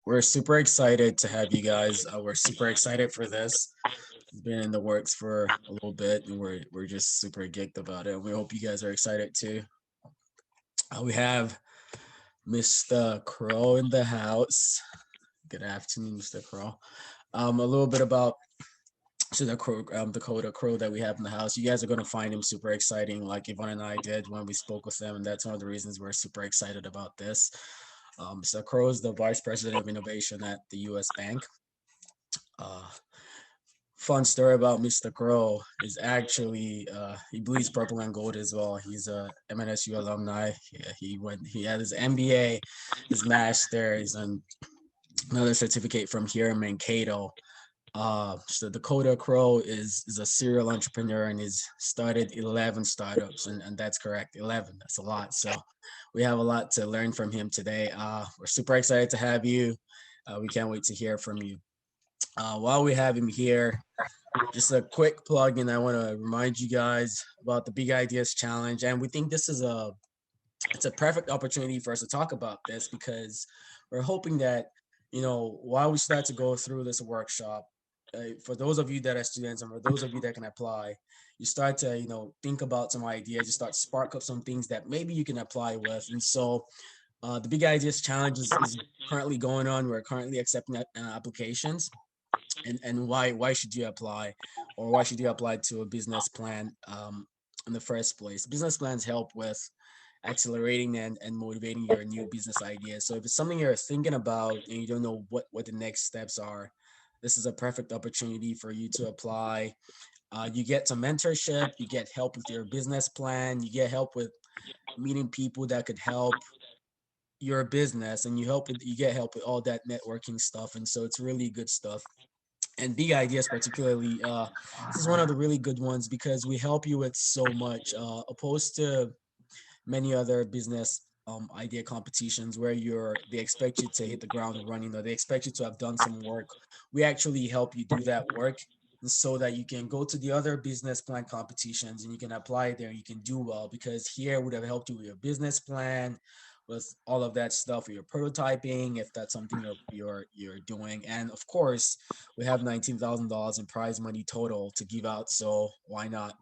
We're super excited to have you guys. We're super excited for this. It's been in the works for a little bit, and we're just super geeked about it. We hope you guys are excited too. We have Mr. Crow in the house. Good afternoon, Mr. Crow. A little bit about the Crow, Dakota Crow that we have in the house. You guys are going to find him super exciting, like Yvonne and I did when we spoke with him, and that's one of the reasons we're super excited about this. Mr. Crow is the Vice President of Innovation at the U.S. Bank. Uh, Fun story about Mr. Crow is actually he bleeds purple and gold as well. He's a MNSU alumni. Yeah, he had his MBA, his master's, and another certificate from here in Mankato. So Dakota Crow is a serial entrepreneur and he's started 11 startups, and that's correct, 11. That's a lot. So we have a lot to learn from him today. We're super excited to have you. We can't wait to hear from you. While we have him here, just a quick plug, and I want to remind you guys about the Big Ideas Challenge. And we think this is it's a perfect opportunity for us to talk about this because we're hoping that, while we start to go through this workshop, for those of you that are students and for those of you that can apply, you start to, think about some ideas, you start to spark up some things that maybe you can apply with. And so the Big Ideas Challenge is currently going on. We're currently accepting applications. And why should you apply, or why should you apply to a business plan in the first place? Business plans help with accelerating and motivating your new business ideas. So if it's something you're thinking about and you don't know what the next steps are, this is a perfect opportunity for you to apply. You get some mentorship, you get help with your business plan, you get help with meeting people that could help your business, and you get help with all that networking stuff. And so it's really good stuff. And Big Ideas particularly, this is one of the really good ones because we help you with so much, opposed to many other business idea competitions where they expect you to hit the ground running, or they expect you to have done some work. We actually help you do that work, and so that you can go to the other business plan competitions and you can apply there and you can do well, because here would have helped you with your business plan, with all of that stuff, with your prototyping, if that's something you're doing. And of course, we have $19,000 in prize money total to give out, so why not?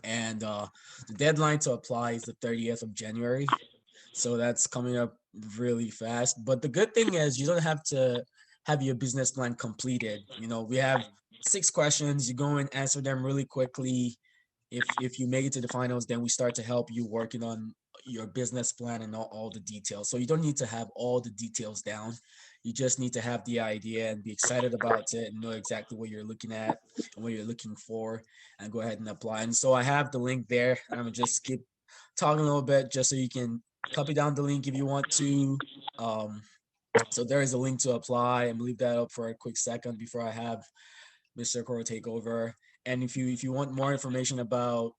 And the deadline to apply is the 30th of January. So that's coming up really fast. But the good thing is you don't have to have your business plan completed. We have 6 questions. You go and answer them really quickly. If you make it to the finals, then we start to help you working on your business plan and all the details. So you don't need to have all the details down. You just need to have the idea and be excited about it and know exactly what you're looking at and what you're looking for, and go ahead and apply. And so I have the link there. I'm gonna just keep talking a little bit just so you can copy down the link if you want to. So there is a link to apply, and leave that up for a quick second before I have Mr. Crow take over. And if you want more information about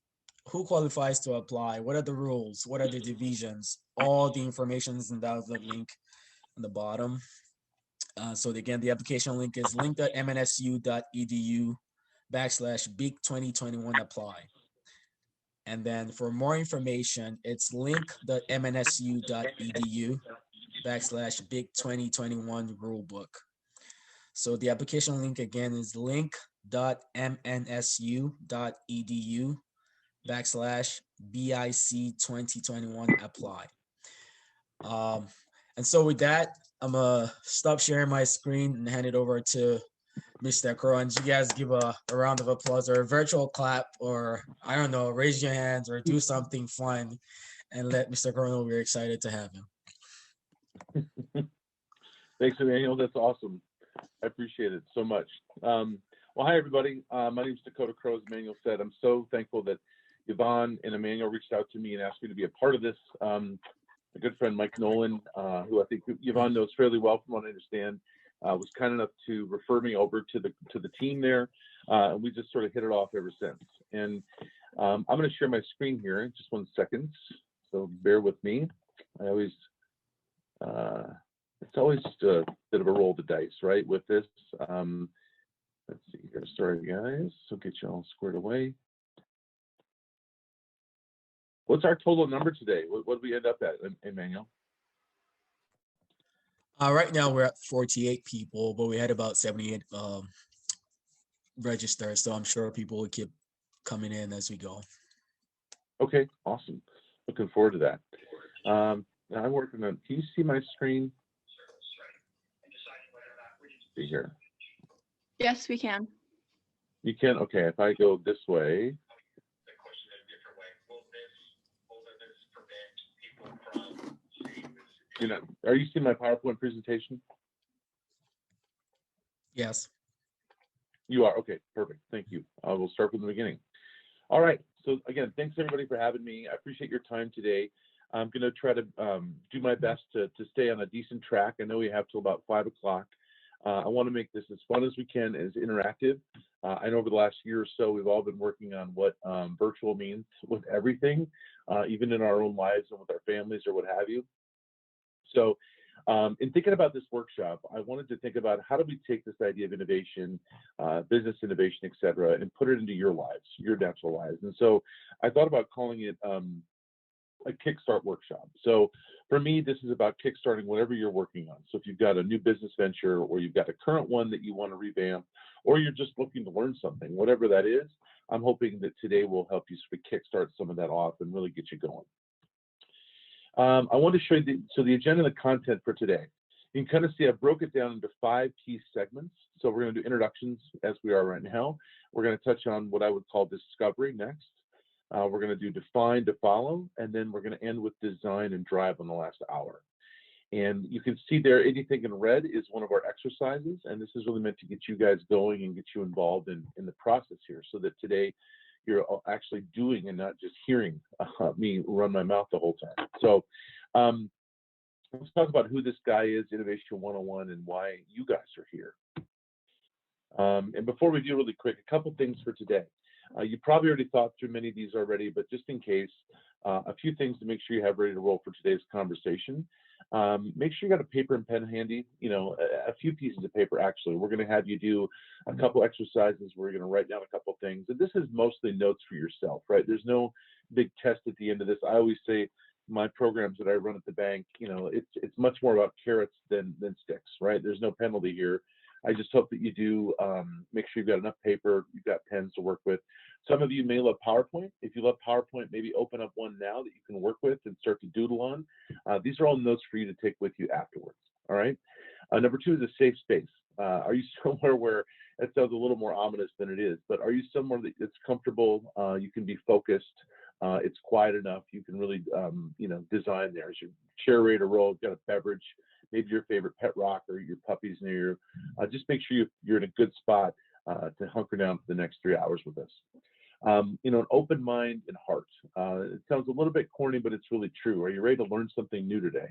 who qualifies to apply, what are the rules, what are the divisions, all the information is in that link on the bottom. So again, the application link is link.mnsu.edu/big2021 apply. And then for more information, it's link.mnsu.edu/big2021 rulebook. So the application link again is link.mnsu.edu/BIC2021 apply. And so with that, I'm gonna stop sharing my screen and hand it over to Mr. Crow. And you guys give a round of applause or a virtual clap, or I don't know, raise your hands or do something fun, and let Mr. Crow know we're excited to have him. Thanks, Emmanuel. That's awesome. I appreciate it so much. Well, hi, everybody. My name is Dakota Crow, as Emmanuel said. I'm so thankful that Yvonne and Emmanuel reached out to me and asked me to be a part of this. My good friend Mike Nolan, who I think Yvonne knows fairly well from what I understand, was kind enough to refer me over to the team there. And we just sort of hit it off ever since. And I'm going to share my screen here in just 1 second. So bear with me. It's always just a bit of a roll of the dice, right, with this. Let's see here. Sorry, guys. So get you all squared away. What's our total number today? What did we end up at, Emmanuel? Right now we're at 48 people, but we had about 78 registered, so I'm sure people will keep coming in as we go. Okay, awesome. Looking forward to that. Now I'm working on, can you see my screen? See here. Yes, we can. You can, okay, if I go this way. You know, are you seeing my PowerPoint presentation? Yes. You are, okay, perfect, thank you. We'll start from the beginning. All right, so again, thanks everybody for having me. I appreciate your time today. I'm gonna try to do my best to stay on a decent track. I know we have till about 5 o'clock. I wanna make this as fun as we can, as interactive. I know over the last year or so, we've all been working on what virtual means with everything, even in our own lives and with our families or what have you. So in thinking about this workshop, I wanted to think about how do we take this idea of innovation, business innovation, et cetera, and put it into your lives, your natural lives. And so I thought about calling it a Kickstart workshop. So for me, this is about kickstarting whatever you're working on. So if you've got a new business venture, or you've got a current one that you want to revamp, or you're just looking to learn something, whatever that is, I'm hoping that today will help you sort of kickstart some of that off and really get you going. I want to show you the agenda and the content for today. You can kind of see I broke it down into 5 key segments. So we're going to do introductions as we are right now. We're going to touch on what I would call discovery next. We're going to do define to follow, and then we're going to end with design and drive on the last hour. And you can see there, anything in red is one of our exercises, and this is really meant to get you guys going and get you involved in the process here, so that today you're actually doing and not just hearing me run my mouth the whole time. So let's talk about who this guy is, Innovation 101, and why you guys are here. And before we do, really quick, a couple things for today. You probably already thought through many of these already, but just in case, a few things to make sure you have ready to roll for today's conversation. Make sure you got a paper and pen handy, you know, a few pieces of paper actually. We're going to have you do a couple exercises where you're going to write down a couple things. And this is mostly notes for yourself, right? There's no big test at the end of this. I always say my programs that I run at the bank, you know, it's much more about carrots than sticks, right? There's no penalty here. I just hope that you do make sure you've got enough paper, you've got pens to work with. Some of you may love PowerPoint. If you love PowerPoint, maybe open up one now that you can work with and start to doodle on. These are all notes for you to take with you afterwards, all right? Number 2 is a safe space. Are you somewhere where, that sounds a little more ominous than it is, but are you somewhere that's comfortable, you can be focused, it's quiet enough, you can really, you know, design there. Is your chair ready to roll, got a beverage, maybe your favorite pet rock or your puppies near you. Just make sure you're in a good spot to hunker down for the next 3 hours with us. You know, an open mind and heart. It sounds a little bit corny, but it's really true. Are you ready to learn something new today?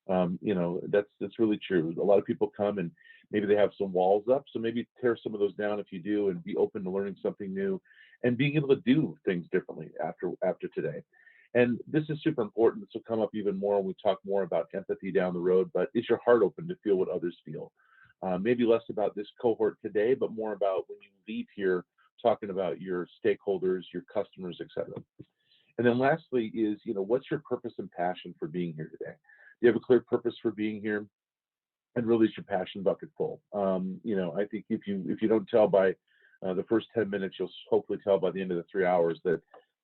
You know, that's really true. A lot of people come and maybe they have some walls up, so maybe tear some of those down if you do, and be open to learning something new and being able to do things differently after today. And this is super important. This will come up even more when we talk more about empathy down the road, but is your heart open to feel what others feel? Maybe less about this cohort today, but more about when you leave here talking about your stakeholders, your customers, et cetera. And then lastly is, you know, what's your purpose and passion for being here today? Do you have a clear purpose for being here? And really, is your passion bucket full? You know, I think if you don't tell by the first 10 minutes, you'll hopefully tell by the end of the 3 hours that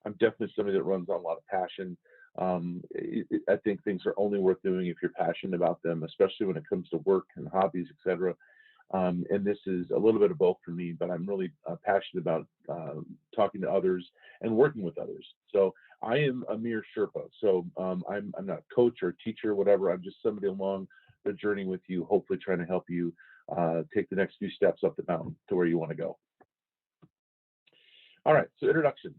I'm definitely somebody that runs on a lot of passion. I think things are only worth doing if you're passionate about them, especially when it comes to work and hobbies, etc. And this is a little bit of both for me, but I'm really passionate about talking to others and working with others. So I am a mere Sherpa. So I'm not a coach or a teacher or whatever. I'm just somebody along the journey with you, hopefully trying to help you take the next few steps up the mountain to where you want to go. All right, so introductions.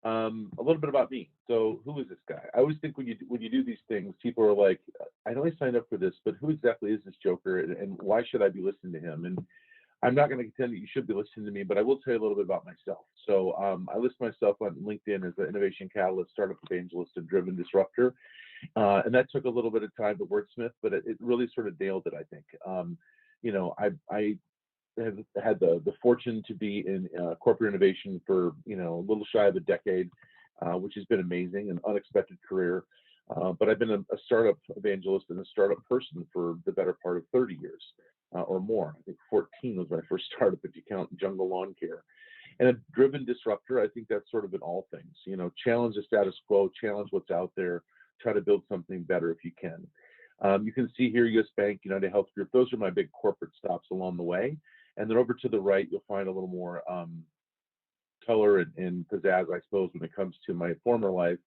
A little bit about me. So who is this guy? I always think when you do these things, people are like, I know I signed up for this, but who exactly is this joker, and why should I be listening to him? And I'm not going to contend that you should be listening to me, but I will tell you a little bit about myself. So I list myself on LinkedIn as an innovation catalyst, startup evangelist, and driven disruptor. And that took a little bit of time to wordsmith, but it really sort of nailed it, I think. You know, I have had the fortune to be in corporate innovation for, you know, a little shy of a decade, which has been amazing, an unexpected career. But I've been a startup evangelist and a startup person for the better part of 30 years or more. I think 14 was my first startup, if you count Jungle Lawn Care. And a driven disruptor, I think that's sort of in all things. Challenge the status quo, challenge what's out there, try to build something better if you can. You can see here U.S. Bank, United Health Group. Those are my big corporate stops along the way. And then over to the right, you'll find a little more color and pizzazz, I suppose, when it comes to my former life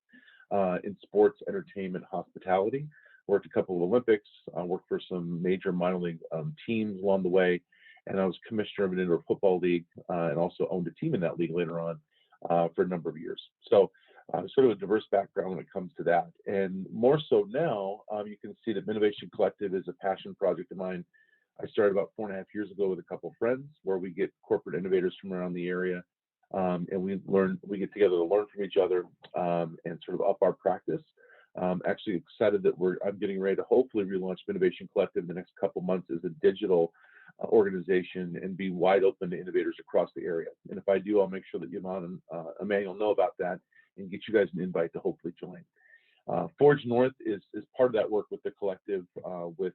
in sports, entertainment, hospitality. Worked a couple of Olympics. I worked for some major minor league teams along the way. And I was commissioner of an indoor football league and also owned a team in that league later on for a number of years. So sort of a diverse background when it comes to that. And more so now, you can see that Innovation Collective is a passion project of mine. I started about 4.5 years ago with a couple of friends where we get corporate innovators from around the area. And we get together to learn from each other and sort of up our practice. Actually excited that I'm getting ready to hopefully relaunch Innovation Collective in the next couple months as a digital organization and be wide open to innovators across the area. And if I do, I'll make sure that Yvonne and Emmanuel know about that and get you guys an invite to hopefully join. Forge North is part of that work with the collective with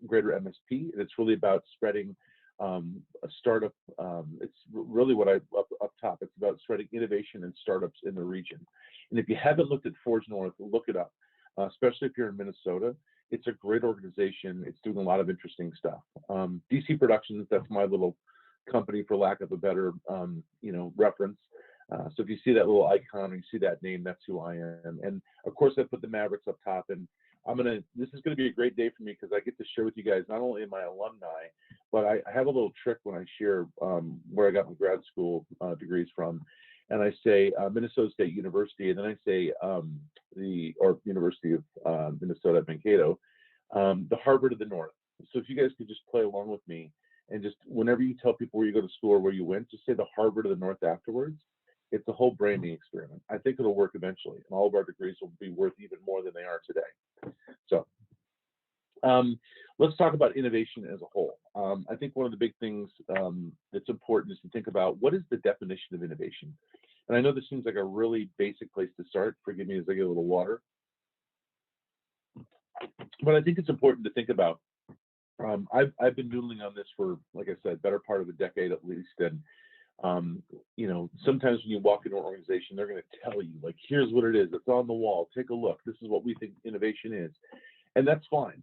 Greater MSP, and it's really about spreading a startup. It's really what up top. It's about spreading innovation and startups in the region. And if you haven't looked at Forge North, look it up, especially if you're in Minnesota. It's a great organization. It's doing a lot of interesting stuff. DC Productions, that's my little company, for lack of a better, reference. So if you see that little icon, you see that name, that's who I am. And of course, I put the Mavericks up top. And this is going to be a great day for me because I get to share with you guys not only my alumni, but I have a little trick when I share where I got my grad school degrees from. And I say Minnesota State University, and then I say University of Minnesota at Mankato, the Harvard of the North. So if you guys could just play along with me, and just whenever you tell people where you go to school or where you went, just say the Harvard of the North afterwards. It's a whole branding experiment. I think it'll work eventually, and all of our degrees will be worth even more than they are today. So let's talk about innovation as a whole. I think one of the big things that's important is to think about what is the definition of innovation. And I know this seems like a really basic place to start. Forgive me as I get a little water. But I think it's important to think about. I've been noodling on this for, like I said, better part of a decade at least. And sometimes when you walk into an organization, they're going to tell you, like, here's what it is. It's on the wall. Take a look. This is what we think innovation is. And that's fine.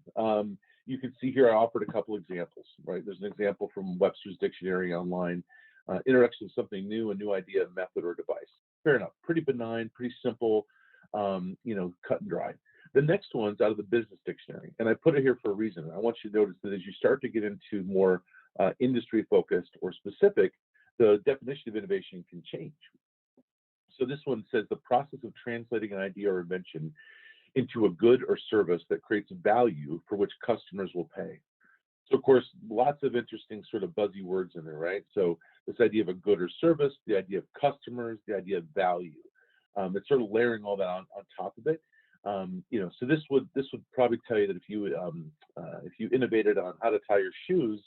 You can see here I offered a couple examples, right? There's an example from Webster's Dictionary online. Introduction of something new, a new idea, method, or device. Fair enough. Pretty benign, pretty simple, cut and dry. The next one's out of the Business Dictionary, and I put it here for a reason. I want you to notice that as you start to get into more industry-focused or specific, the definition of innovation can change. So this one says the process of translating an idea or invention into a good or service that creates value for which customers will pay. So of course, lots of interesting sort of buzzy words in there, right? So this idea of a good or service, the idea of customers, the idea of value. It's sort of layering all that on top of it. So this would probably tell you that if you innovated on how to tie your shoes,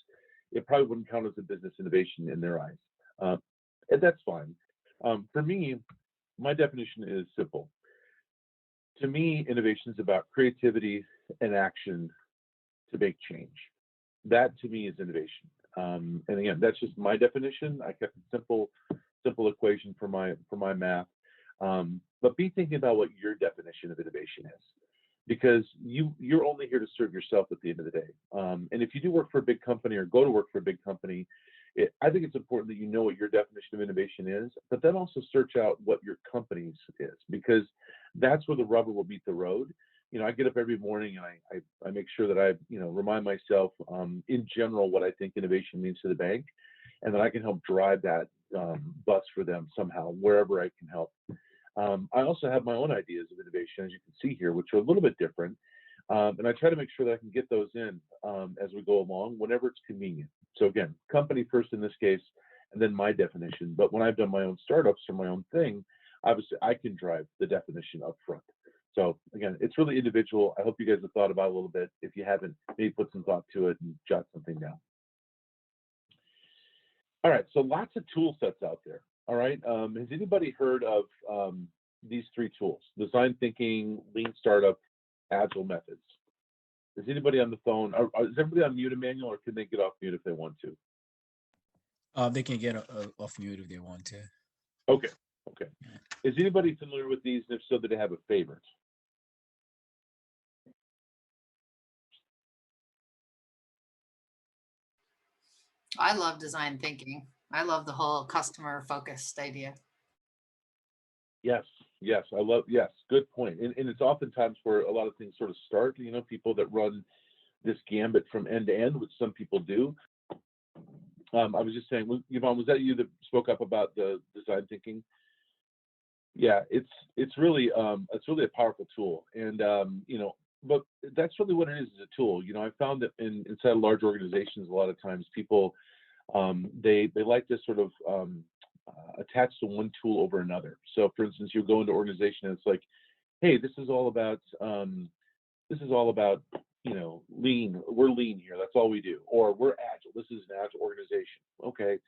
it probably wouldn't count as a business innovation in their eyes. And that's fine. For me, my definition is simple. To me, innovation is about creativity and action to make change. That to me is innovation. And again, that's just my definition. I kept a simple equation for my math. But be thinking about what your definition of innovation is, because you're only here to serve yourself at the end of the day. And if you do work for a big company or go to work for a big company, I think it's important that you know what your definition of innovation is, but then also search out what your company's is, because that's where the rubber will meet the road. I get up every morning and I make sure that I remind myself in general what I think innovation means to the bank, and that I can help drive that bus for them somehow wherever I can help. I also have my own ideas of innovation, as you can see here, which are a little bit different. And I try to make sure that I can get those in as we go along whenever it's convenient. So again, company first in this case, and then my definition. But when I've done my own startups or my own thing, obviously I can drive the definition up front. So again, it's really individual. I hope you guys have thought about it a little bit. If you haven't, maybe put some thought to it and jot something down. All right, so lots of tool sets out there. All right, has anybody heard of these three tools: design thinking, lean startup, agile methods. Is anybody on the phone? Is everybody on mute, Emmanuel, or can they get off mute if they want to? They can get off mute if they want to. Okay. Is anybody familiar with these? And if so, do they have a favorite? I love design thinking. I love the whole customer focused idea. Yes, good point. And it's oftentimes where a lot of things sort of start, people that run this gambit from end to end, which some people do. I was just saying, Yvonne, was that you that spoke up about the design thinking? Yeah, it's really a powerful tool, and but that's really what it is a tool. I found that inside large organizations, a lot of times people they like to sort of attach to one tool over another. So, for instance, you go into an organization and it's like, hey, this is all about lean. We're lean here. That's all we do. Or we're agile. This is an agile organization. Okay.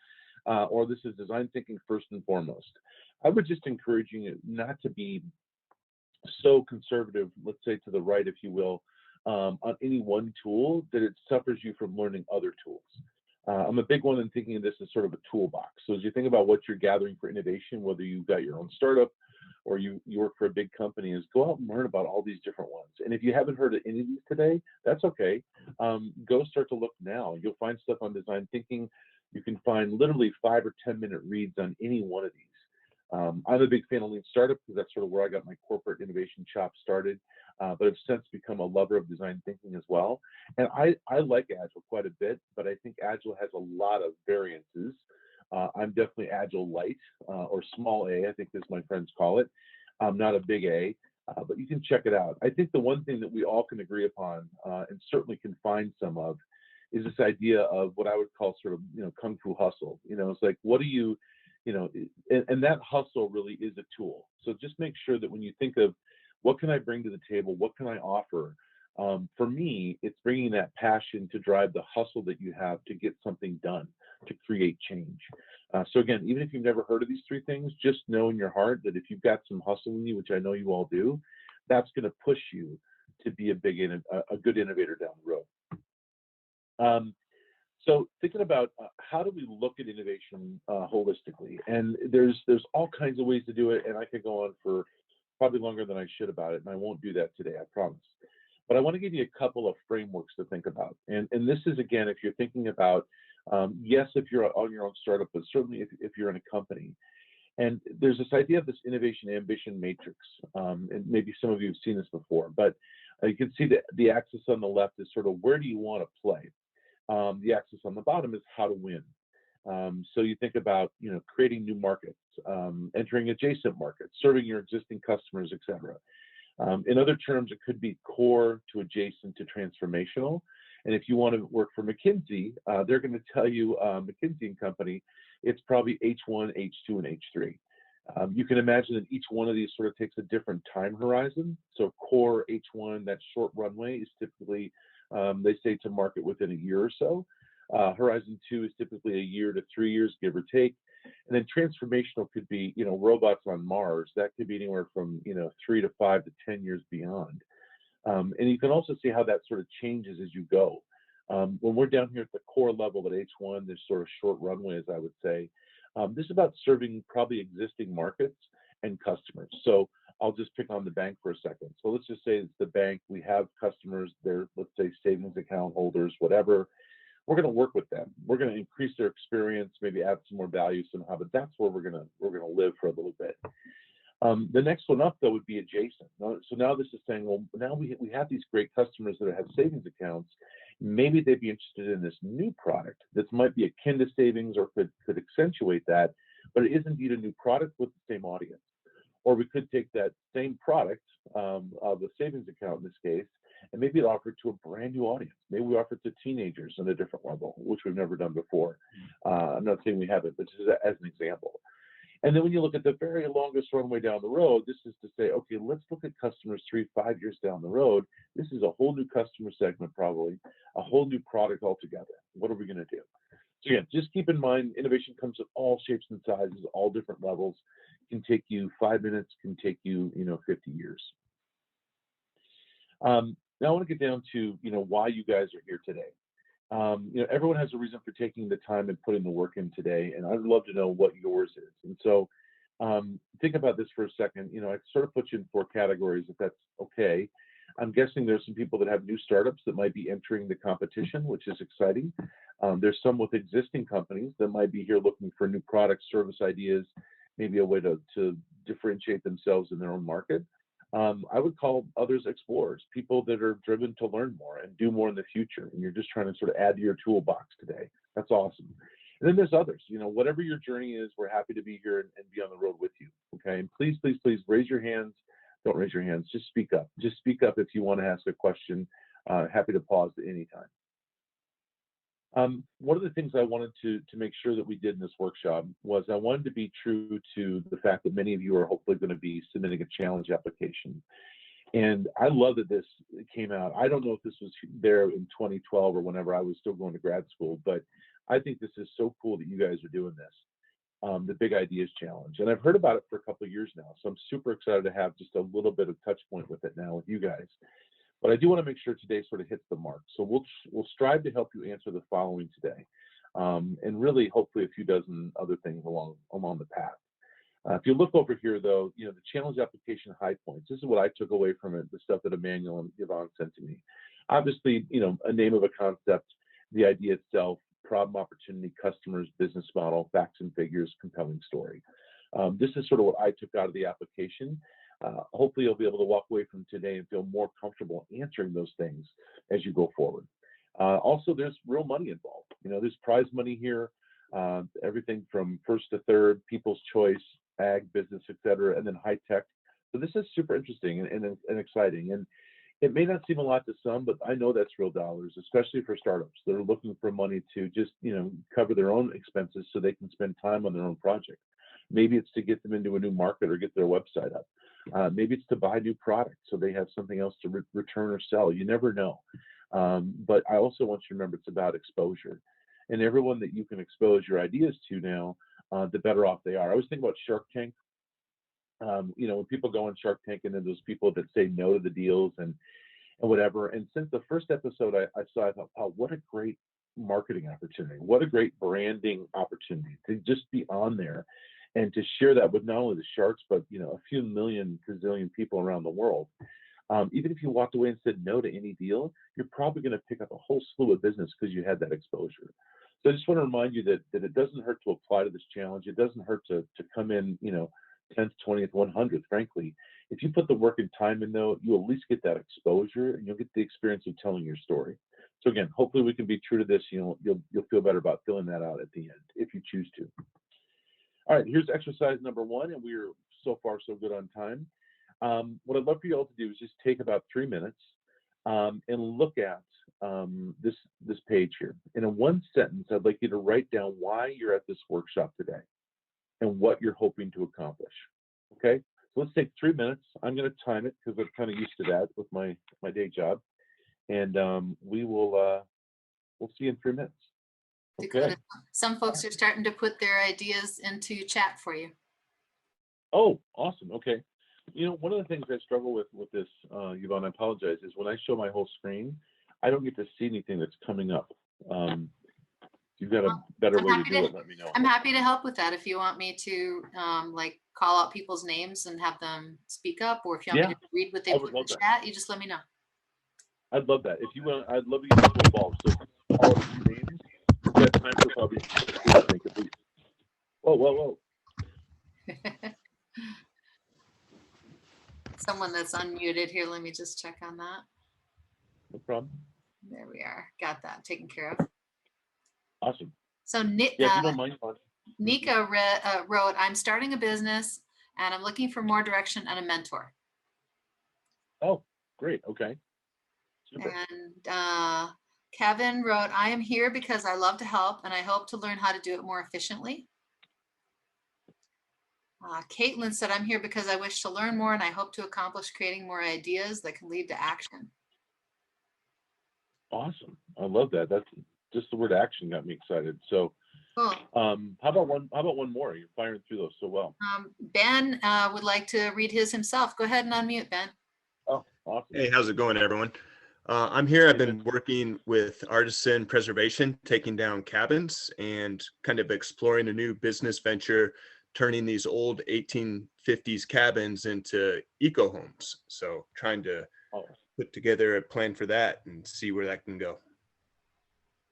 Or this is design thinking first and foremost. I would just encourage you not to be so conservative, let's say to the right, if you will, on any one tool that it suffers you from learning other tools. I'm a big one in thinking of this as sort of a toolbox. So as you think about what you're gathering for innovation, whether you've got your own startup or you work for a big company, is go out and learn about all these different ones. And if you haven't heard of any of these today, that's okay. Go start to look now. You'll find stuff on design thinking. You can find literally 5 or 10 minute reads on any one of these. I'm a big fan of Lean Startup because that's sort of where I got my corporate innovation chop started, but I've since become a lover of design thinking as well. And I like Agile quite a bit, but I think Agile has a lot of variances. I'm definitely Agile light, or small a, I think as my friends call it. I'm not a big A, but you can check it out. I think the one thing that we all can agree upon, and certainly can find some of, is this idea of what I would call sort of, kung fu hustle. It's like, what do you, and that hustle really is a tool. So just make sure that when you think of what can I bring to the table, what can I offer? For me, it's bringing that passion to drive the hustle that you have to get something done, to create change. So again, even if you've never heard of these three things, just know in your heart that if you've got some hustle in you, which I know you all do, that's going to push you to be a good innovator down the road. So thinking about how do we look at innovation holistically, and there's all kinds of ways to do it, and I could go on for probably longer than I should about it, and I won't do that today, I promise. But I want to give you a couple of frameworks to think about, and this is, again, if you're thinking about, yes, if you're on your own startup, but certainly if you're in a company. And there's this idea of this innovation ambition matrix, and maybe some of you have seen this before, but you can see that the axis on the left is sort of where do you want to play. The axis on the bottom is how to win. So you think about, creating new markets, entering adjacent markets, serving your existing customers, etc. In other terms, it could be core to adjacent to transformational. And if you want to work for McKinsey, they're going to tell you, McKinsey and Company, it's probably H1, H2, and H3. You can imagine that each one of these sort of takes a different time horizon. So core H1, that short runway, is typically they say to market within a year or so. Horizon 2 is typically a year to 3 years, give or take. And then transformational could be, robots on Mars. That could be anywhere from, 3 to 5 to 10 years beyond. And you can also see how that sort of changes as you go. When we're down here at the core level at H1, there's sort of short runways, I would say. This is about serving probably existing markets and customers. So I'll just pick on the bank for a second. So let's just say it's the bank. We have customers, they're, let's say, savings account holders, whatever. We're going to work with them. We're going to increase their experience, maybe add some more value somehow, but that's where we're going to live for a little bit. The next one up, though, would be adjacent. So now this is saying, well, now we have these great customers that have savings accounts. Maybe they'd be interested in this new product that might be akin to savings or could accentuate that, but it is indeed a new product with the same audience. Or we could take that same product of the savings account in this case, and maybe it offered to a brand new audience. Maybe we offer it to teenagers on a different level, which we've never done before. I'm not saying we haven't, but just as an example. And then when you look at the very longest runway down the road, this is to say, okay, let's look at customers 3 to 5 years down the road. This is a whole new customer segment, probably a whole new product altogether. What are we going to do? So again, just keep in mind, innovation comes in all shapes and sizes, all different levels. can take you 5 minutes, can take you, 50 years. Now I want to get down to, why you guys are here today. Everyone has a reason for taking the time and putting the work in today, and I'd love to know what yours is. And so think about this for a second. I sort of put you in 4 categories, if that's okay. I'm guessing there's some people that have new startups that might be entering the competition, which is exciting. There's some with existing companies that might be here looking for new products, service ideas, maybe a way to differentiate themselves in their own market. I would call others explorers, people that are driven to learn more and do more in the future, and you're just trying to sort of add to your toolbox today. That's awesome. And then there's others, whatever your journey is, we're happy to be here and be on the road with you, okay? And please, please, please raise your hands. Don't raise your hands, just speak up. Just speak up if you want to ask a question. Happy to pause at any time. One of the things I wanted to make sure that we did in this workshop was I wanted to be true to the fact that many of you are hopefully going to be submitting a challenge application. And I love that this came out. I don't know if this was there in 2012 or whenever I was still going to grad school, but I think this is so cool that you guys are doing this. The Big Ideas Challenge. And I've heard about it for a couple of years now. So I'm super excited to have just a little bit of touch point with it now with you guys. But I do want to make sure today sort of hits the mark. So we'll strive to help you answer the following today. And really, hopefully, a few dozen other things along the path. If you look over here, though, the challenge application high points, this is what I took away from it, the stuff that Emmanuel and Yvonne sent to me. Obviously, a name of a concept, the idea itself, problem, opportunity, customers, business model, facts and figures, compelling story. This is sort of what I took out of the application. Hopefully you'll be able to walk away from today and feel more comfortable answering those things as you go forward. Also, there's real money involved. There's prize money here, everything from first to third, people's choice, ag, business, etc., and then high tech. So this is super interesting and exciting. And it may not seem a lot to some, but I know that's real dollars, especially for startups that are looking for money to just, cover their own expenses so they can spend time on their own project. Maybe it's to get them into a new market or get their website up. Maybe it's to buy new products so they have something else to return or sell. You never know. But I also want you to remember it's about exposure. And everyone that you can expose your ideas to now, the better off they are. I always think about Shark Tank. When people go on Shark Tank and then those people that say no to the deals and whatever. And since the first episode I saw, I thought, oh, what a great marketing opportunity. What a great branding opportunity to just be on there and to share that with not only the sharks, but, a few million, gazillion people around the world. Even if you walked away and said no to any deal, you're probably going to pick up a whole slew of business because you had that exposure. So I just want to remind you that it doesn't hurt to apply to this challenge. It doesn't hurt to come in, 10th, 20th, 100th, frankly. If you put the work and time in, though, you'll at least get that exposure and you'll get the experience of telling your story. So again, hopefully we can be true to this. You'll feel better about filling that out at the end if you choose to. All right, here's exercise number 1, and we're so far so good on time. What I'd love for you all to do is just take about 3 minutes and look at this page here. And in one sentence, I'd like you to write down why you're at this workshop today and what you're hoping to accomplish. Okay, so let's take 3 minutes. I'm going to time it because I'm kind of used to that with my day job, and we'll see you in 3 minutes. Okay. Dakota, some folks are starting to put their ideas into chat for you. Oh, awesome. Okay. One of the things I struggle with this, Yvonne, I apologize, is when I show my whole screen, I don't get to see anything that's coming up. You've got a better way to do it, let me know. I'm happy to help with that if you want me to call out people's names and have them speak up, or if you want me to read what they put in the chat, you just let me know. I'd love that. If you want, I'd love to get people involved. So all of your names, we've got time for probably I think at least. Whoa. Someone that's unmuted here, let me just check on that. No problem. There we are. Got that taken care of. Awesome. So if you don't mind, Nika wrote, I'm starting a business and I'm looking for more direction and a mentor. Oh, great. Okay. Super. And Kevin wrote, I am here because I love to help and I hope to learn how to do it more efficiently. Caitlin said, I'm here because I wish to learn more and I hope to accomplish creating more ideas that can lead to action. Awesome. I love that. That's just the word action got me excited. So Cool. How about one more? You're firing through those so well. Ben would like to read his himself. Go ahead and unmute, Ben. Oh, awesome. Hey, how's it going, everyone? I'm here. I've been working with artisan preservation, taking down cabins and kind of exploring a new business venture, turning these old 1850s cabins into eco homes. So trying to put together a plan for that and see where that can go.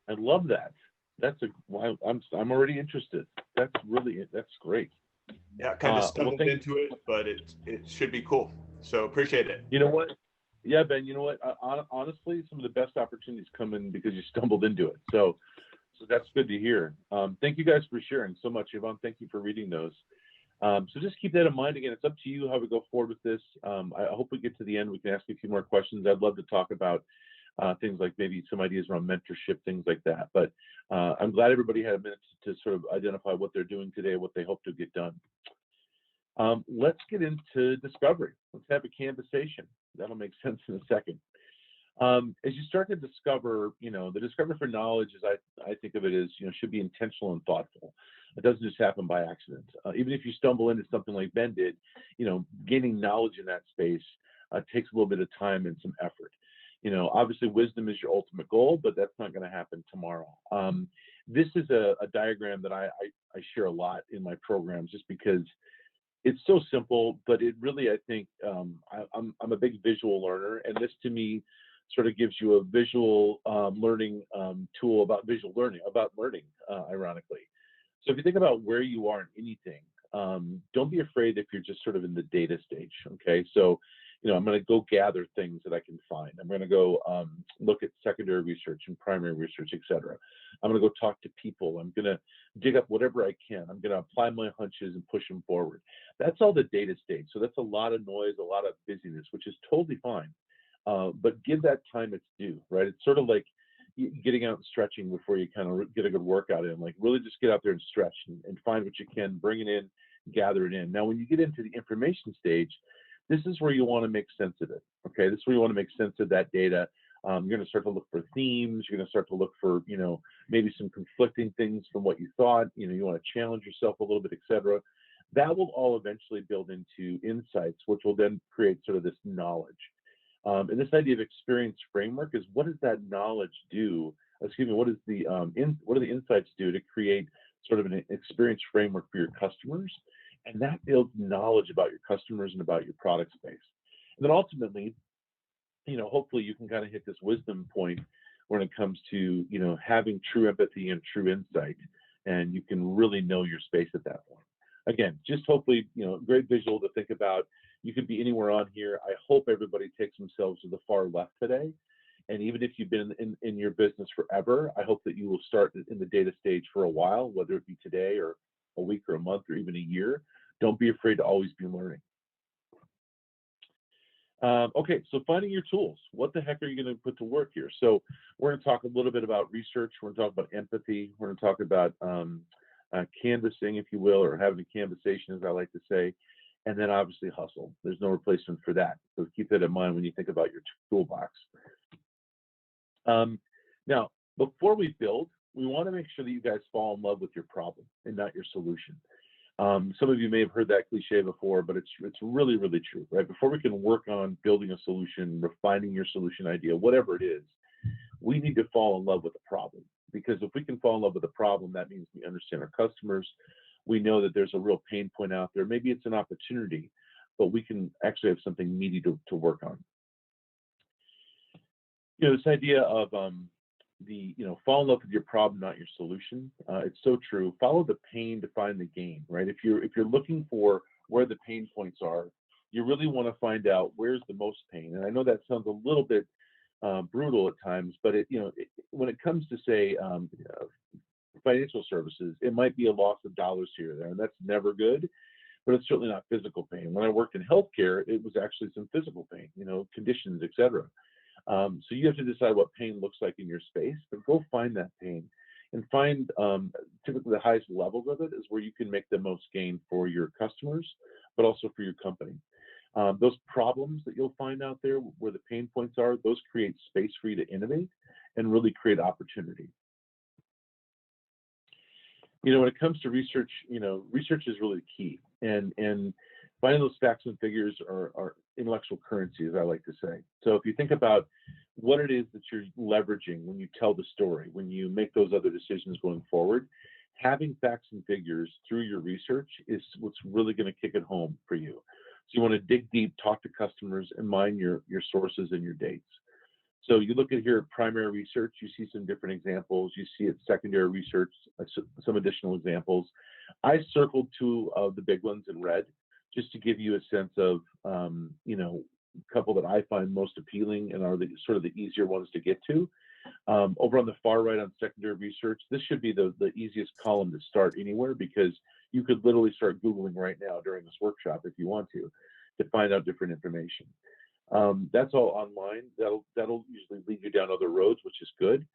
I love that. I'm already interested. That's great. Yeah, kind of stumbled into it, but it should be cool. So appreciate it. You know what? Yeah, Ben, you know what? Honestly, some of the best opportunities come in because you stumbled into it. So that's good to hear. Thank you guys for sharing so much. Yvonne, thank you for reading those. So just keep that in mind. Again, it's up to you how we go forward with this. I hope we get to the end. We can ask you a few more questions. I'd love to talk about things like maybe some ideas around mentorship, things like that. But I'm glad everybody had a minute to sort of identify what they're doing today, what they hope to get done. Let's get into discovery. Let's have a canvassation. That'll make sense in a second. As you start to discover, the discovery for knowledge, as I think of it, is should be intentional and thoughtful. It doesn't just happen by accident. Even if you stumble into something like Ben did, gaining knowledge in that space takes a little bit of time and some effort. Obviously wisdom is your ultimate goal, but that's not going to happen tomorrow. This is a diagram that I share a lot in my programs, just because it's so simple, but it really, I think, I'm a big visual learner, and this to me sort of gives you a visual learning tool about visual learning, ironically. So if you think about where you are in anything, don't be afraid if you're just sort of in the data stage, okay? So, I'm going to go gather things that I can find. I'm going to go look at secondary research and primary research, et cetera. I'm going to go talk to people. I'm going to dig up whatever I can. I'm going to apply my hunches and push them forward. That's all the data stage. So that's a lot of noise, a lot of busyness, which is totally fine. But give that time its due, right? It's sort of like getting out and stretching before you kind of get a good workout in. Like really just get out there and stretch and find what you can, bring it in, gather it in. Now, when you get into the information stage, this is where you want to make sense of it, okay? This is where you want to make sense of that data. You're going to start to look for themes. You're going to start to look for, maybe some conflicting things from what you thought. You want to challenge yourself a little bit, et cetera. That will all eventually build into insights, which will then create sort of this knowledge. And this idea of experience framework is, what does that knowledge do? What do the insights do to create sort of an experience framework for your customers? And that builds knowledge about your customers and about your product space. And then ultimately, hopefully you can kind of hit this wisdom point when it comes to, having true empathy and true insight, and you can really know your space at that point. Again, just hopefully, great visual to think about. You could be anywhere on here. I hope everybody takes themselves to the far left today. And even if you've been in your business forever, I hope that you will start in the data stage for a while, whether it be today or a week or a month or even a year. Don't be afraid to always be learning. Okay, so finding your tools. What the heck are you going to put to work here? So we're going to talk a little bit about research. We're going to talk about empathy. We're going to talk about canvassing, if you will, or having a canvassation, as I like to say. And then obviously hustle. There's no replacement for that. So keep that in mind when you think about your toolbox. Now, before we build, we want to make sure that you guys fall in love with your problem and not your solution. Some of you may have heard that cliche before, but it's really, really true, right? Before we can work on building a solution, refining your solution idea, whatever it is, we need to fall in love with the problem. Because if we can fall in love with the problem, that means we understand our customers. We know that there's a real pain point out there. Maybe it's an opportunity, but we can actually have something meaty to work on. This idea of fall in love with your problem, not your solution. It's so true. Follow the pain to find the gain, right? If you're looking for where the pain points are, you really want to find out where's the most pain. And I know that sounds a little bit brutal at times, but when it comes to say financial services, it might be a loss of dollars here or there, and that's never good. But it's certainly not physical pain. When I worked in healthcare, it was actually some physical pain, conditions, et cetera. So you have to decide what pain looks like in your space, but go find that pain and find typically the highest levels of it is where you can make the most gain for your customers, but also for your company. Those problems that you'll find out there where the pain points are, those create space for you to innovate and really create opportunity. when it comes to research, research is really key, and finding those facts and figures are intellectual currency, as I like to say. So if you think about what it is that you're leveraging when you tell the story, when you make those other decisions going forward, having facts and figures through your research is what's really going to kick it home for you. So you want to dig deep, talk to customers, and mine your sources and your dates. So you look at here at primary research, you see some different examples. You see at secondary research, some additional examples. I circled two of the big ones in red, just to give you a sense of, a couple that I find most appealing and are the sort of the easier ones to get to. Over on the far right on secondary research, this should be the easiest column to start anywhere, because you could literally start Googling right now during this workshop if you want to find out different information. That's all online. That'll usually lead you down other roads, which is good.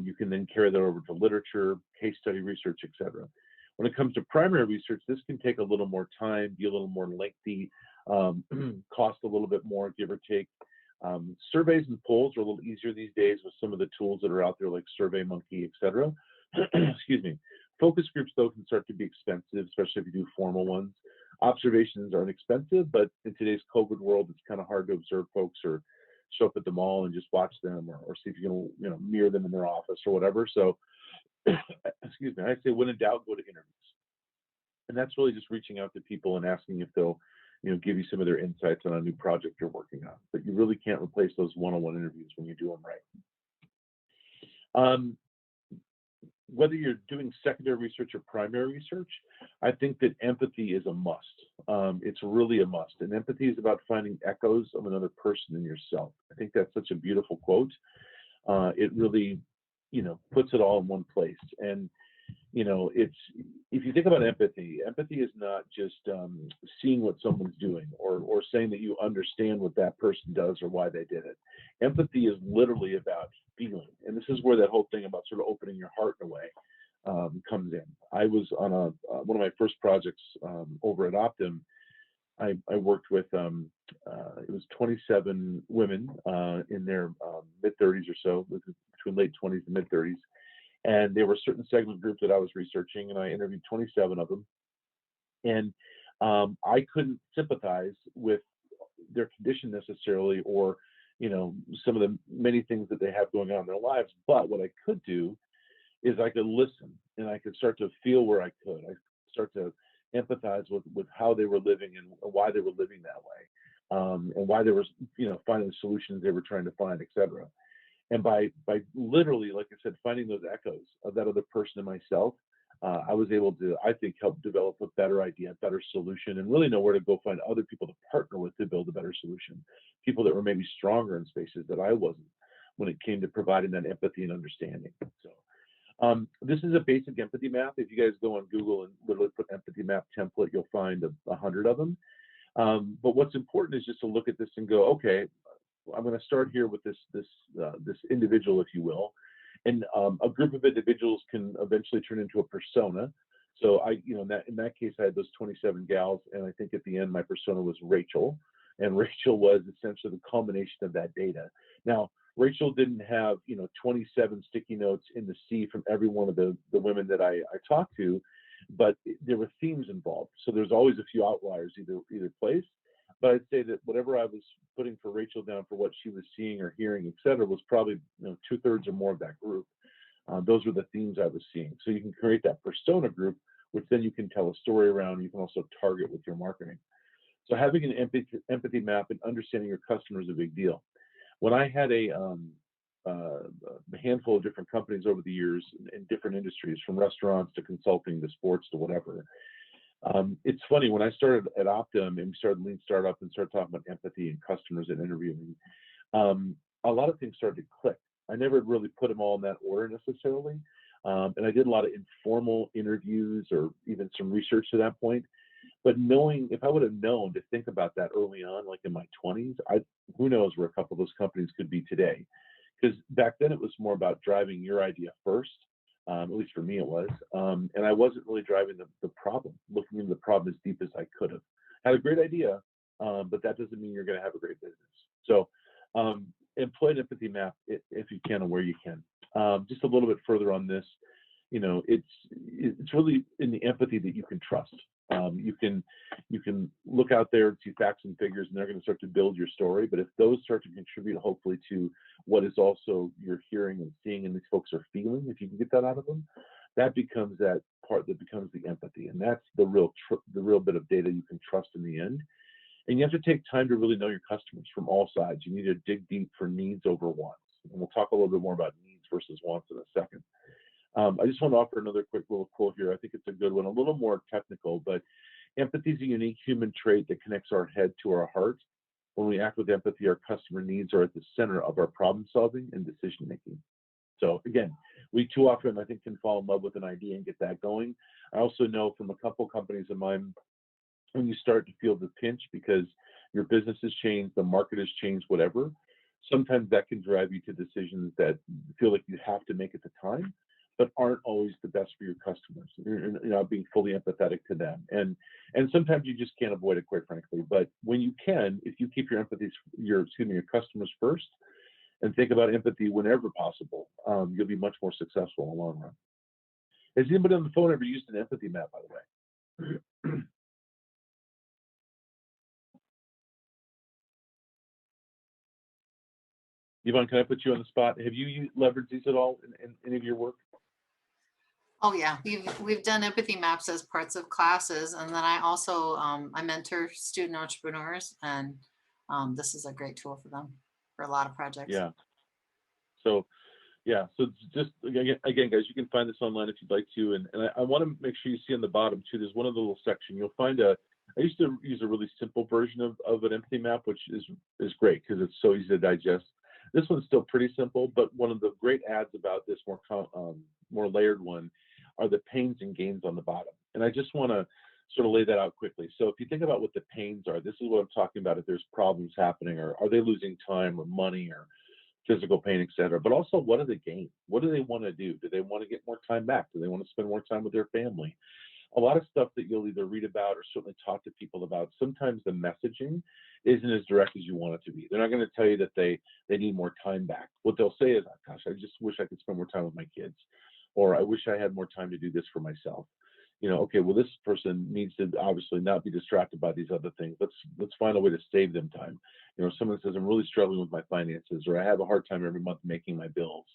You can then carry that over to literature, case study research, etc. When it comes to primary research, this can take a little more time, be a little more lengthy, cost a little bit more, give or take. Surveys and polls are a little easier these days with some of the tools that are out there like SurveyMonkey, etc. Excuse me. Focus groups, though, can start to be expensive, especially if you do formal ones. Observations are inexpensive, but in today's COVID world, it's kind of hard to observe folks or show up at the mall and just watch them, or see if you can, mirror them in their office or whatever. So, excuse me, I say when in doubt, go to interviews. And that's really just reaching out to people and asking if they'll, give you some of their insights on a new project you're working on. But you really can't replace those one-on-one interviews when you do them right. Whether you're doing secondary research or primary research, I think that empathy is a must. It's really a must. And empathy is about finding echoes of another person in yourself. I think that's such a beautiful quote. It really, puts it all in one place. And, it's, if you think about empathy is not just seeing what someone's doing or saying that you understand what that person does or why they did it. Empathy is literally about feeling. And this is where that whole thing about sort of opening your heart in a way comes in. I was on one of my first projects over at Optum. I worked with, it was 27 women in their mid-30s or so, between late 20s and mid-30s. And there were certain segment groups that I was researching, and I interviewed 27 of them. And I couldn't sympathize with their condition necessarily, or some of the many things that they have going on in their lives. But what I could do is I could listen, and I could start to feel where I could. I start to empathize with how they were living and why they were living that way, and why they were, finding the solutions they were trying to find, etc. And by literally, like I said, finding those echoes of that other person in myself, I was able to, I think, help develop a better idea, a better solution, and really know where to go find other people to partner with to build a better solution. People that were maybe stronger in spaces that I wasn't when it came to providing that empathy and understanding. So this is a basic empathy map. If you guys go on Google and literally put empathy map template, you'll find 100 of them. But what's important is just to look at this and go, okay, I'm going to start here with this individual, if you will, and a group of individuals can eventually turn into a persona. So in that case, I had those 27 gals, and I think at the end my persona was Rachel, and Rachel was essentially the culmination of that data. Now, Rachel didn't have 27 sticky notes in the sea from every one of the women that I talked to, but there were themes involved. So there's always a few outliers either place. But I'd say that whatever I was putting for Rachel down for what she was seeing or hearing, et cetera, was probably 2/3 or more of that group. Those were the themes I was seeing. So you can create that persona group, which then you can tell a story around. You can also target with your marketing. So having an empathy map and understanding your customer is a big deal. When I had a handful of different companies over the years in different industries, from restaurants to consulting to sports to whatever, it's funny, when I started at Optum and we started Lean Startup and started talking about empathy and customers and interviewing, a lot of things started to click. I never really put them all in that order necessarily. And I did a lot of informal interviews or even some research to that point. But if I would have known to think about that early on, like in my 20s, who knows where a couple of those companies could be today. Because back then it was more about driving your idea first. At least for me it was, and I wasn't really driving the problem, looking into the problem as deep as I could have. Had a great idea, but that doesn't mean you're going to have a great business. So employ an empathy map if you can and where you can. Just a little bit further on this, it's really in the empathy that you can trust. You can look out there and see facts and figures, and they're going to start to build your story. But if those start to contribute, hopefully, to what is also you're hearing and seeing, and these folks are feeling, if you can get that out of them, that becomes that part that becomes the empathy, and that's the real bit of data you can trust in the end. And you have to take time to really know your customers from all sides. You need to dig deep for needs over wants, and we'll talk a little bit more about needs versus wants in a second. I just want to offer another quick little quote here. I think it's a good one, a little more technical, but empathy is a unique human trait that connects our head to our heart. When we act with empathy, our customer needs are at the center of our problem solving and decision making. So again, we too often, I think, can fall in love with an idea and get that going. I also know from a couple companies of mine, when you start to feel the pinch because your business has changed, the market has changed, whatever, sometimes that can drive you to decisions that feel like you have to make at the time, but aren't always the best for your customers. You're not being fully empathetic to them. And sometimes you just can't avoid it, quite frankly. But when you can, if you keep your customers first and think about empathy whenever possible, you'll be much more successful in the long run. Has anybody on the phone ever used an empathy map, by the way? Yvonne, can I put you on the spot? Have you leveraged these at all in any of your work? Oh yeah, we've done empathy maps as parts of classes, and then I also I mentor student entrepreneurs, and this is a great tool for them for a lot of projects. Yeah. So just again, guys, you can find this online if you'd like to, and I want to make sure you see on the bottom too. There's one of the little section. You'll find I used to use a really simple version of an empathy map, which is great because it's so easy to digest. This one's still pretty simple, but one of the great ads about this more layered one are the pains and gains on the bottom. And I just want to sort of lay that out quickly. So if you think about what the pains are, this is what I'm talking about. If there's problems happening, or are they losing time or money or physical pain, et cetera, but also what are the gains? What do they want to do? Do they want to get more time back? Do they want to spend more time with their family? A lot of stuff that you'll either read about or certainly talk to people about, sometimes the messaging isn't as direct as you want it to be. They're not going to tell you that they need more time back. What they'll say is, oh, gosh, I just wish I could spend more time with my kids, or I wish I had more time to do this for myself. Okay, well, this person needs to obviously not be distracted by these other things. Let's find a way to save them time. Someone says, I'm really struggling with my finances, or I have a hard time every month making my bills.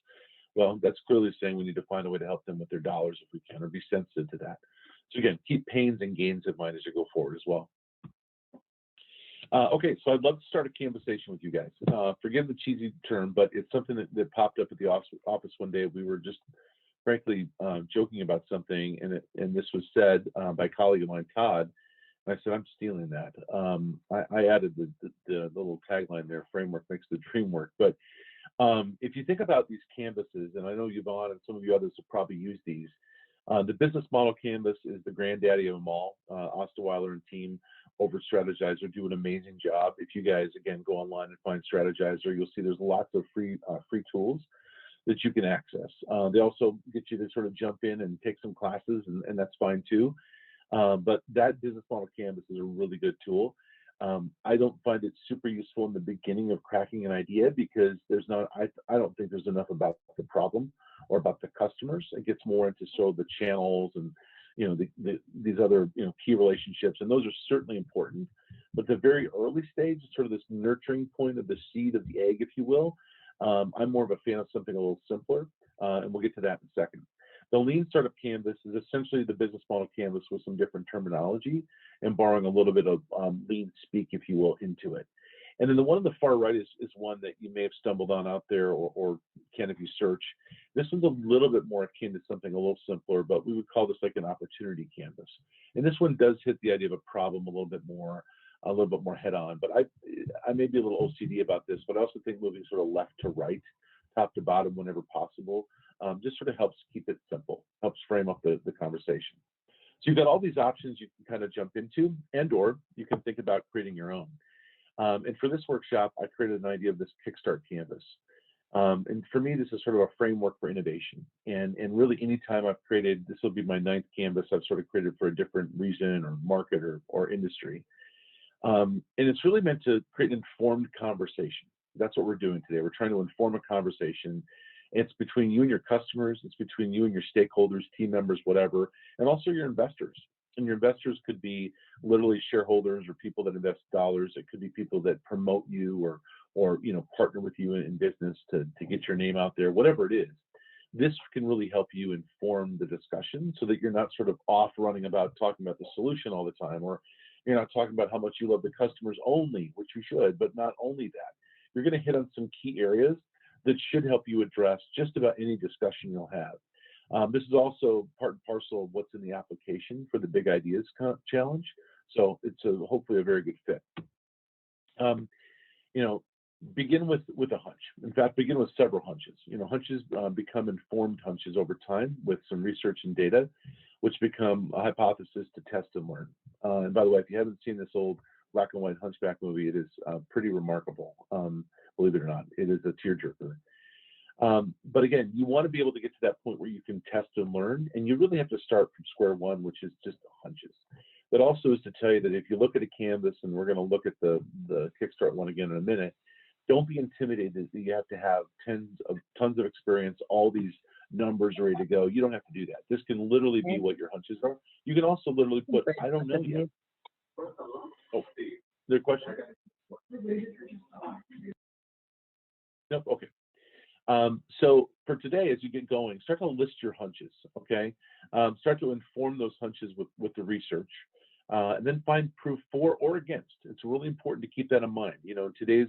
Well, that's clearly saying we need to find a way to help them with their dollars if we can, or be sensitive to that. So again, keep pains and gains in mind as you go forward as well. Okay, so I'd love to start a conversation with you guys. Forgive the cheesy term, but it's something that popped up at the office one day. We were just frankly joking about something, and this was said by a colleague of mine, Todd. And I said, I'm stealing that. I added the little tagline there: framework makes the dream work. But if you think about these canvases, and I know Yvonne and some of you others have probably used these, the business model canvas is the granddaddy of them all. Osterweiler and team over Strategizer do an amazing job. If you guys, again, go online and find Strategizer, you'll see there's lots of free tools that you can access. They also get you to sort of jump in and take some classes, and that's fine too. But that business model canvas is a really good tool. I don't find it super useful in the beginning of cracking an idea, because I don't think there's enough about the problem or about the customers. It gets more into sort of the channels and these other key relationships, and those are certainly important. But the very early stage is sort of this nurturing point of the seed of the egg, if you will. I'm more of a fan of something a little simpler, and we'll get to that in a second. The Lean Startup Canvas is essentially the business model canvas with some different terminology and borrowing a little bit of lean speak, if you will, into it. And then the one on the far right is one that you may have stumbled on out there, or can if you search. This one's a little bit more akin to something a little simpler, but we would call this like an opportunity canvas. And this one does hit the idea of a problem a little bit more head on. But I may be a little OCD about this, but I also think moving sort of left to right, top to bottom whenever possible, just sort of helps keep it simple, helps frame up the conversation. So you've got all these options you can kind of jump into, or you can think about creating your own. And for this workshop, I created an idea of this Kickstart canvas. And for me, this is sort of a framework for innovation. And really, anytime I've created, this will be my 9th canvas I've sort of created for a different reason or market or industry. And it's really meant to create an informed conversation. That's what we're doing today. We're trying to inform a conversation. It's between you and your customers. It's between you and your stakeholders, team members, whatever, and also your investors. And your investors could be literally shareholders or people that invest dollars. It could be people that promote you or partner with you in business to get your name out there, whatever it is. This can really help you inform the discussion so that you're not sort of off running about talking about the solution all the time, or you're not talking about how much you love the customers only, which you should, but not only that. You're going to hit on some key areas that should help you address just about any discussion you'll have. This is also part and parcel of what's in the application for the Big Ideas Challenge. So it's hopefully a very good fit. Begin with a hunch. In fact, begin with several hunches. Hunches become informed hunches over time with some research and data, which become a hypothesis to test and learn. And by the way, if you haven't seen this old black and white Hunchback movie, it is pretty remarkable. Believe it or not, it is a tearjerker. But again, you want to be able to get to that point where you can test and learn, and you really have to start from square one, which is just hunches. That also is to tell you that if you look at a canvas, and we're going to look at the Kickstart one again in a minute, don't be intimidated that you have to have tons of experience, all these numbers ready to go. You don't have to do that. This can literally be what your hunches are. You can also literally put, I don't know yet. Oh, their question? Nope, okay. So for today, as you get going, start to list your hunches, okay? Start to inform those hunches with the research, and then find proof for or against. It's really important to keep that in mind. In today's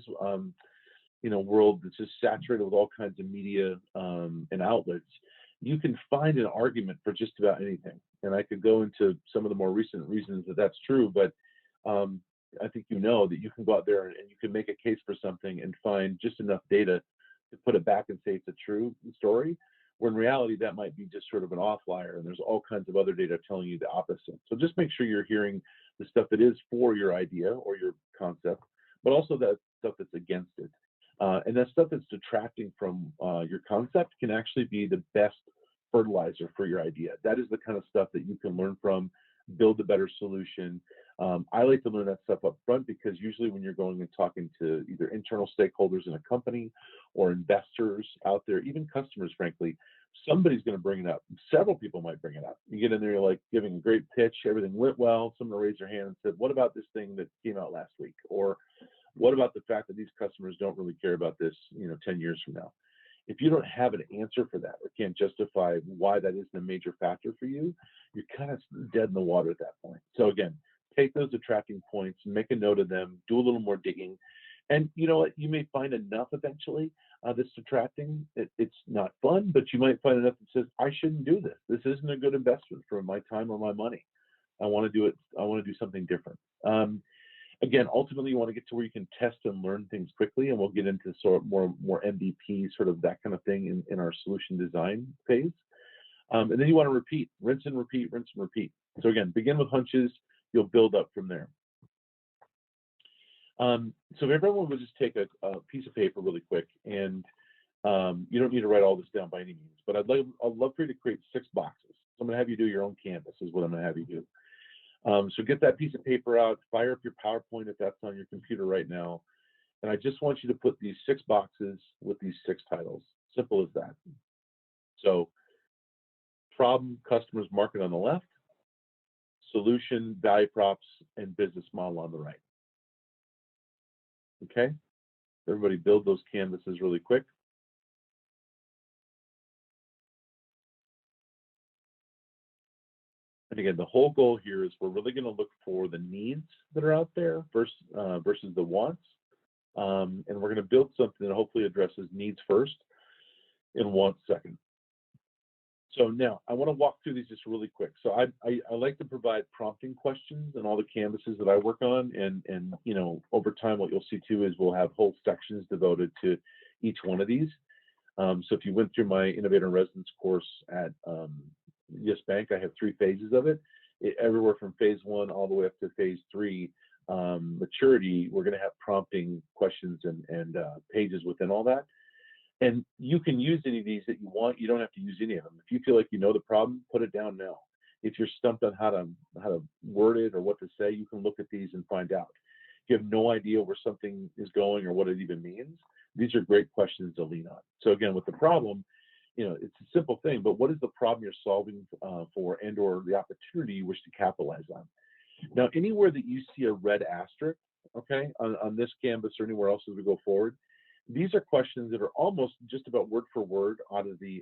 world that's just saturated with all kinds of media and outlets, you can find an argument for just about anything. And I could go into some of the more recent reasons that that's true, but I think that you can go out there and you can make a case for something and find just enough data to put it back and say it's a true story, when in reality that might be just sort of an outlier, and there's all kinds of other data telling you the opposite. So just make sure you're hearing the stuff that is for your idea or your concept, but also that stuff that's against it. And that stuff that's detracting from your concept can actually be the best fertilizer for your idea. That is the kind of stuff that you can learn from, build a better solution. I like to learn that stuff up front, because usually when you're going and talking to either internal stakeholders in a company or investors out there, even customers, frankly, somebody's going to bring it up. Several people might bring it up. You get in there, you're like giving a great pitch, everything went well. Someone raised their hand and said, what about this thing that came out last week? Or what about the fact that these customers don't really care about this, 10 years from now? If you don't have an answer for that or can't justify why that isn't a major factor for you, you're kind of dead in the water at that point. So again, take those attracting points, make a note of them, do a little more digging. And you know what? You may find enough eventually that's attracting. It's not fun, but you might find enough that says, I shouldn't do this. This isn't a good investment for my time or my money. I want to do it. I want to do something different. Again, ultimately, you want to get to where you can test and learn things quickly, and we'll get into sort of more MVP, sort of that kind of thing in our solution design phase. And then you want to repeat, rinse and repeat, rinse and repeat. So again, begin with hunches. You'll build up from there. So if everyone would just take a piece of paper really quick, and you don't need to write all this down by any means, but I'd love for you to create 6 boxes. So I'm going to have you do your own canvas is what I'm going to have you do. So get that piece of paper out, fire up your PowerPoint if that's on your computer right now. And I just want you to put these 6 boxes with these 6 titles. Simple as that. So problem, customers, market on the left, solution, value props, and business model on the right. Okay? Everybody build those canvases really quick. And again, the whole goal here is we're really going to look for the needs that are out there versus the wants. And we're going to build something that hopefully addresses needs first and wants second. So now I want to walk through these just really quick. So I like to provide prompting questions in all the canvases that I work on. And over time, what you'll see too is we'll have whole sections devoted to each one of these. So if you went through my Innovator in Residence course at Yes Bank, I have 3 phases of it. Everywhere from phase 1 all the way up to phase 3 maturity, we're going to have prompting questions and pages within all that. And you can use any of these that you want. You don't have to use any of them. If you feel like you know the problem, put it down now. If you're stumped on how to word it or what to say, you can look at these and find out. If you have no idea where something is going or what it even means, these are great questions to lean on. So again, with the problem, it's a simple thing, but what is the problem you're solving for, and or the opportunity you wish to capitalize on? Now, anywhere that you see a red asterisk, okay, on this canvas or anywhere else as we go forward, these are questions that are almost just about word for word out of the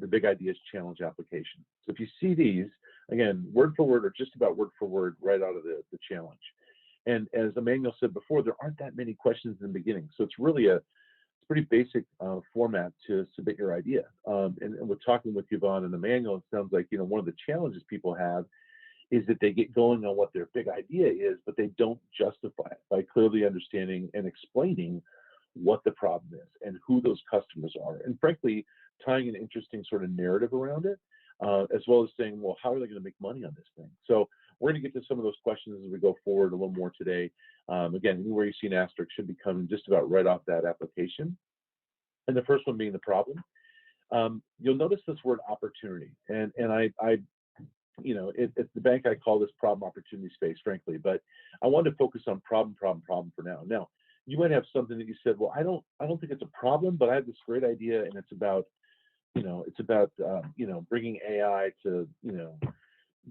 Big Ideas Challenge application. So if you see these, again, word for word or just about word for word right out of the challenge. And as Emmanuel said before, there aren't that many questions in the beginning. So it's really a pretty basic format to submit your idea. And with talking with Yvonne and Emmanuel, it sounds like, one of the challenges people have is that they get going on what their big idea is, but they don't justify it by clearly understanding and explaining what the problem is and who those customers are. And frankly, tying an interesting sort of narrative around it, as well as saying, well, how are they going to make money on this thing? So we're going to get to some of those questions as we go forward a little more today. Again, anywhere you see an asterisk should be coming just about right off that application. And the first one being the problem. You'll notice this word opportunity. And I at the bank, I call this problem opportunity space, frankly, but I wanted to focus on problem for now. Now, you might have something that you said, well, I don't think it's a problem, but I have this great idea, and it's about bringing AI to,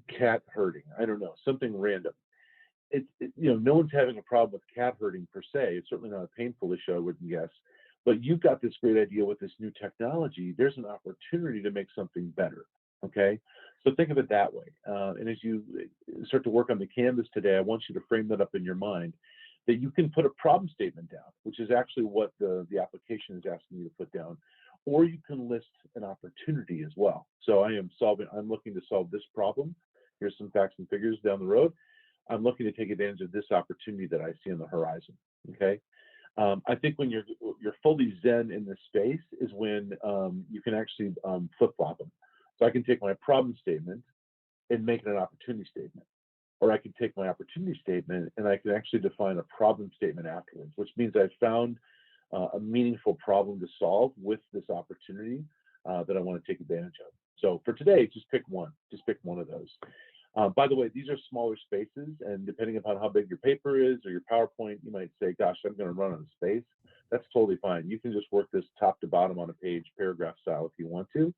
cat herding. I don't know, something random. No one's having a problem with cat herding per se. It's certainly not a painful issue, I wouldn't guess. But you've got this great idea with this new technology. There's an opportunity to make something better. Okay, so think of it that way. And as you start to work on the canvas today, I want you to frame that up in your mind, that you can put a problem statement down, which is actually what the application is asking you to put down, or you can list an opportunity as well. So I'm looking to solve this problem. Here's some facts and figures down the road. I'm looking to take advantage of this opportunity that I see on the horizon. Okay. I think when you're fully zen in this space is when you can actually flip-flop them. So I can take my problem statement and make it an opportunity statement. Or I can take my opportunity statement and I can actually define a problem statement afterwards, which means I've found a meaningful problem to solve with this opportunity that I want to take advantage of. So for today, just pick one of those. By the way, these are smaller spaces, and depending upon how big your paper is or your PowerPoint, you might say, gosh, I'm going to run out of space. That's totally fine. You can just work this top to bottom on a page, paragraph style if you want to.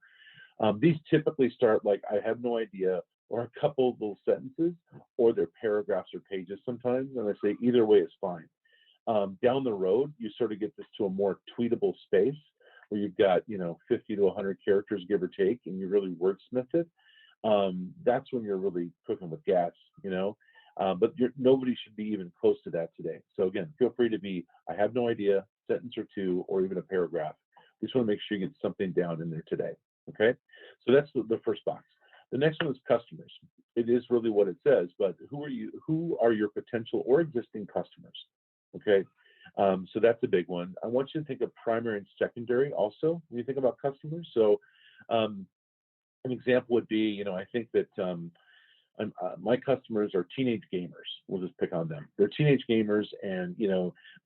These typically start like, I have no idea, or a couple of little sentences, or they're paragraphs or pages sometimes, and I say either way is fine. Down the road, you sort of get this to a more tweetable space where you've got 50 to 100 characters, give or take, and you really wordsmith it. That's when you're really cooking with gas, but nobody should be even close to that today. So again, feel free to be, I have no idea, sentence or two, or even a paragraph. We just want to make sure you get something down in there today. Okay, so that's the first box. The next one is customers. It is really what it says, but who are your potential or existing customers? Okay, so that's a big one. I want you to think of primary and secondary also when you think about customers. So an example would be, I think that my customers are teenage gamers. We'll just pick on them. They're teenage gamers, and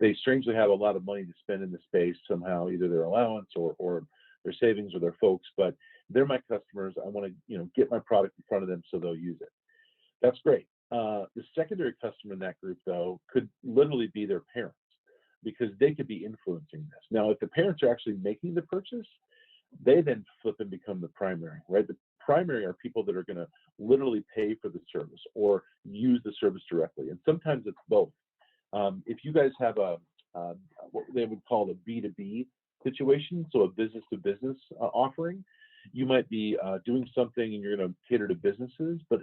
they strangely have a lot of money to spend in the space somehow, either their allowance or their savings or their folks. But they're my customers. I want to get my product in front of them so they'll use it. That's great. The secondary customer in that group, though, could literally be their parents, because they could be influencing this. Now, if the parents are actually making the purchase, they then flip and become the primary, right? The primary are people that are going to literally pay for the service or use the service directly. And sometimes it's both. If you guys have what they would call a B2B situation, so a business to business offering, you might be doing something and you're going to cater to businesses, but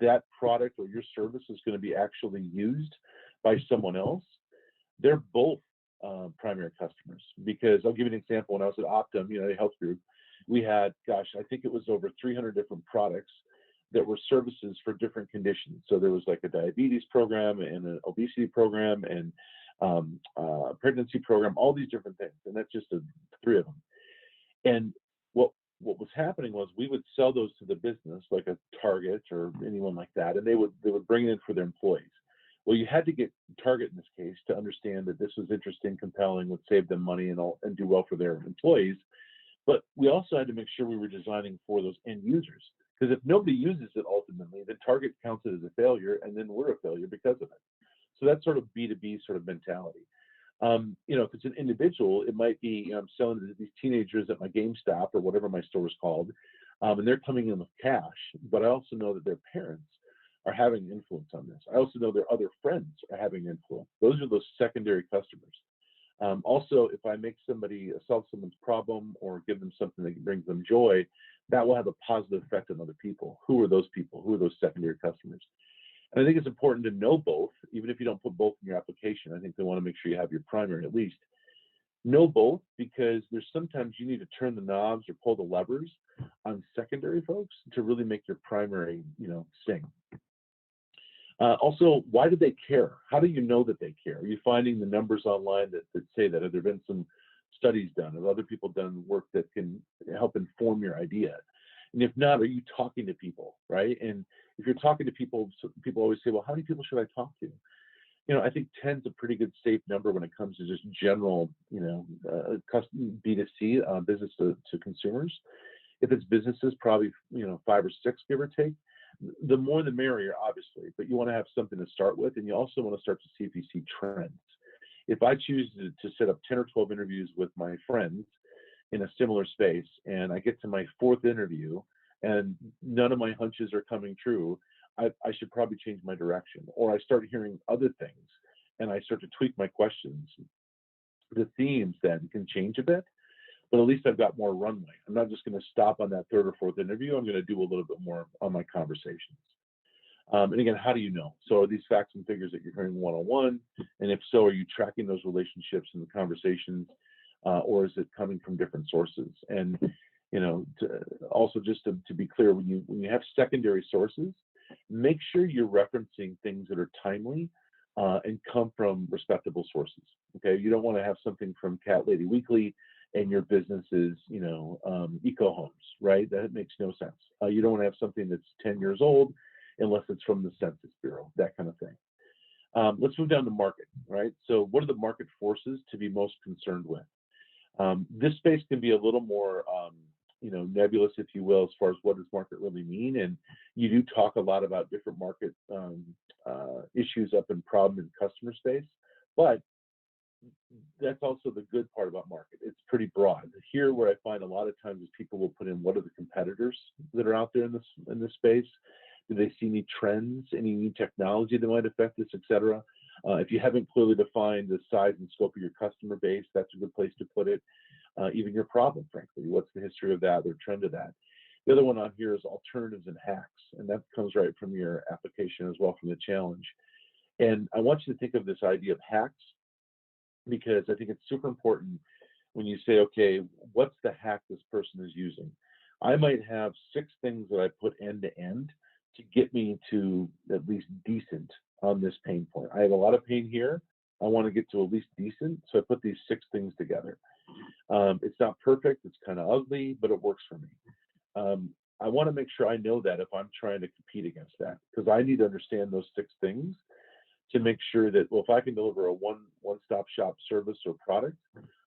that product or your service is going to be actually used by someone else. They're both primary customers, because I'll give you an example. When I was at Optum, a health group, we had, I think it was over 300 different products that were services for different conditions. So there was like a diabetes program and an obesity program and pregnancy program, all these different things. And that's just three of them. And what was happening was we would sell those to the business, like a Target or anyone like that, and they would bring it in for their employees. Well, you had to get Target in this case to understand that this was interesting, compelling, would save them money and do well for their employees. But we also had to make sure we were designing for those end users, because if nobody uses it ultimately, then Target counts it as a failure, and then we're a failure because of it. So that's sort of B2B sort of mentality. If it's an individual, it might be, I'm selling to these teenagers at my GameStop or whatever my store is called, and they're coming in with cash, but I also know that their parents are having influence on this. I also know their other friends are having influence. Those are those secondary customers. Also, if I make somebody solve someone's problem or give them something that brings them joy, that will have a positive effect on other people. Who are those people? Who are those secondary customers? And I think it's important to know both, even if you don't put both in your application. I think they want to make sure you have your primary at least. Know both, because there's sometimes you need to turn the knobs or pull the levers on secondary folks to really make your primary, sing. Also, why do they care? How do you know that they care? Are you finding the numbers online that say that? Have there been some studies done? Have other people done work that can help inform your idea? And if not, are you talking to people, right? And if you're talking to people, people always say, well, how many people should I talk to? I think 10 is a pretty good safe number when it comes to just general, custom B2C, business to consumers. If it's businesses, probably, 5 or 6, give or take. The more the merrier, obviously, but you want to have something to start with, and you also want to start to see if you see trends. If I choose to set up 10 or 12 interviews with my friends in a similar space, and I get to my 4th interview and none of my hunches are coming true, I should probably change my direction. Or I start hearing other things and I start to tweak my questions. The themes then can change a bit, but at least I've got more runway. I'm not just going to stop on that 3rd or 4th interview. I'm going to do a little bit more on my conversations. And again, how do you know? So are these facts and figures that you're hearing one-on-one? And if so, are you tracking those relationships and the conversations, or is it coming from different sources? And also just to be clear, when you have secondary sources, make sure you're referencing things that are timely and come from respectable sources. Okay, you don't want to have something from Cat Lady Weekly and your business is, Eco Homes, right? That makes no sense. You don't want to have something that's 10 years old unless it's from the Census Bureau, that kind of thing. Let's move down to market, right? So what are the market forces to be most concerned with? This space can be a little more, nebulous, if you will, as far as what does market really mean. And you do talk a lot about different market issues up in problem and customer space, but that's also the good part about market. It's pretty broad. Here, where I find a lot of times is people will put in what are the competitors that are out there in this space. Do they see any trends, any new technology that might affect this, et cetera? If you haven't clearly defined the size and scope of your customer base, that's a good place to put it. Even your problem, frankly, what's the history of that, or trend of that? The other one on here is alternatives and hacks, and that comes right from your application as well, from the challenge. And I want you to think of this idea of hacks, because I think it's super important when you say, okay, what's the hack this person is using? I might have 6 things that I put end to end to get me to at least decent on this pain point. I have a lot of pain here. I want to get to at least decent, so I put these 6 things together. It's not perfect, it's kind of ugly, but it works for me. I want to make sure I know that if I'm trying to compete against that, because I need to understand those 6 things to make sure that, well, if I can deliver a one-stop shop service or product,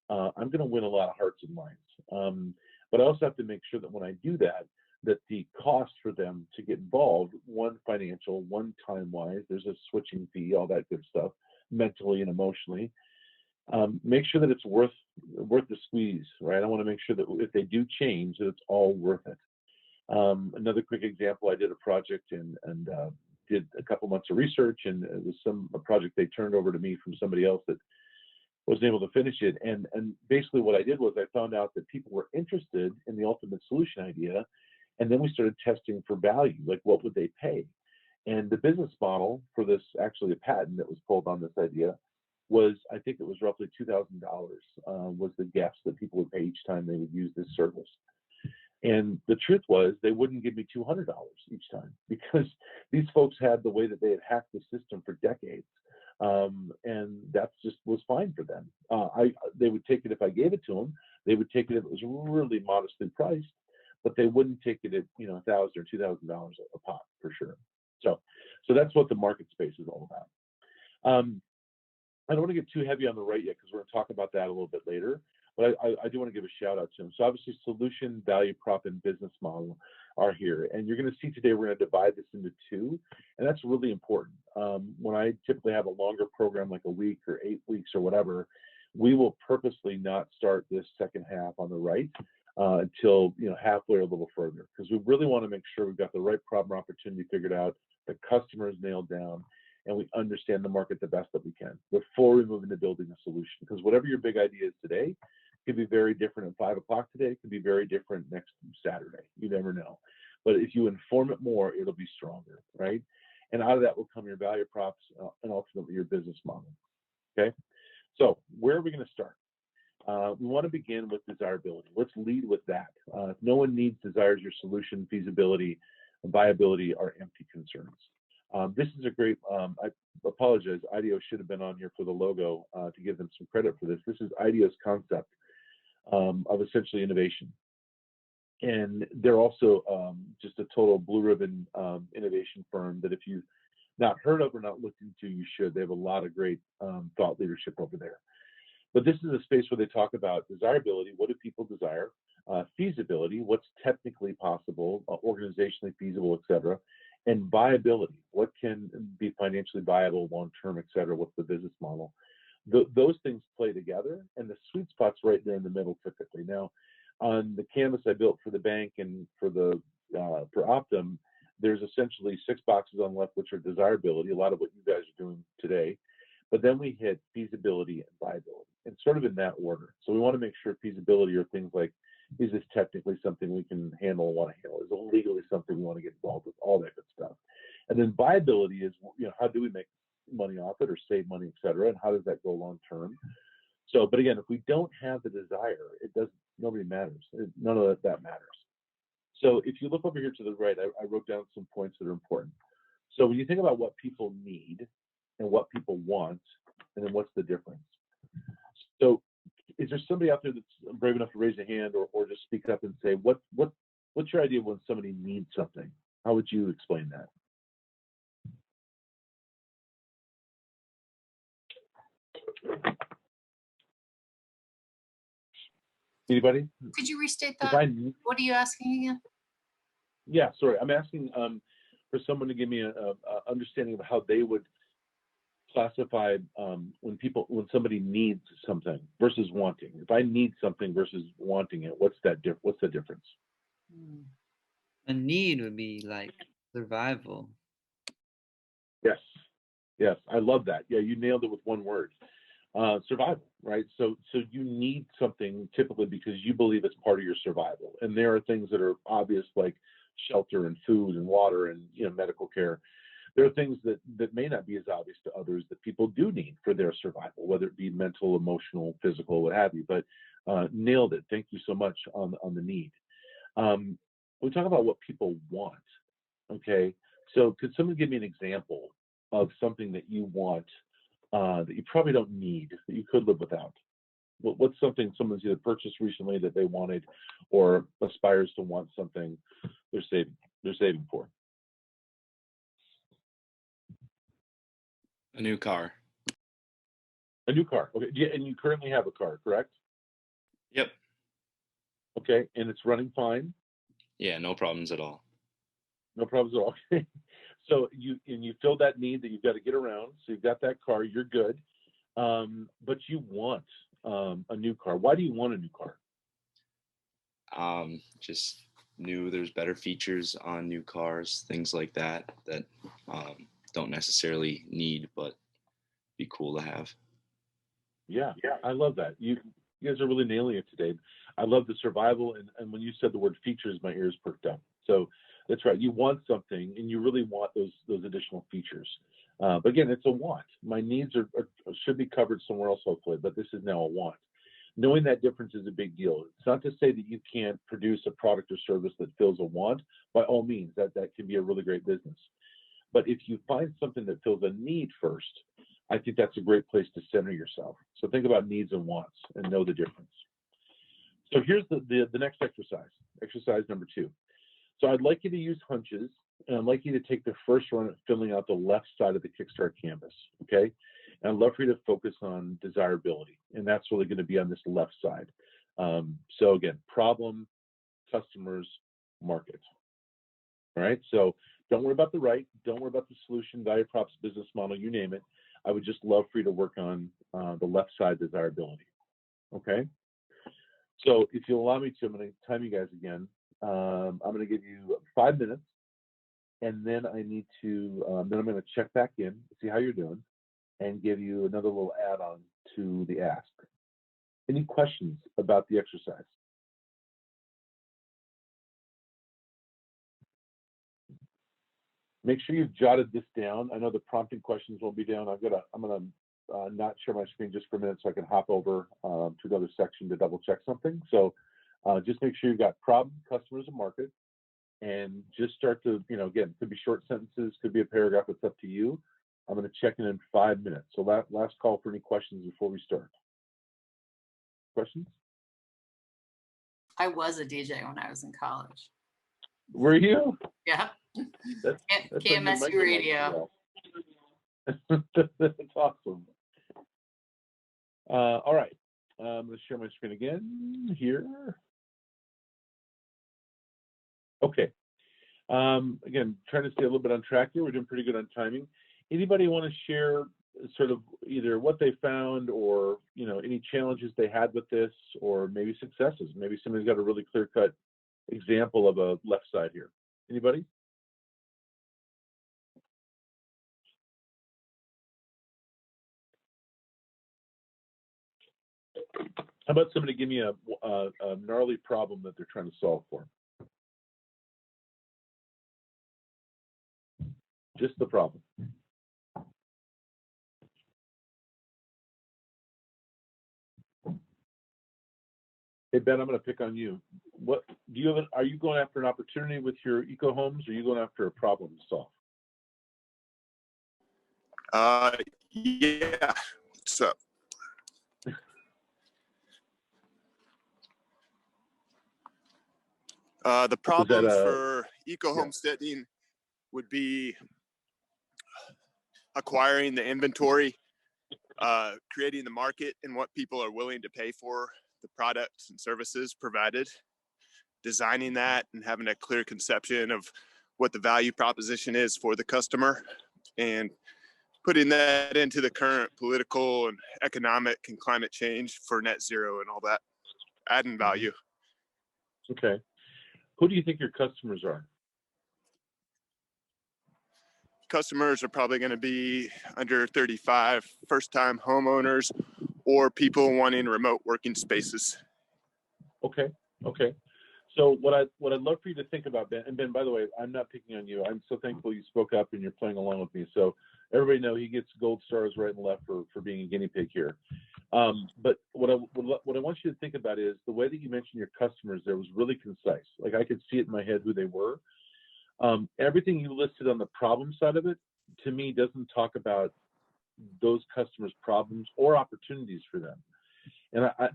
I'm going to win a lot of hearts and minds. But I also have to make sure that when I do that, that the cost for them to get involved, one financial, one time-wise, there's a switching fee, all that good stuff, mentally and emotionally. Make sure that it's worth the squeeze, right? I want to make sure that if they do change, that it's all worth it. Another quick example, I did a project and did a couple months of research, and it was a project they turned over to me from somebody else that wasn't able to finish it. And basically what I did was I found out that people were interested in the ultimate solution idea, and then we started testing for value, like what would they pay? And the business model for this, actually a patent that was pulled on this idea, was, I think it was roughly $2,000 was the guess that people would pay each time they would use this service. And the truth was, they wouldn't give me $200 each time, because these folks had the way that they had hacked the system for decades. And that just was fine for them. They would take it if I gave it to them. They would take it if it was really modestly priced, but they wouldn't take it at $1,000 or $2,000 a pop for sure. So that's what the market space is all about. I don't want to get too heavy on the right yet, because we're going to talk about that a little bit later. But I do want to give a shout out to them. So obviously, solution, value prop, and business model. are here. And you're going to see today we're going to divide this into two, and that's really important. When I typically have a longer program, like a week or 8 weeks or whatever, we will purposely not start this second half on the right until halfway or a little further, because we really want to make sure we've got the right problem or opportunity figured out, the customer is nailed down, and we understand the market the best that we can before we move into building a solution. Because whatever your big idea is today could be very different at 5 o'clock today. It could be very different next Saturday. You never know. But if you inform it more, it'll be stronger, right? And out of that will come your value props and ultimately your business model. Okay. So where are we going to start? We want to begin with desirability. Let's lead with that. If no one needs, desires, your solution, feasibility, and viability are empty concerns. This is a great, I apologize, IDEO should have been on here for the logo to give them some credit for this. This is IDEO's concept of essentially innovation. And they're also just a total blue ribbon innovation firm that if you've not heard of or not looked into, you should. They have a lot of great thought leadership over there. But this is a space where they talk about desirability, what do people desire, feasibility, what's technically possible, organizationally feasible, et cetera, and viability, what can be financially viable, long-term, et cetera, what's the business model. Those things play together, and the sweet spot's right there in the middle typically. Now, on the canvas I built for the bank and for Optum, there's essentially 6 boxes on the left, which are desirability, a lot of what you guys are doing today. But then we hit feasibility and viability, and sort of in that order. So we want to make sure feasibility are things like, is this technically something we can handle and want to handle? Is it legally something we want to get involved with? All that good stuff. And then viability is, how do we make money off it or save money, et cetera, and how does that go long term? So, but again, if we don't have the desire, nobody matters. None of that matters. So if you look over here to the right, I wrote down some points that are important. So when you think about what people need and what people want, and then what's the difference? So is there somebody out there that's brave enough to raise a hand or just speak up and say, what's your idea when somebody needs something? How would you explain that? Anybody? Could you restate If that? What are you asking again? Yeah, sorry. I'm asking for someone to give me an understanding of how they would classify when somebody needs something versus wanting. If I need something versus wanting it, what's the difference? A need would be like survival. Yes, I love that. Yeah, you nailed it with one word. Survival, right? So you need something typically because you believe it's part of your survival. And there are things that are obvious like shelter and food and water and medical care. There are things that may not be as obvious to others that people do need for their survival, whether it be mental, emotional, physical, what have you. But nailed it. Thank you so much on the need. We talk about what people want. Okay, so could someone give me an example of something that you want that you probably don't need, that you could live without? What's something someone's either purchased recently that they wanted or aspires to want something they're saving for? A new car. A new car. Okay. Yeah, and you currently have a car, correct? Yep. Okay, and it's running fine? Yeah, no problems at all. No problems at all. Okay. So you filled that need that you've got to get around. So you've got that car, you're good. But you want a new car. Why do you want a new car? Just knew there's better features on new cars, things like that don't necessarily need, but be cool to have. Yeah, I love that. You guys are really nailing it today. I love the survival, and when you said the word features, my ears perked up. So that's right. You want something, and you really want those additional features. But again, it's a want. My needs should be covered somewhere else, hopefully, but this is now a want. Knowing that difference is a big deal. It's not to say that you can't produce a product or service that fills a want. By all means, that can be a really great business. But if you find something that fills a need first, I think that's a great place to center yourself. So think about needs and wants and know the difference. So here's the next exercise, exercise number 2. So I'd like you to use hunches, and I'd like you to take the first run at filling out the left side of the Kickstart canvas, okay? And I'd love for you to focus on desirability, and that's really going to be on this left side. So again, problem, customers, market. All right. So don't worry about the right, don't worry about the solution, value props, business model, you name it. I would just love for you to work on the left side, desirability. Okay. So if you'll allow me to, I'm going to time you guys again. I'm going to give you 5 minutes, and then I need to, then I'm going to check back in, see how you're doing, and give you another little add-on to the ask. Any questions about the exercise? Make sure you've jotted this down. I know the prompting questions won't be down. I'm gonna not share my screen just for a minute so I can hop over to another section to double check something. So just make sure you've got problem, customers, and market, and just start to, again, could be short sentences, could be a paragraph. It's up to you. I'm gonna check in 5 minutes. So last call for any questions before we start. Questions? I was a DJ when I was in college. Were you? Yeah. That's KMSU radio. That's awesome. All right. I'm going to share my screen again here. Okay. Again, trying to stay a little bit on track here. We're doing pretty good on timing. Anybody want to share sort of either what they found or, any challenges they had with this, or maybe successes? Maybe somebody's got a really clear-cut example of a left side here. Anybody? How about somebody give me a gnarly problem that they're trying to solve for? Just the problem. Hey Ben, I'm going to pick on you. What do you have? Are you going after an opportunity with your eco homes, or are you going after a problem to solve? Yeah. What's up? The problem for eco homesteading would be acquiring the inventory, creating the market and what people are willing to pay for the products and services provided, designing that and having a clear conception of what the value proposition is for the customer, and putting that into the current political and economic and climate change for net zero and all that, adding value. Okay. Who do you think your customers are? Customers are probably going to be under 35, first-time homeowners, or people wanting remote working spaces. Okay. Okay. So what I'd love for you to think about, Ben, and Ben, by the way, I'm not picking on you. I'm so thankful you spoke up and you're playing along with me. So everybody know he gets gold stars right and left for being a guinea pig here. But what I want you to think about is the way that you mentioned your customers there was really concise. Like I could see it in my head who they were. Everything you listed on the problem side of it, to me, doesn't talk about those customers' problems or opportunities for them. And I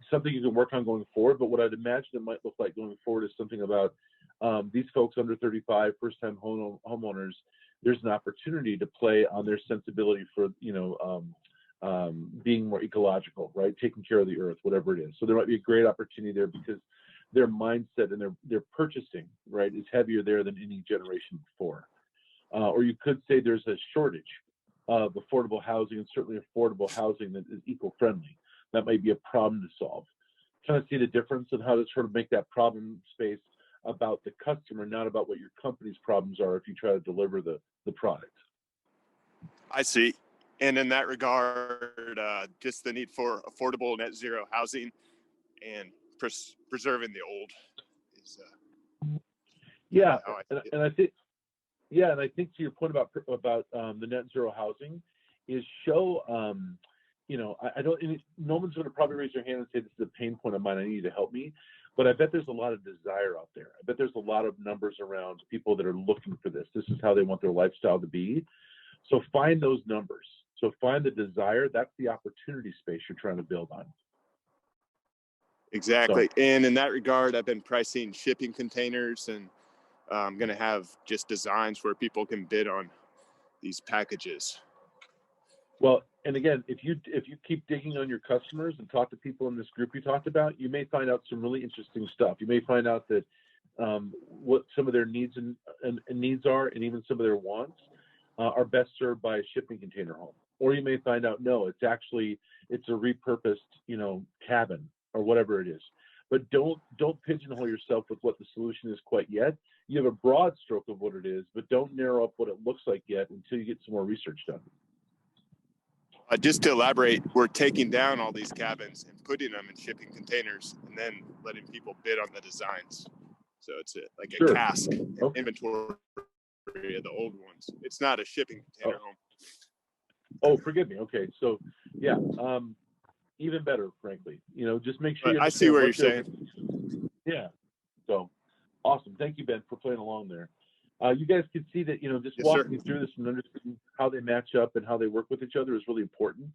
something you can work on going forward, but what I'd imagine it might look like going forward is something about these folks under 35, first-time homeowners. There's an opportunity to play on their sensibility for, being more ecological, right? Taking care of the earth, whatever it is. So there might be a great opportunity there because their mindset and their purchasing, right, is heavier there than any generation before. Or you could say there's a shortage of affordable housing, and certainly affordable housing that is eco-friendly. That might be a problem to solve. Kind of see the difference in how to sort of make that problem space about the customer, not about what your company's problems are if you try to deliver the product. I see. And in that regard, just the need for affordable net zero housing and preserving the old is yeah. And I think, yeah, and I think to your point about the net zero housing is show, I don't, no one's going to probably raise their hand and say this is a pain point of mine, I need you to help me, but I bet there's a lot of desire out there. I bet there's a lot of numbers around people that are looking for this. This is how they want their lifestyle to be. So find those numbers. So find the desire. That's the opportunity space you're trying to build on. Exactly. So, and in that regard, I've been pricing shipping containers, and I'm going to have just designs where people can bid on these packages. Well, and again, if you keep digging on your customers and talk to people in this group you talked about, you may find out some really interesting stuff. You may find out that what some of their needs and needs are, and even some of their wants are best served by a shipping container home. Or you may find out, no, it's a repurposed, cabin or whatever it is. But don't pigeonhole yourself with what the solution is quite yet. You have a broad stroke of what it is, but don't narrow up what it looks like yet until you get some more research done. Just to elaborate, we're taking down all these cabins and putting them in shipping containers and then letting people bid on the designs. So it's like a cask inventory of the old ones. It's not a shipping container home. Oh, forgive me. Okay. So yeah, even better, frankly, just make sure. I see what you're saying. Yeah. So awesome. Thank you, Ben, for playing along there. You guys can see that, just walking you through this and understanding how they match up and how they work with each other is really important.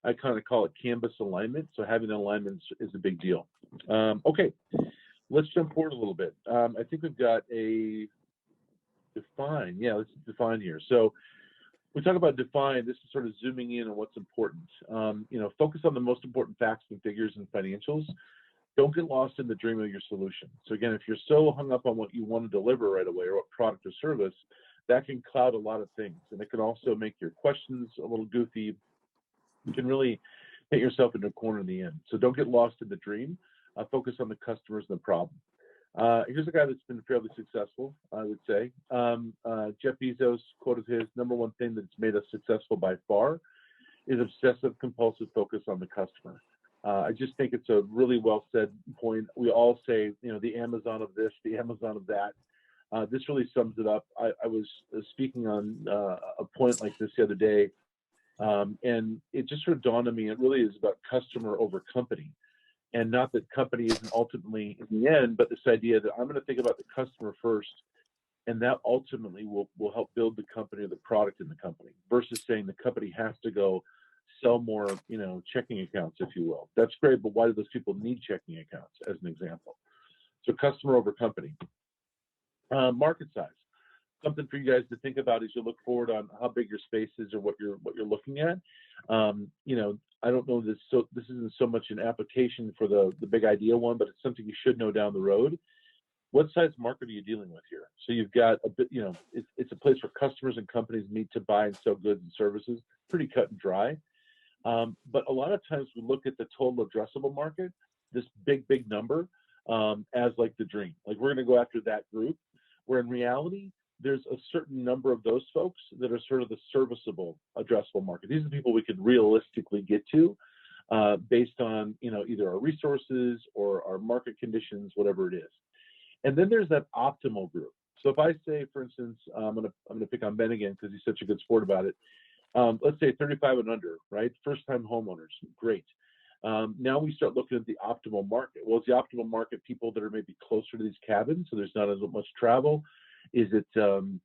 I kind of call it canvas alignment. So having alignment is a big deal. Okay, let's jump forward a little bit. I think we've got a define. Yeah, let's define here. So we talk about define. This is sort of zooming in on what's important. Focus on the most important facts and figures and financials. Don't get lost in the dream of your solution. So again, if you're so hung up on what you want to deliver right away or what product or service, that can cloud a lot of things. And it can also make your questions a little goofy. You can really hit yourself into a corner in the end. So don't get lost in the dream. Focus on the customers and the problem. Here's a guy that's been fairly successful, I would say. Jeff Bezos, quote of his, number one thing that's made us successful by far is obsessive compulsive focus on the customer. I just think it's a really well said point. We all say, the Amazon of this, the Amazon of that. This really sums it up. I was speaking on a point like this the other day, and it just sort of dawned on me, it really is about customer over company. And not that company isn't ultimately in the end, but this idea that I'm going to think about the customer first, and that ultimately will help build the company or the product in the company, versus saying the company has to go sell more, checking accounts, if you will. That's great, but why do those people need checking accounts, as an example? So customer over company. Market size. Something for you guys to think about as you look forward on how big your space is or what you're looking at. I don't know this. So this isn't so much an application for the big idea one, but it's something you should know down the road. What size market are you dealing with here? So you've got a bit, it's a place where customers and companies meet to buy and sell goods and services. Pretty cut and dry. But a lot of times we look at the total addressable market, this big number, as like the dream. Like we're going to go after that group, where in reality, there's a certain number of those folks that are sort of the serviceable addressable market. These are the people we could realistically get to based on, either our resources or our market conditions, whatever it is. And then there's that optimal group. So if I say, for instance, I'm gonna pick on Ben again because he's such a good sport about it. Let's say 35 and under, right? First-time homeowners, great. Now we start looking at the optimal market. Well, is the optimal market people that are maybe closer to these cabins, so there's not as much travel? Is it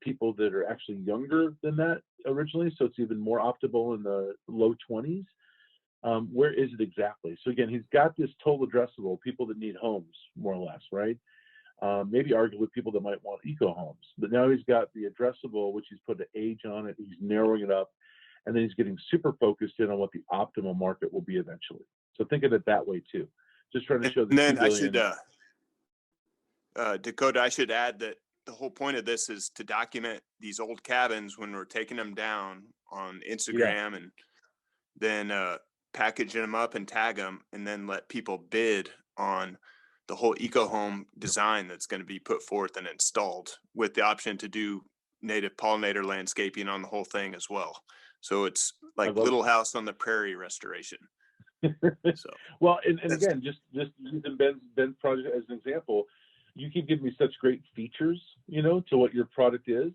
people that are actually younger than that originally, so it's even more optimal in the low 20s? Where is it exactly? So again, he's got this total addressable, people that need homes, more or less, right? Maybe arguably people that might want eco homes. But now he's got the addressable, which he's put an age on it, he's narrowing it up, and then he's getting super focused in on what the optimal market will be eventually. So think of it that way too. Just trying to show the And then 2 billion. I should, Dakota, I should add that the whole point of this is to document these old cabins when we're taking them down on Instagram, and then packaging them up and tag them, and then let people bid on the whole eco home design that's going to be put forth and installed, with the option to do native pollinator landscaping on the whole thing as well. So it's like Little House on the Prairie restoration. So well, and again, just using Ben's project as an example, you keep giving me such great features, to what your product is.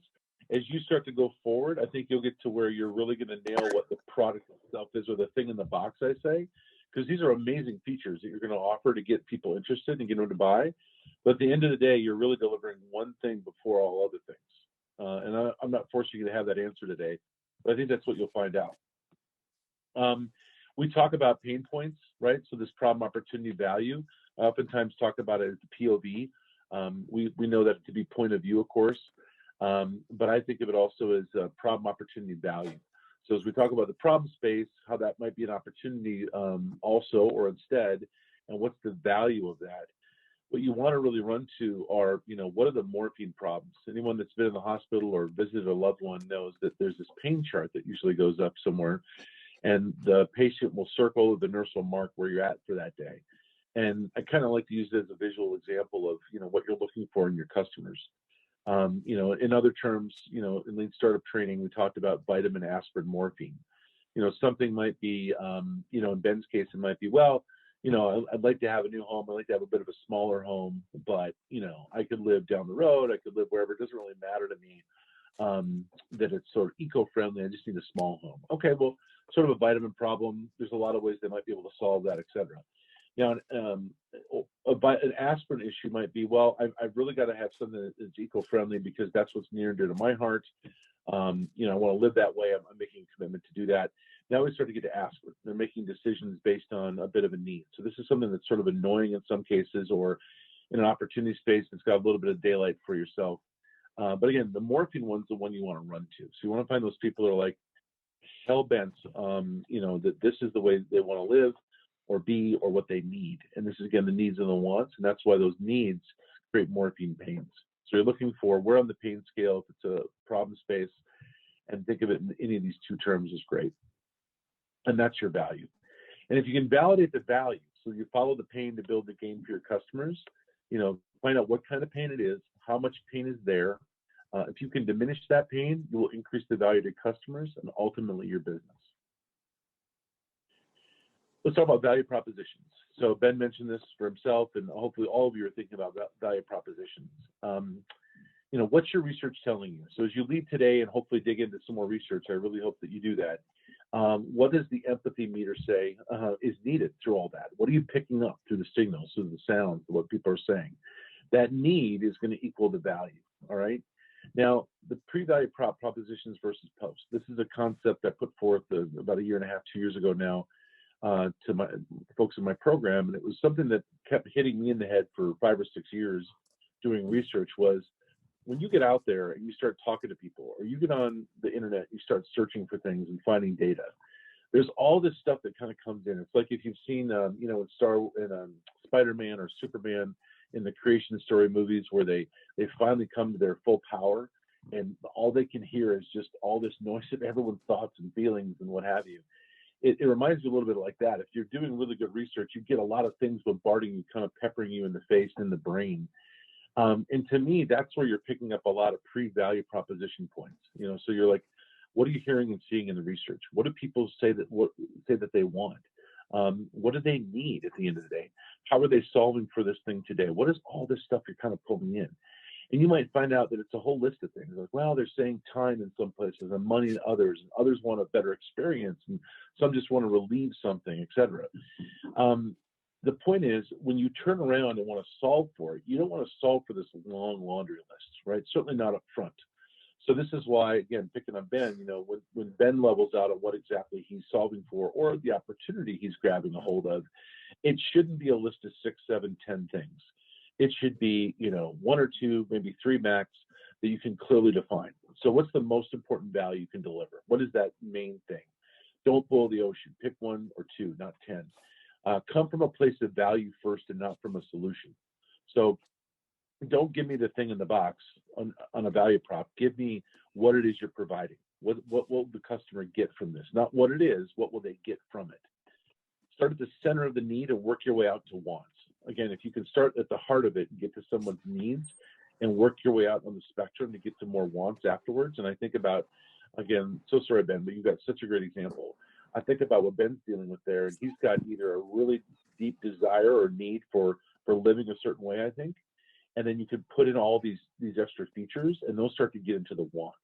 As you start to go forward, I think you'll get to where you're really going to nail what the product itself is, or the thing in the box, I say, because these are amazing features that you're going to offer to get people interested and get them to buy. But at the end of the day, you're really delivering one thing before all other things. And I'm not forcing you to have that answer today, but I think that's what you'll find out. We talk about pain points, right? So this problem, opportunity, value. I oftentimes talk about it as the POV. We know that to be point of view, of course, but I think of it also as problem, opportunity, value. So as we talk about the problem space, how that might be an opportunity also or instead, and what's the value of that? what you want to really run to are, what are the morphine problems? Anyone that's been in the hospital or visited a loved one knows that there's this pain chart that usually goes up somewhere, and the patient will circle, or the nurse will mark where you're at for that day. And I kind of like to use it as a visual example of, what you're looking for in your customers. In other terms, in lean startup training, we talked about vitamin, aspirin, morphine. Something might be, in Ben's case, it might be, well, I'd like to have a new home. I'd like to have a bit of a smaller home, but, I could live down the road. I could live wherever. It doesn't really matter to me that it's sort of eco-friendly. I just need a small home. Okay, well, sort of a vitamin problem. There's a lot of ways they might be able to solve that, et cetera. An aspirin issue might be, well, I've really got to have something that's eco-friendly because that's what's near and dear to my heart. I want to live that way. I'm making a commitment to do that. Now we start to get to aspirin. They're making decisions based on a bit of a need. So this is something that's sort of annoying in some cases, or in an opportunity space that's got a little bit of daylight for yourself. But again, the morphine one's the one you want to run to. So you want to find those people who are like hell-bent, that this is the way they want to live or be or what they need. And this is, again, the needs and the wants. And that's why those needs create morphine pains. So you're looking for where on the pain scale, if it's a problem space, and think of it in any of these two terms is great. And that's your value. And if you can validate the value, so you follow the pain to build the gain for your customers, find out what kind of pain it is, how much pain is there. If you can diminish that pain, you will increase the value to customers and ultimately your business. Let's talk about value propositions. So Ben mentioned this for himself, and hopefully all of you are thinking about value propositions. What's your research telling you? So as you leave today and hopefully dig into some more research, I really hope that you do that. What does the empathy meter say is needed through all that? What are you picking up through the signals, through the sounds, what people are saying? That need is going to equal the value, all right? Now, the pre-value propositions versus post. This is a concept I put forth about a year and a half, 2 years ago now, to my folks in my program, and it was something that kept hitting me in the head for 5 or 6 years doing research. Was when you get out there and you start talking to people, or you get on the internet, you start searching for things and finding data, there's all this stuff that kind of comes in. It's like if you've seen, in Spider-Man or Superman, in the creation story movies, where they finally come to their full power, and all they can hear is just all this noise of everyone's thoughts and feelings and what have you. It reminds me a little bit like that. If you're doing really good research, you get a lot of things bombarding you, kind of peppering you in the face and in the brain. And to me, that's where you're picking up a lot of pre-value proposition points. So you're like, what are you hearing and seeing in the research? What do people say that they want? What do they need at the end of the day? How are they solving for this thing today? What is all this stuff you're kind of pulling in? And you might find out that it's a whole list of things. Like, well, they're saying time in some places and money in others, and others want a better experience, and some just want to relieve something, etc. The point is, when you turn around and want to solve for it, you don't want to solve for this long laundry list, right? Certainly not up front. So this is why, again, picking on Ben, when Ben levels out on what exactly he's solving for, or the opportunity he's grabbing a hold of, it shouldn't be a list of 6, 7, 10 things. It should be, 1 or 2, maybe 3 max, that you can clearly define. So what's the most important value you can deliver? What is that main thing? Don't boil the ocean. Pick 1 or 2, not 10. Come from a place of value first and not from a solution. So don't give me the thing in the box on a value prop. Give me what it is you're providing. What will the customer get from this? Not what it is, what will they get from it? Start at the center of the need and work your way out to wants. Again, if you can start at the heart of it and get to someone's needs and work your way out on the spectrum to get to more wants afterwards. And I think about, again, so sorry, Ben, but you've got such a great example. I think about what Ben's dealing with there, and he's got either a really deep desire or need for living a certain way, I think. And then you could put in all these extra features, and those start to get into the want.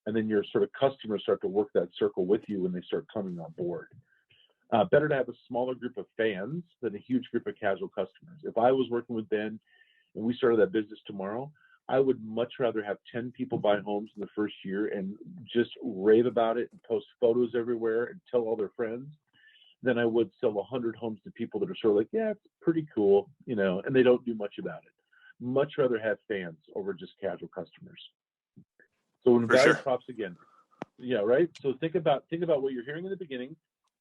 And then your sort of customers start to work that circle with you when they start coming on board. Better to have a smaller group of fans than a huge group of casual customers. If I was working with Ben and we started that business tomorrow, I would much rather have 10 people buy homes in the first year and just rave about it and post photos everywhere and tell all their friends than I would sell 100 homes to people that are sort of like, yeah, it's pretty cool, and they don't do much about it. Much rather have fans over just casual customers. So when value props again, yeah, right. So think about what you're hearing in the beginning.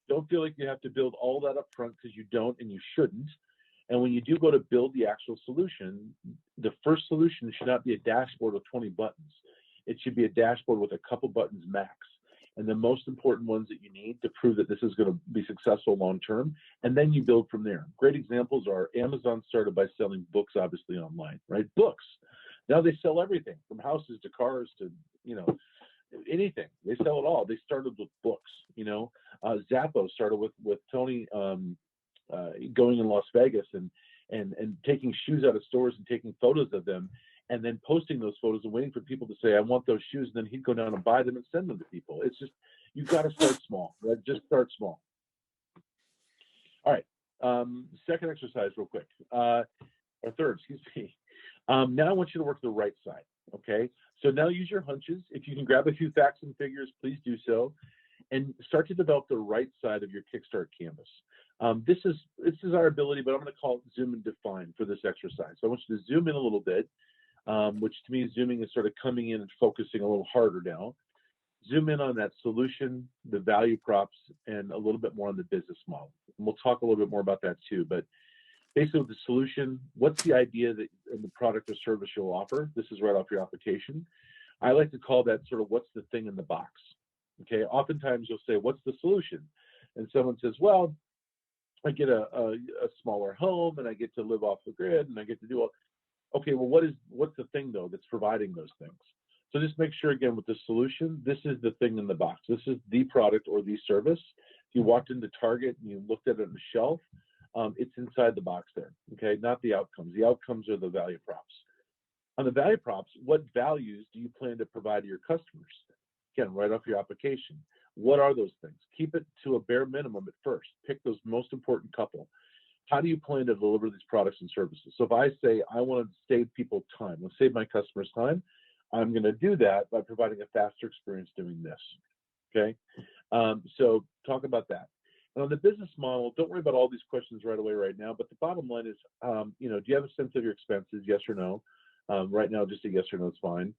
Don't feel like you have to build all that up front, because you don't and you shouldn't. And when you do go to build the actual solution, the first solution should not be a dashboard with 20 buttons. It should be a dashboard with a couple buttons max, and the most important ones that you need to prove that this is going to be successful long term. And then you build from there. Great examples are Amazon started by selling books, obviously online, right? Books. Now they sell everything from houses to cars to, you know, anything. They sell it all. They started with books, you know. Zappos started with Tony going in Las Vegas and taking shoes out of stores and taking photos of them and then posting those photos and waiting for people to say, I want those shoes. And then he'd go down and buy them and send them to people. It's just, you've got to start small, right? Just start small. All right. Second exercise real quick, or third, excuse me. Now I want you to work the right side. Okay. So now use your hunches. If you can grab a few facts and figures, please do so, and start to develop the right side of your Kickstart canvas. This is our ability, but I'm going to call it zoom and define for this exercise. So I want you to zoom in a little bit, which to me, zooming is sort of coming in and focusing a little harder now. Zoom in on that solution, the value props, and a little bit more on the business model. And we'll talk a little bit more about that too. But basically with the solution, what's the idea that in the product or service you'll offer? This is right off your application. I like to call that sort of what's the thing in the box. Okay, oftentimes you'll say, what's the solution? And someone says, well, I get a smaller home and I get to live off the grid and I get to do all. Okay, well, what's the thing though that's providing those things? So just make sure again with the solution, this is the thing in the box. This is the product or the service. If you walked into Target and you looked at it on the shelf, it's inside the box there, okay? Not the outcomes. The outcomes are the value props. On the value props, what values do you plan to provide to your customers? Again, right off your application. What are those things? Keep it to a bare minimum at first. Pick those most important couple. How do you plan to deliver these products and services? So if I say I want to save people time, let's save my customers time, I'm going to do that by providing a faster experience doing this, okay? So talk about that. And on the business model, don't worry about all these questions right away right now, but the bottom line is, do you have a sense of your expenses, yes or no? Right now, just a yes or no is fine.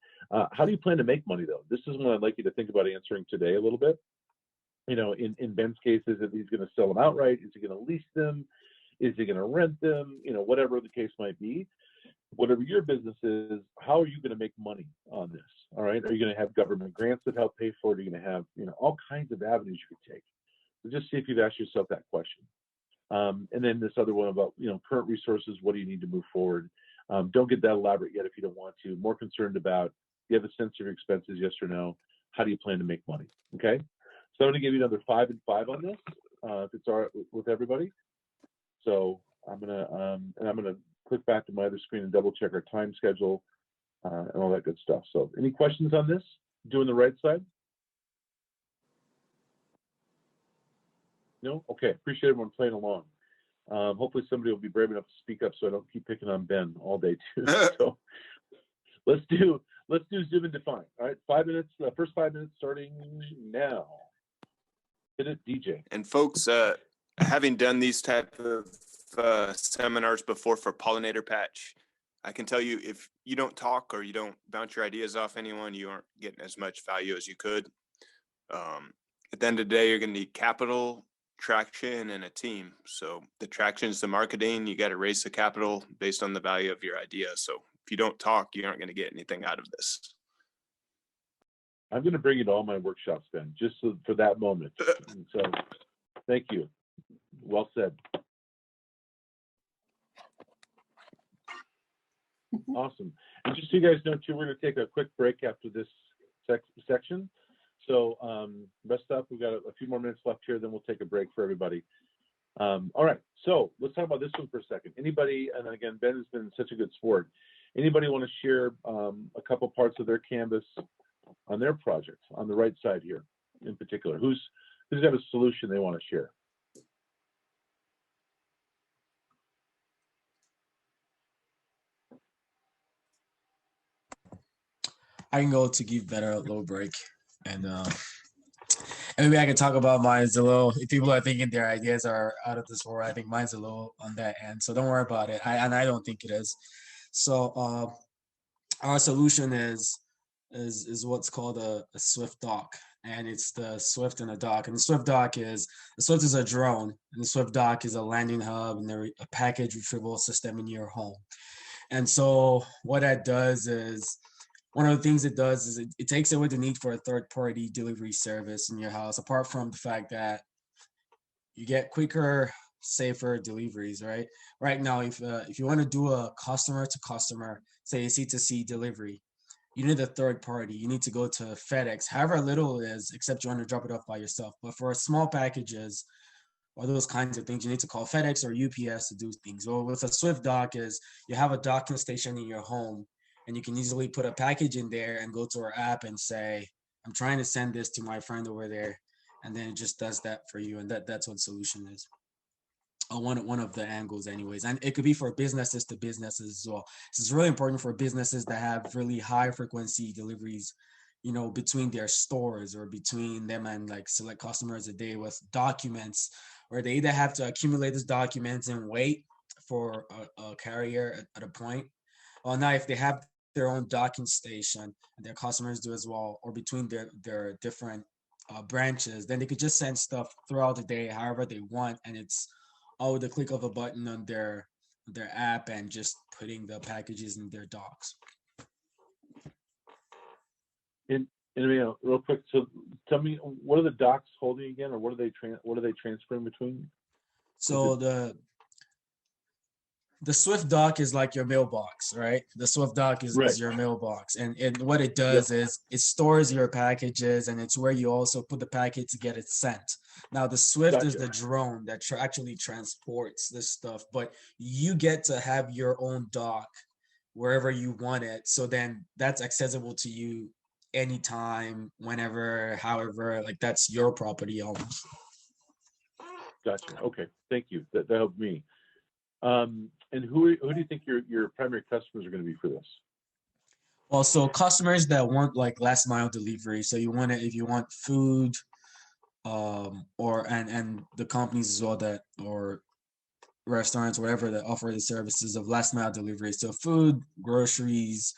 How do you plan to make money though? This is one I'd like you to think about answering today a little bit. You know, in Ben's case, is that he's going to sell them outright? Is he going to lease them? Is he going to rent them? You know, whatever the case might be. Whatever your business is, how are you going to make money on this? All right. Are you going to have government grants that help pay for it? Are you going to have, all kinds of avenues you could take? So just see if you've asked yourself that question. And then this other one about, current resources, what do you need to move forward? Don't get that elaborate yet if you don't want to. More concerned about, do you have a sense of your expenses, yes or no? How do you plan to make money? Okay. So I'm going to give you another 5 and 5 on this, if it's all right with everybody. So I'm going to click back to my other screen and double check our time schedule and all that good stuff. So any questions on this? Doing the right side? No? Okay, appreciate everyone playing along. Hopefully somebody will be brave enough to speak up so I don't keep picking on Ben all day too. So let's do zoom and define. All right, 5 minutes, first 5 minutes starting now. Hit it, DJ. And folks, having done these type of seminars before for Pollinator Patch, I can tell you if you don't talk or you don't bounce your ideas off anyone, you aren't getting as much value as you could. At the end of the day, you're going to need capital, traction, and a team. So the traction is the marketing. You got to raise the capital based on the value of your idea. So if you don't talk, you aren't going to get anything out of this. I'm going to bring you to all my workshops, Ben, just for that moment. And so thank you. Well said. Awesome. And just so you guys know too, we're going to take a quick break after this section. So rest up. We've got a few more minutes left here, then we'll take a break for everybody. All right. So let's talk about this one for a second. Anybody, and again, Ben has been such a good sport. Anybody want to share a couple parts of their canvas on their project on the right side here in particular? Who's got a solution they want to share? I can go to give better a little break, and maybe I can talk about mine's a little. If people are thinking their ideas are out of this world, I think mine's a little on that end. So don't worry about it. I don't think it is. So our solution is is what's called a Swift dock, and it's the Swift and a dock. And the Swift is a drone, and the Swift dock is a landing hub and a package retrieval system in your home. And so what that does is one of the things it does is it takes away the need for a third party delivery service in your house, apart from the fact that you get quicker, safer deliveries, right? Right now, if you want to do a customer to customer, say a C2C delivery, you need a third party. You need to go to FedEx, however little it is, except you want to drop it off by yourself. But for small packages or those kinds of things, you need to call FedEx or UPS to do things. Well, with a Swift dock is you have a docking station in your home, and you can easily put a package in there and go to our app and say, I'm trying to send this to my friend over there. And then it just does that for you. And that's what the solution is. One of the angles anyways, and it could be for businesses to businesses as well. This is really important for businesses that have really high frequency deliveries, between their stores or between them and like select customers a day with documents, where they either have to accumulate these documents and wait for a carrier at a point, or now if they have their own docking station and their customers do as well, or between their different branches, then they could just send stuff throughout the day however they want, and it's all with the click of a button on their app and just putting the packages in their docks. And real quick, so tell me, what are the docks holding again, or what are they transferring between? So the Swift dock is like your mailbox, right? The Swift dock is your mailbox. And what it does is it stores your packages, and it's where you also put the package to get it sent. Now, the Swift is the drone that actually transports this stuff, but you get to have your own dock wherever you want it. So then that's accessible to you anytime, whenever, however, like that's your property almost. Gotcha. Okay. Thank you. That helped me. And who do you think your primary customers are going to be for this? Well, so customers that want like last mile delivery. So if you want food, or and the companies as well that, or restaurants, whatever, that offer the services of last mile delivery. So food, groceries,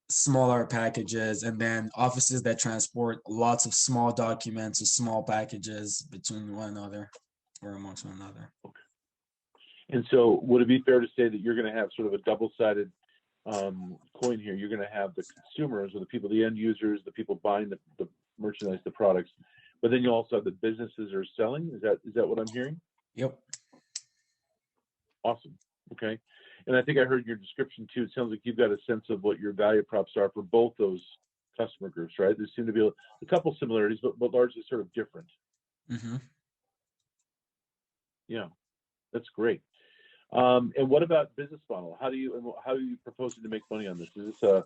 smaller packages, and then offices that transport lots of small documents or small packages between one another or amongst one another. Okay. And so would it be fair to say that you're going to have sort of a double-sided coin here? You're going to have the consumers, or the people, the end users, the people buying the merchandise, the products, but then you also have the businesses are selling. Is that what I'm hearing? Yep. Awesome. Okay. And I think I heard your description too. It sounds like you've got a sense of what your value props are for both those customer groups, right? There seem to be a couple similarities, but largely sort of different. Mm-hmm. Yeah, that's great. And what about business model? How are you proposing to make money on this? Is this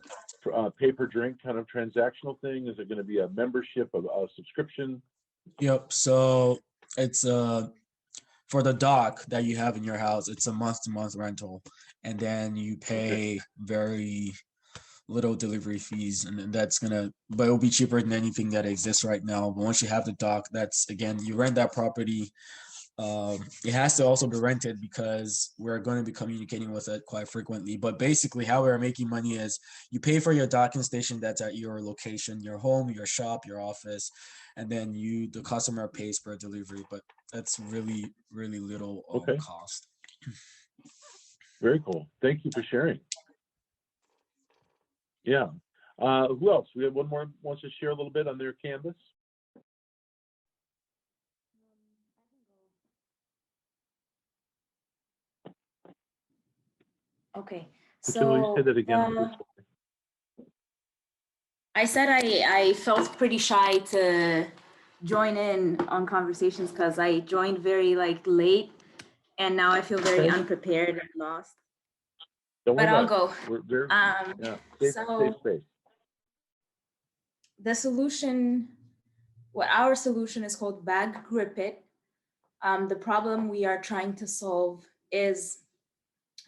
a pay per drink kind of transactional thing? Is it going to be a membership, a subscription? Yep. So it's for the dock that you have in your house, it's a month-to-month rental, and then you pay very little delivery fees, and but it'll be cheaper than anything that exists right now. But once you have the dock, that's, again, you rent that property. It has to also be rented because we're going to be communicating with it quite frequently. But basically how we're making money is you pay for your docking station that's at your location, your home, your shop, your office, and then the customer pays per delivery. But that's really, really little cost. Very cool. Thank you for sharing. Yeah. Who else? We have one more wants to share a little bit on their canvas. Okay, Can you say that again? I said I felt pretty shy to join in on conversations because I joined very late, and now I feel very unprepared and lost. Don't worry but I'll about go. We're very, safe space. The solution, our solution is called Bag Grip It. The problem we are trying to solve is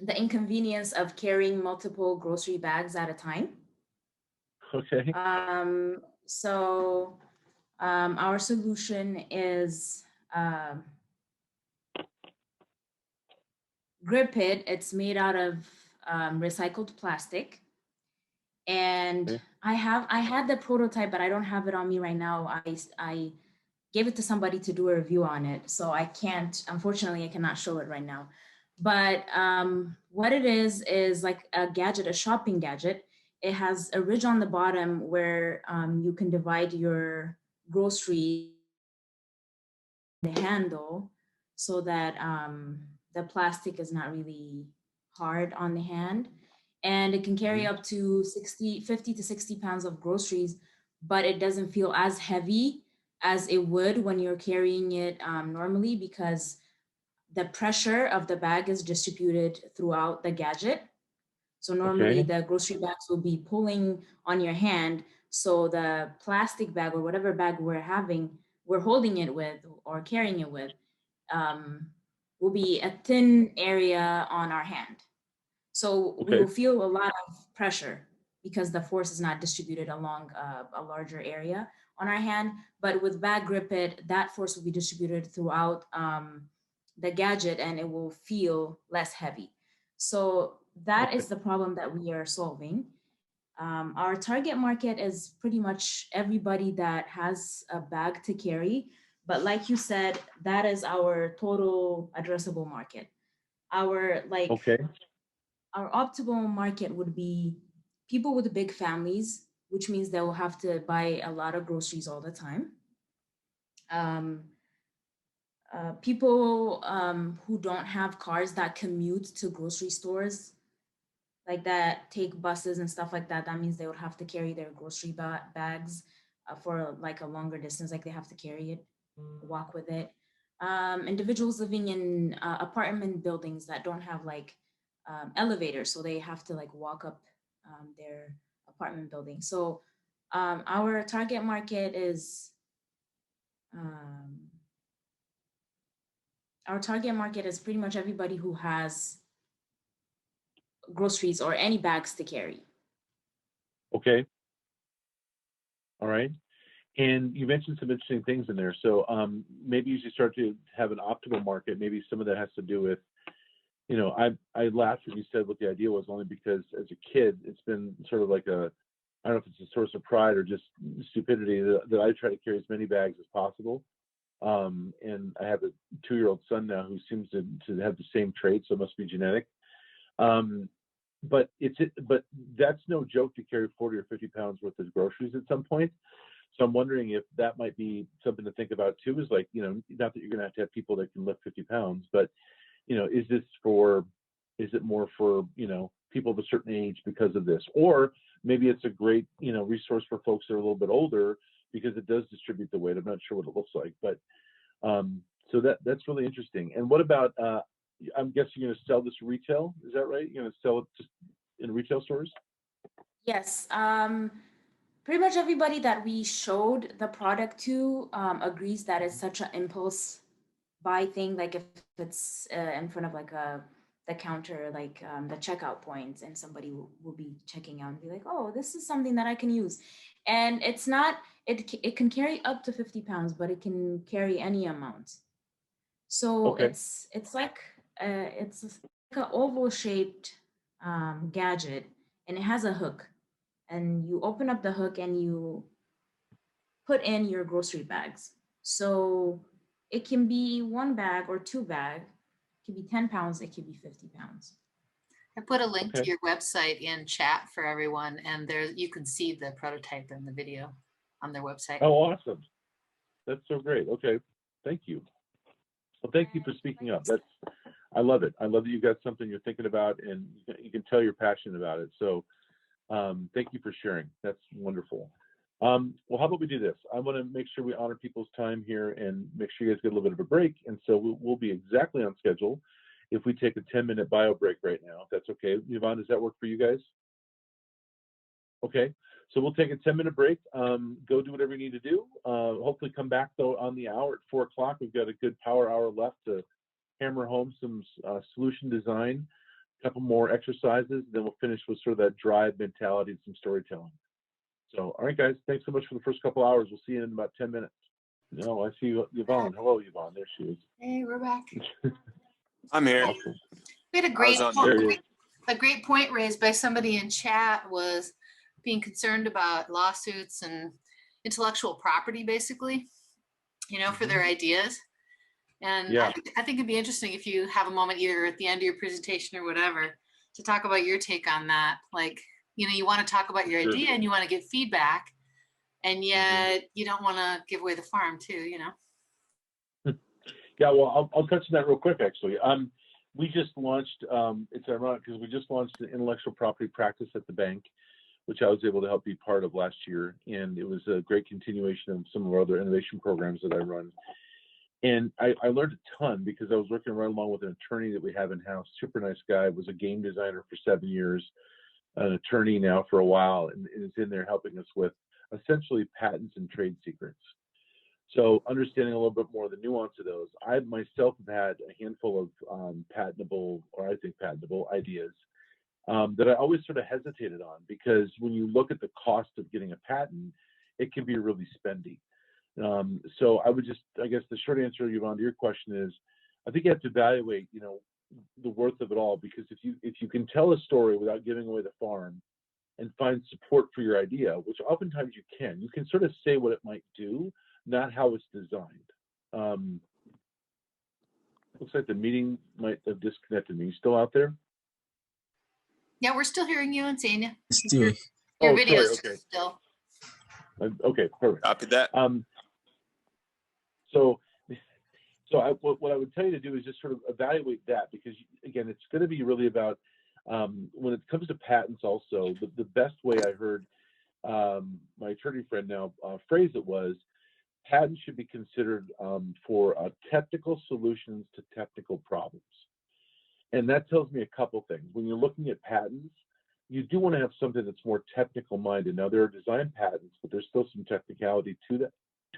the inconvenience of carrying multiple grocery bags at a time. Okay. So our solution is Grip It. It's made out of recycled plastic. And I had the prototype, but I don't have it on me right now. I gave it to somebody to do a review on it, so I can't, unfortunately, I cannot show it right now. But what it is like a gadget, a shopping gadget. It has a ridge on the bottom where you can divide your groceries, the handle, so that the plastic is not really hard on the hand. And it can carry up to 50 to 60 pounds of groceries, but it doesn't feel as heavy as it would when you're carrying it normally, because the pressure of the bag is distributed throughout the gadget. So normally Okay. the grocery bags will be pulling on your hand. So the plastic bag or whatever bag we're holding it with or carrying it with, will be a thin area on our hand. So we Okay. will feel a lot of pressure because the force is not distributed along a larger area on our hand. But with Bag Grip It, that force will be distributed throughout the gadget, and it will feel less heavy. So that Okay. is the problem that we are solving. Our target market is pretty much everybody that has a bag to carry. But like you said, that is our total addressable market. Our like Okay. our optimal market would be people with big families, which means they will have to buy a lot of groceries all the time. Um, People who don't have cars that commute to grocery stores, like that take buses and stuff like that. That means they would have to carry their grocery bags for like a longer distance, like they have to carry it, walk with it. Individuals living in apartment buildings that don't have like elevators, so they have to like walk up their apartment building. So our target market is um, pretty much everybody who has groceries or any bags to carry. Okay. All right. And you mentioned some interesting things in there. So maybe as you start to have an optimal market, maybe some of that has to do with, you know, I laughed when you said what the idea was, only because as a kid, it's been sort of like a, I don't know if it's a source of pride or just stupidity that I try to carry as many bags as possible. And I have a 2-year-old son now who seems to have the same trait, so it must be genetic. But that's no joke to carry 40 or 50 pounds worth of groceries at some point. So I'm wondering if that might be something to think about too, is like, you know, not that you're going to have people that can lift 50 pounds, but, you know, is it more for, you know, people of a certain age because of this? Or maybe it's a great, you know, resource for folks that are a little bit older because it does distribute the weight. I'm not sure what it looks like, but so that's really interesting. And what about, I'm guessing you're going to sell this retail, is that right? You're going to sell it just in retail stores? Yes. Pretty much everybody that we showed the product to agrees that it's such an impulse buy thing. Like if it's in front of like the counter, like the checkout points, and somebody will be checking out and be like, oh, this is something that I can use. And it's not, it can carry up to 50 pounds, but it can carry any amount. So Okay. it's like an oval shaped gadget, and it has a hook, and you open up the hook and you put in your grocery bags. So it can be 1 bag or 2 bag. It can be 10 pounds. It can be 50 pounds. I put a link to Okay. your website in chat for everyone, and there you can see the prototype in the video on their website. Oh, awesome. That's so great. Okay. Thank you. Well, thank you for speaking up. I love it. I love that you got something you're thinking about, and you can tell you're passionate about it. So thank you for sharing. That's wonderful. Well, how about we do this? I want to make sure we honor people's time here and make sure you guys get a little bit of a break. And so we'll be exactly on schedule if we take a 10-minute bio break right now, if that's okay. Yvonne, does that work for you guys? Okay. So we'll take a 10-minute break. Go do whatever you need to do. Hopefully come back though on the hour at 4 o'clock. We've got a good power hour left to hammer home some solution design, a couple more exercises, then we'll finish with sort of that drive mentality and some storytelling. So, all right, guys, thanks so much for the first couple hours. We'll see you in about 10 minutes. No, I see Yvonne. Hello, Yvonne. There she is. Hey, we're back. I'm here. Awesome. We had I was on there. a great point raised by somebody in chat was being concerned about lawsuits and intellectual property, basically, for their ideas. And Yeah. I think it'd be interesting if you have a moment either at the end of your presentation or whatever to talk about your take on that. Like, you want to talk about your idea and you want to get feedback, and yet you don't want to give away the farm too, Yeah, well, I'll touch on that real quick, actually. We just launched, it's ironic because we just launched an intellectual property practice at the bank, which I was able to help be part of last year. And it was a great continuation of some of our other innovation programs that I run. And I learned a ton because I was working right along with an attorney that we have in-house, super nice guy, was a game designer for 7 years, an attorney now for a while, and is in there helping us with essentially patents and trade secrets. So understanding a little bit more of the nuance of those, I myself have had a handful of patentable, or I think patentable ideas that I always sort of hesitated on, because when you look at the cost of getting a patent, it can be really spendy. So I would just, I guess the short answer, Yvonne, to your question is, I think you have to evaluate, the worth of it all, because if you can tell a story without giving away the farm and find support for your idea, which oftentimes you can sort of say what it might do, not how it's designed. Looks like the meeting might have disconnected me. You still out there? Yeah, we're still hearing you and seeing you. Still, Your video's sorry, okay. still. Okay, perfect. Copy that. What I would tell you to do is just sort of evaluate that, because again, it's going to be really about when it comes to patents. Also, the best way I heard my attorney friend now phrase it was, patents should be considered for technical solutions to technical problems. And that tells me a couple things. When you're looking at patents, you do want to have something that's more technical minded. Now, there are design patents, but there's still some technicality to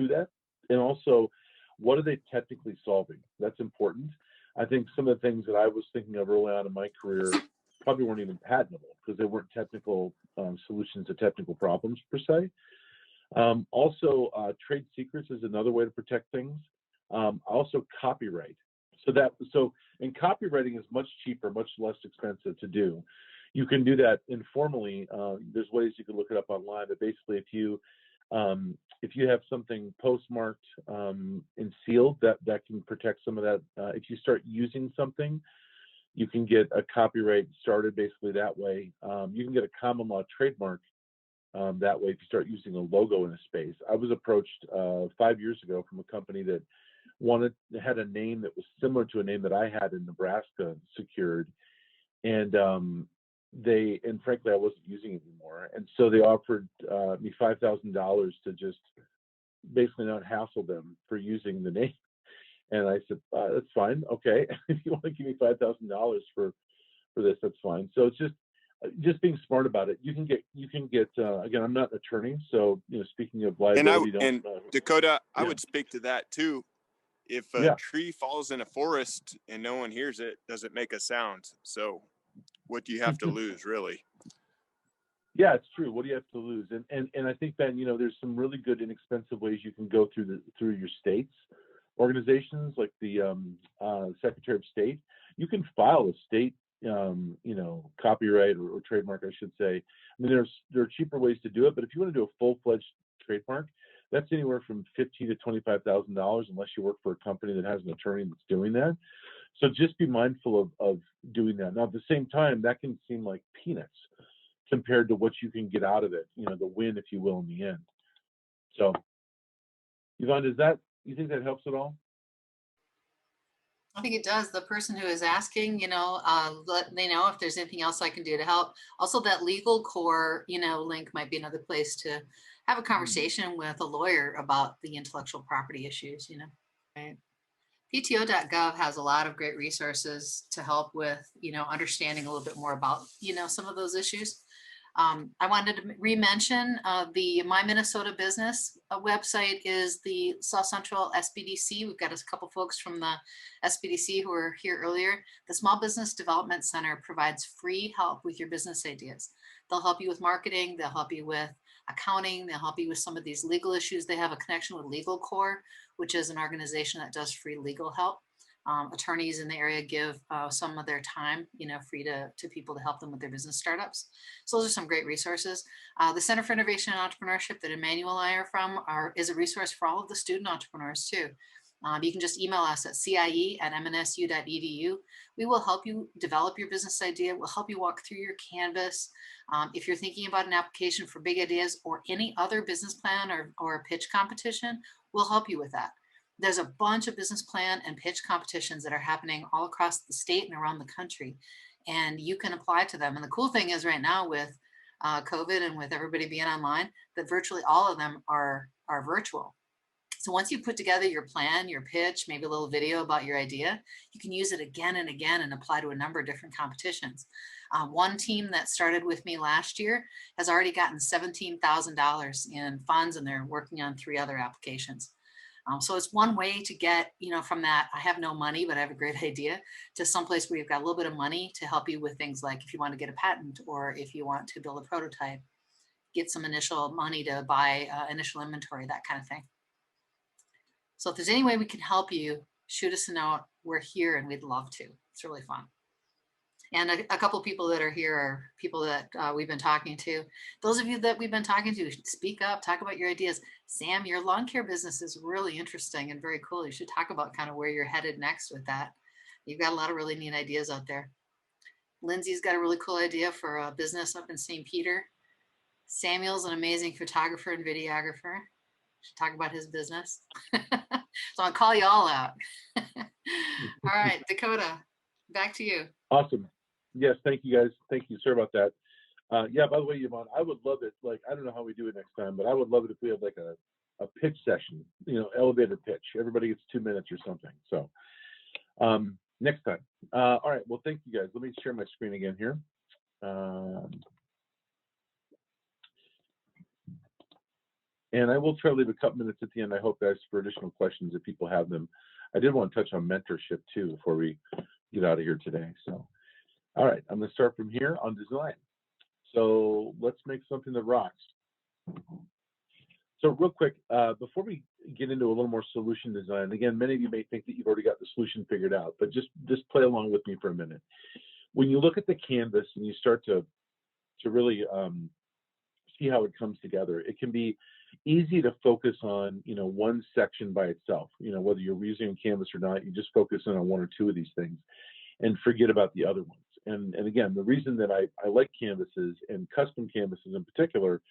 that. And also, what are they technically solving? That's important. I think some of the things that I was thinking of early on in my career probably weren't even patentable because they weren't technical solutions to technical problems per se. Also, trade secrets is another way to protect things. Also, copyright. And copywriting is much cheaper, much less expensive to do. You can do that informally. There's ways you can look it up online, but basically, if you have something postmarked and sealed, that can protect some of that. If you start using something, you can get a copyright started basically that way. You can get a common law trademark that way if you start using a logo in a space. I was approached 5 years ago from a company that had a name that was similar to a name that I had in Nebraska secured, and frankly I wasn't using it anymore, and so they offered me $5,000 to just basically not hassle them for using the name. And I said, that's fine, okay. If you want to give me $5,000 for this, that's fine. So it's just being smart about it. You can get again, I'm not an attorney, so speaking of liability, and Dakota, I Yeah. would speak to that too. If a tree falls in a forest and no one hears it, does it make a sound? So what do you have to lose, really? Yeah, it's true. What do you have to lose? And I think, Ben, there's some really good inexpensive ways you can go through your state's organizations, like the Secretary of State. You can file a state copyright or trademark, I should say. I mean, there are cheaper ways to do it, but if you want to do a full-fledged trademark, that's anywhere from $15,000 to $25,000 unless you work for a company that has an attorney that's doing that. So just be mindful of doing that. Now, at the same time, that can seem like peanuts compared to what you can get out of it, the win, if you will, in the end. So, Yvonne, you think that helps at all? I think it does. The person who is asking, let they know if there's anything else I can do to help. Also, that legal core, link might be another place to have a conversation with a lawyer about the intellectual property issues, Right. PTO.gov has a lot of great resources to help with, understanding a little bit more about, some of those issues. I wanted to re-mention the My Minnesota Business website is the South Central SBDC. We've got a couple folks from the SBDC who were here earlier. The Small Business Development Center provides free help with your business ideas. They'll help you with marketing. They'll help you with accounting. They'll help you with some of these legal issues. They have a connection with Legal Core, which is an organization that does free legal help. attorneys in the area give some of their time, free to people to help them with their business startups. So those are some great resources. The Center for Innovation and Entrepreneurship that Emmanuel and I are from is a resource for all of the student entrepreneurs too. You can just email us at cie@mnsu.edu. We will help you develop your business idea. We'll help you walk through your canvas. If you're thinking about an application for big ideas or any other business plan or a pitch competition, we'll help you with that. There's a bunch of business plan and pitch competitions that are happening all across the state and around the country, and you can apply to them. And the cool thing is right now with COVID and with everybody being online, that virtually all of them are virtual. So once you put together your plan, your pitch, maybe a little video about your idea, you can use it again and again and apply to a number of different competitions. One team that started with me last year has already gotten $17,000 in funds, and they're working on 3 other applications. So it's one way to get, from that, I have no money, but I have a great idea, to someplace where you've got a little bit of money to help you with things like if you want to get a patent or if you want to build a prototype, get some initial money to buy initial inventory, that kind of thing. So if there's any way we can help you, shoot us a note. We're here and we'd love to. It's really fun. And a couple of people that are here are people that we've been talking to. Those of you that we've been talking to, speak up, talk about your ideas. Sam, your lawn care business is really interesting and very cool. You should talk about kind of where you're headed next with that. You've got a lot of really neat ideas out there. Lindsay's got a really cool idea for a business up in St. Peter. Samuel's an amazing photographer and videographer. Should talk about his business. So I'll call you all out. All right, Dakota, back to you. Awesome. Yes, thank you guys. Thank you. Sorry about that. Yeah, by the way, Yvonne, I would love it. Like, I don't know how we do it next time, but I would love it if we had like a pitch session, elevator pitch. Everybody gets 2 minutes or something. So next time. All right. Well, thank you guys. Let me share my screen again here. And I will try to leave a couple minutes at the end, I hope, guys, for additional questions if people have them. I did want to touch on mentorship too before we get out of here today. So, all right, I'm going to start from here on design. So let's make something that rocks. So real quick, before we get into a little more solution design, again, many of you may think that you've already got the solution figured out, but just play along with me for a minute. When you look at the canvas and you start to really see how it comes together, it can be easy to focus on, one section by itself. Whether you're using canvas or not, you just focus in on 1 or 2 of these things and forget about the other ones. And again, the reason that I like canvases and custom canvases in particular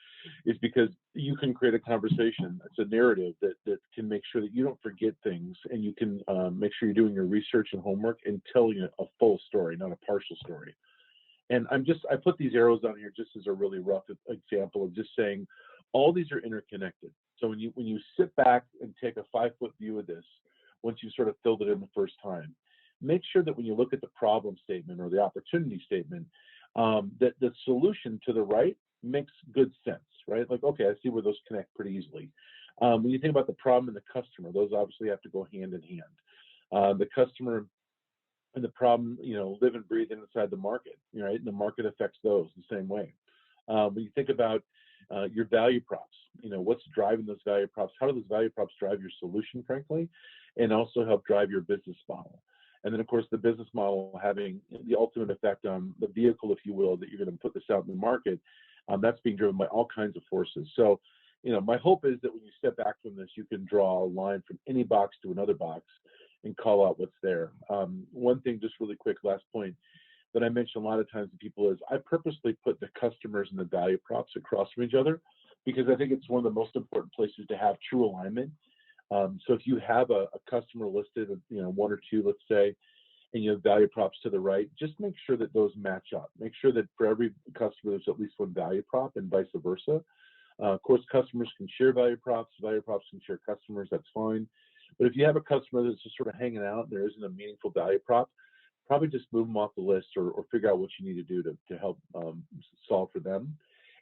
is because you can create a conversation. It's a narrative that can make sure that you don't forget things, and you can make sure you're doing your research and homework and telling a full story, not a partial story. And I put these arrows on here just as a really rough example of just saying all these are interconnected. So when you sit back and take a 5-foot view of this, once you sort of filled it in the first time, make sure that when you look at the problem statement or the opportunity statement, that the solution to the right makes good sense, right? Like, okay, I see where those connect pretty easily. When you think about the problem and the customer, those obviously have to go hand in hand. The customer and the problem, live and breathe inside the market, right? And the market affects those the same way. When you think about your value props, what's driving those value props? How do those value props drive your solution, frankly, and also help drive your business model? And then, of course, the business model having the ultimate effect on the vehicle, if you will, that you're going to put this out in the market. That's being driven by all kinds of forces. So, my hope is that when you step back from this, you can draw a line from any box to another box and call out what's there. One thing, just really quick, last point, that I mention a lot of times to people is I purposely put the customers and the value props across from each other because I think it's one of the most important places to have true alignment. So if you have a customer listed, 1 or 2, let's say, and you have value props to the right, just make sure that those match up. Make sure that for every customer, there's at least 1 value prop and vice versa. Of course, customers can share value props can share customers, that's fine. But if you have a customer that's just sort of hanging out and there isn't a meaningful value prop, probably just move them off the list or figure out what you need to do to help solve for them.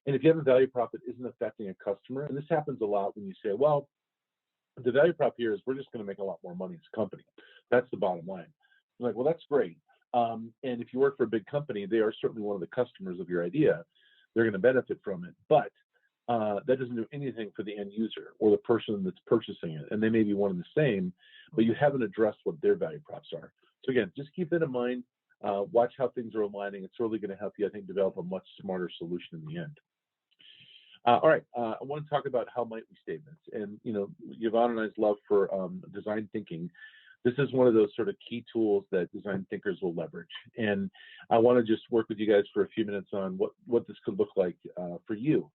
And if you have a value prop that isn't affecting a customer, and this happens a lot when you say, well, the value prop here is we're just going to make a lot more money as a company. That's the bottom line. I'm like, well, that's great. And if you work for a big company, they are certainly one of the customers of your idea. They're going to benefit from it. But that doesn't do anything for the end user or the person that's purchasing it. And they may be one and the same, but you haven't addressed what their value props are. So again, just keep that in mind. Watch how things are aligning. It's really going to help you, I think, develop a much smarter solution in the end. All right, I want to talk about how might we statements. And, you know, Yvonne and I's love for design thinking. This is one of those sort of key tools that design thinkers will leverage. And I want to just work with you guys for a few minutes on what this could look like for you.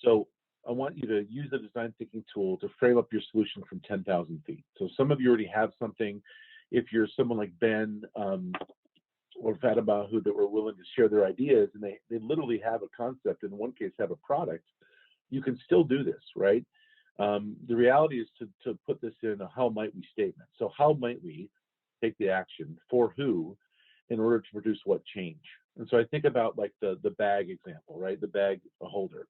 So I want you to use the design thinking tool to frame up your solution from 10,000 feet. So some of you already have something. If you're someone like Ben or Fatima that were willing to share their ideas, and they literally have a concept, in one case have a product, you can still do this, right? The reality is to put this in a how might we statement. So how might we take the action for who in order to produce what change? And so I think about like the bag example, right? The bag holder.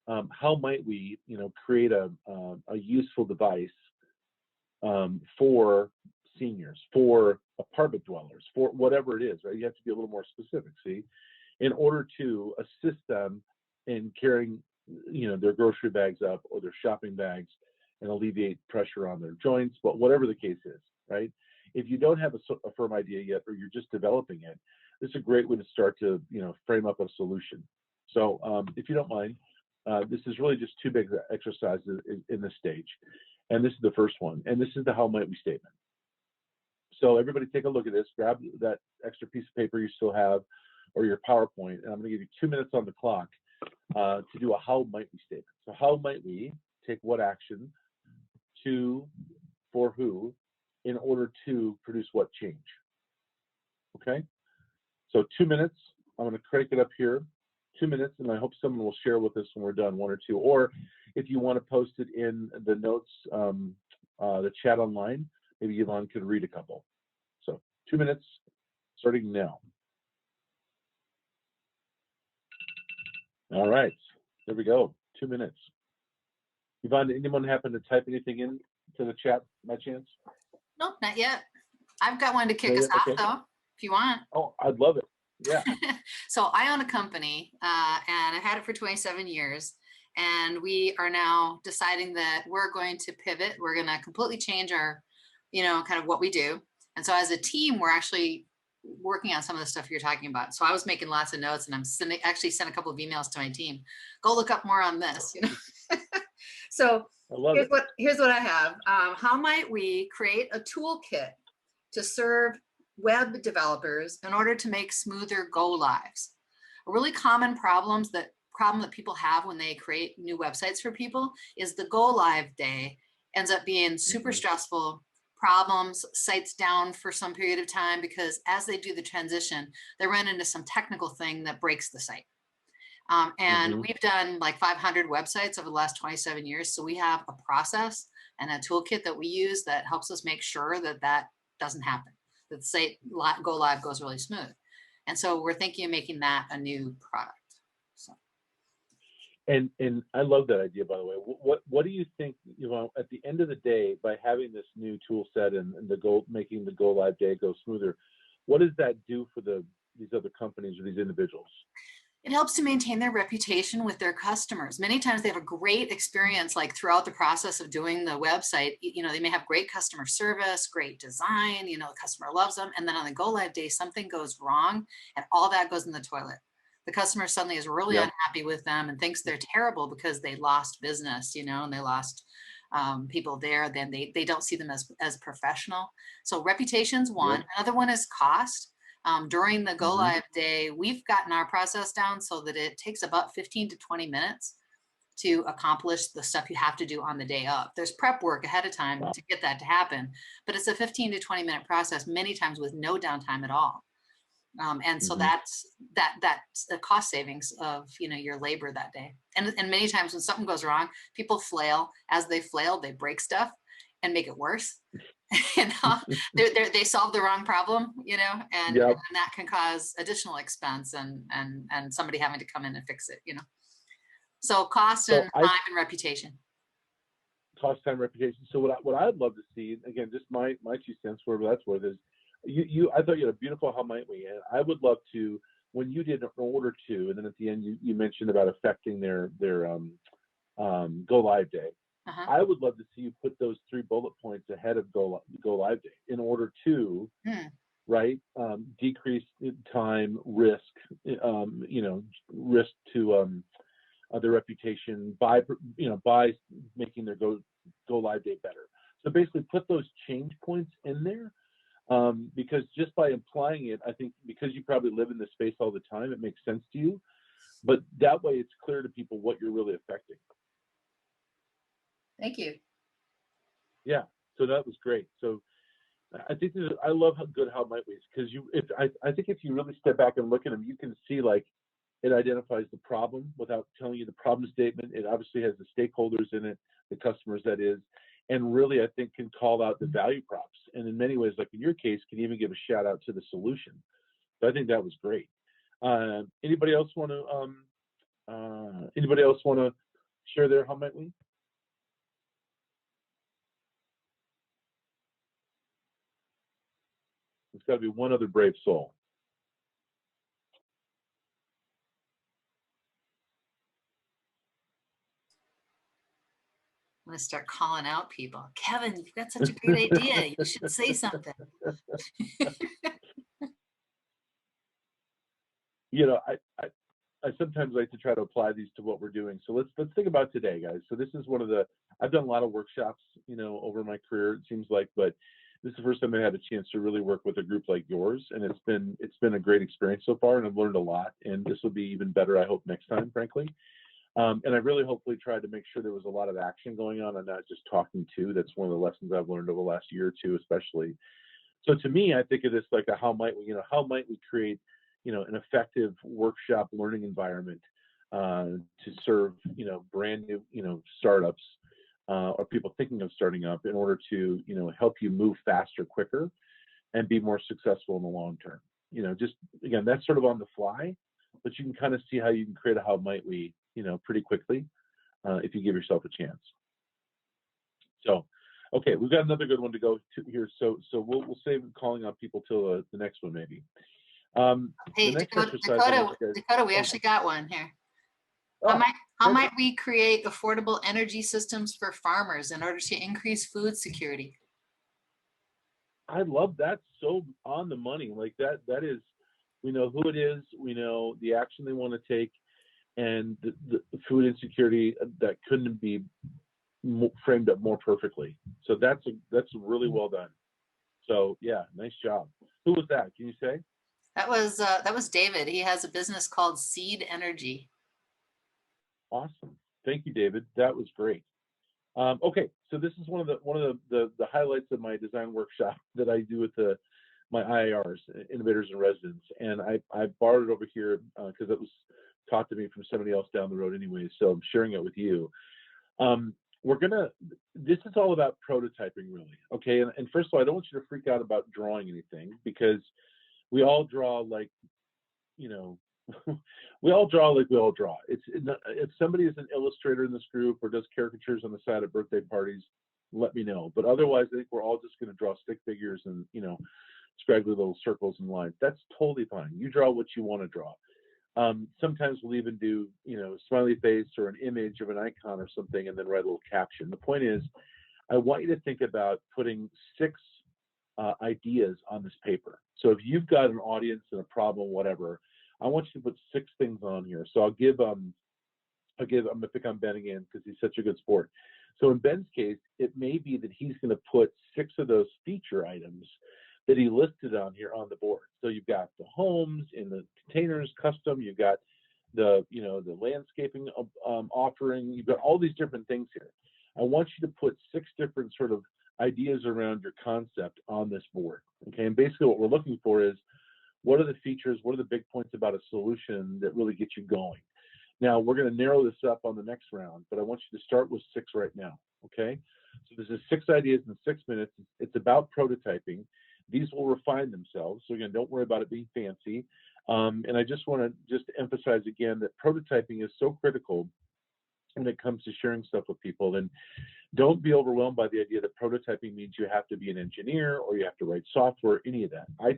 How might we, you know, create a useful device for seniors, for apartment dwellers, for whatever it is, right? You have to be a little more specific, see, in order to assist them in carrying, you know, their grocery bags up or their shopping bags and alleviate pressure on their joints, but whatever the case is, right? If you don't have a firm idea yet, or you're just developing it, this is a great way to start to, you know, frame up a solution. So if you don't mind, this is really just two big exercises in this stage. And this is the first one. And this is the how might we statement. So everybody take a look at this, grab that extra piece of paper you still have or your PowerPoint, and I'm gonna give you 2 minutes on the clock to do a how might we statement. So how might we take what action to, for who, in order to produce what change? Okay, so 2 minutes, I'm gonna crank it up here, 2 minutes, and I hope someone will share with us when we're done, one or two, or if you wanna post it in the notes, the chat online, maybe Yvonne could read a couple. So 2 minutes, starting now. All right, there we go, 2 minutes. Yvonne, did anyone happen to type anything in to the chat by chance? Nope, not yet. I've got one to kick us off though, if you want. Oh, I'd love it, yeah. So I own a company and I've had it for 27 years. And we are now deciding that we're going to pivot. We're going to completely change our, you know, kind of what we do. And so as a team, we're actually working on some of the stuff you're talking about. So I was making lots of notes, and I'm actually sent a couple of emails to my team. Go look up more on this, you know. So here's what I have. How might we create a toolkit to serve web developers in order to make smoother go lives? A really common problem that people have when they create new websites for people is the go live day ends up being super stressful. Problems, sites down for some period of time because as they do the transition, they run into some technical thing that breaks the site. And we've done like 500 websites over the last 27 years. So we have a process and a toolkit that we use that helps us make sure that that doesn't happen, that the site go live goes really smooth. And so we're thinking of making that a new product. So. And I love that idea, by the way. What do you think, you know, at the end of the day, by having this new tool set and making the go live day go smoother, what does that do for these other companies or these individuals? It helps to maintain their reputation with their customers. Many times they have a great experience, like throughout the process of doing the website. You know, they may have great customer service, great design, you know, the customer loves them. And then on the go live day, something goes wrong and all that goes in the toilet. The customer suddenly is really unhappy with them and thinks they're terrible because they lost business, you know, and they lost people there. Then they don't see them as professional. So reputation's one. Another one is cost. During the go live day, we've gotten our process down so that it takes about 15 to 20 minutes to accomplish the stuff you have to do on the day of. There's prep work ahead of time to get that to happen, but it's a 15 to 20 minute process, many times with no downtime at all. And so that's the cost savings of, you know, your labor that day. And many times when something goes wrong, people flail. As they flail, they break stuff and make it worse. You know, they solve the wrong problem, you know, and that can cause additional expense and somebody having to come in and fix it, you know. So cost and time and reputation. Cost, time, reputation. So what I'd love to see, again, just my 2 cents, wherever that's worth, is I thought you had a beautiful how might we, and I would love to, when you did an order to, and then at the end you mentioned about affecting their go live day. Uh-huh. I would love to see you put those 3 bullet points ahead of go live day in order to, right, decrease time, risk, risk to their reputation by making their go live day better. So basically put those change points in there, because just by applying it, I think because you probably live in this space all the time, it makes sense to you. But that way it's clear to people what you're really affecting. Thank you. Yeah, so that was great. So I think I love how might we, because I think if you really step back and look at them, you can see like it identifies the problem without telling you the problem statement. It obviously has the stakeholders in it, the customers that is, and really I think can call out the value props. And in many ways, like in your case, can even give a shout out to the solution. So I think that was great. Anybody else want to share their how might we? There's got to be one other brave soul. I'm going to start calling out people. Kevin, you've got such a great idea. You should say something. You know, I sometimes like to try to apply these to what we're doing. So let's think about today, guys. So this is I've done a lot of workshops, over my career, it seems like, but this is the first time I had a chance to really work with a group like yours. And it's been a great experience so far, and I've learned a lot. And this will be even better, I hope, next time, frankly. And I really hopefully tried to make sure there was a lot of action going on and not just talking to. That's one of the lessons I've learned over the last year or two, especially. So to me, I think of this like how might we create, an effective workshop learning environment to serve, brand new, startups or people thinking of starting up in order to, help you move faster, quicker, and be more successful in the long term. Just again, that's sort of on the fly, but you can kind of see how you can create a how might we, pretty quickly if you give yourself a chance. So, okay, we've got another good one to go to here. So we'll save calling on people till the next one maybe. Hey, Dakota, we actually got one here. How might we create affordable energy systems for farmers in order to increase food security? I love that. So on the money, like that is, we know who it is, we know the action they want to take, and the food insecurity that couldn't be framed up more perfectly. So that's really well done. So yeah, nice job. Who was that? Can you say? That was David. He has a business called Seed Energy. Awesome. Thank you, David. That was great. Okay, so this is one of the highlights of my design workshop that I do with my IARs, Innovators in Residence, and I borrowed it over here because it was taught to me from somebody else down the road anyway, so I'm sharing it with you. This is all about prototyping, really, okay? And first of all, I don't want you to freak out about drawing anything, because we all draw like, we all draw like we all draw. If somebody is an illustrator in this group or does caricatures on the side of birthday parties, let me know. But otherwise, I think we're all just going to draw stick figures and, scraggly little circles and lines. That's totally fine. You draw what you want to draw. Sometimes we'll even do, smiley face or an image of an icon or something and then write a little caption. The point is, I want you to think about putting 6 ideas on this paper. So if you've got an audience and a problem, whatever, I want you to put 6 things on here. So I'm gonna pick on Ben again because he's such a good sport. So in Ben's case, it may be that he's going to put 6 of those feature items that he listed on here on the board. So you've got the homes in the containers, custom. You've got the landscaping offering. You've got all these different things here. I want you to put 6 different sort of ideas around your concept on this board. Okay, and basically what we're looking for is, what are the features, what are the big points about a solution that really get you going? Now, we're going to narrow this up on the next round, but I want you to start with 6 right now, okay? So this is 6 ideas in 6 minutes. It's about prototyping. These will refine themselves. So again, don't worry about it being fancy. And I just want to emphasize again that prototyping is so critical when it comes to sharing stuff with people. And don't be overwhelmed by the idea that prototyping means you have to be an engineer or you have to write software, any of that. I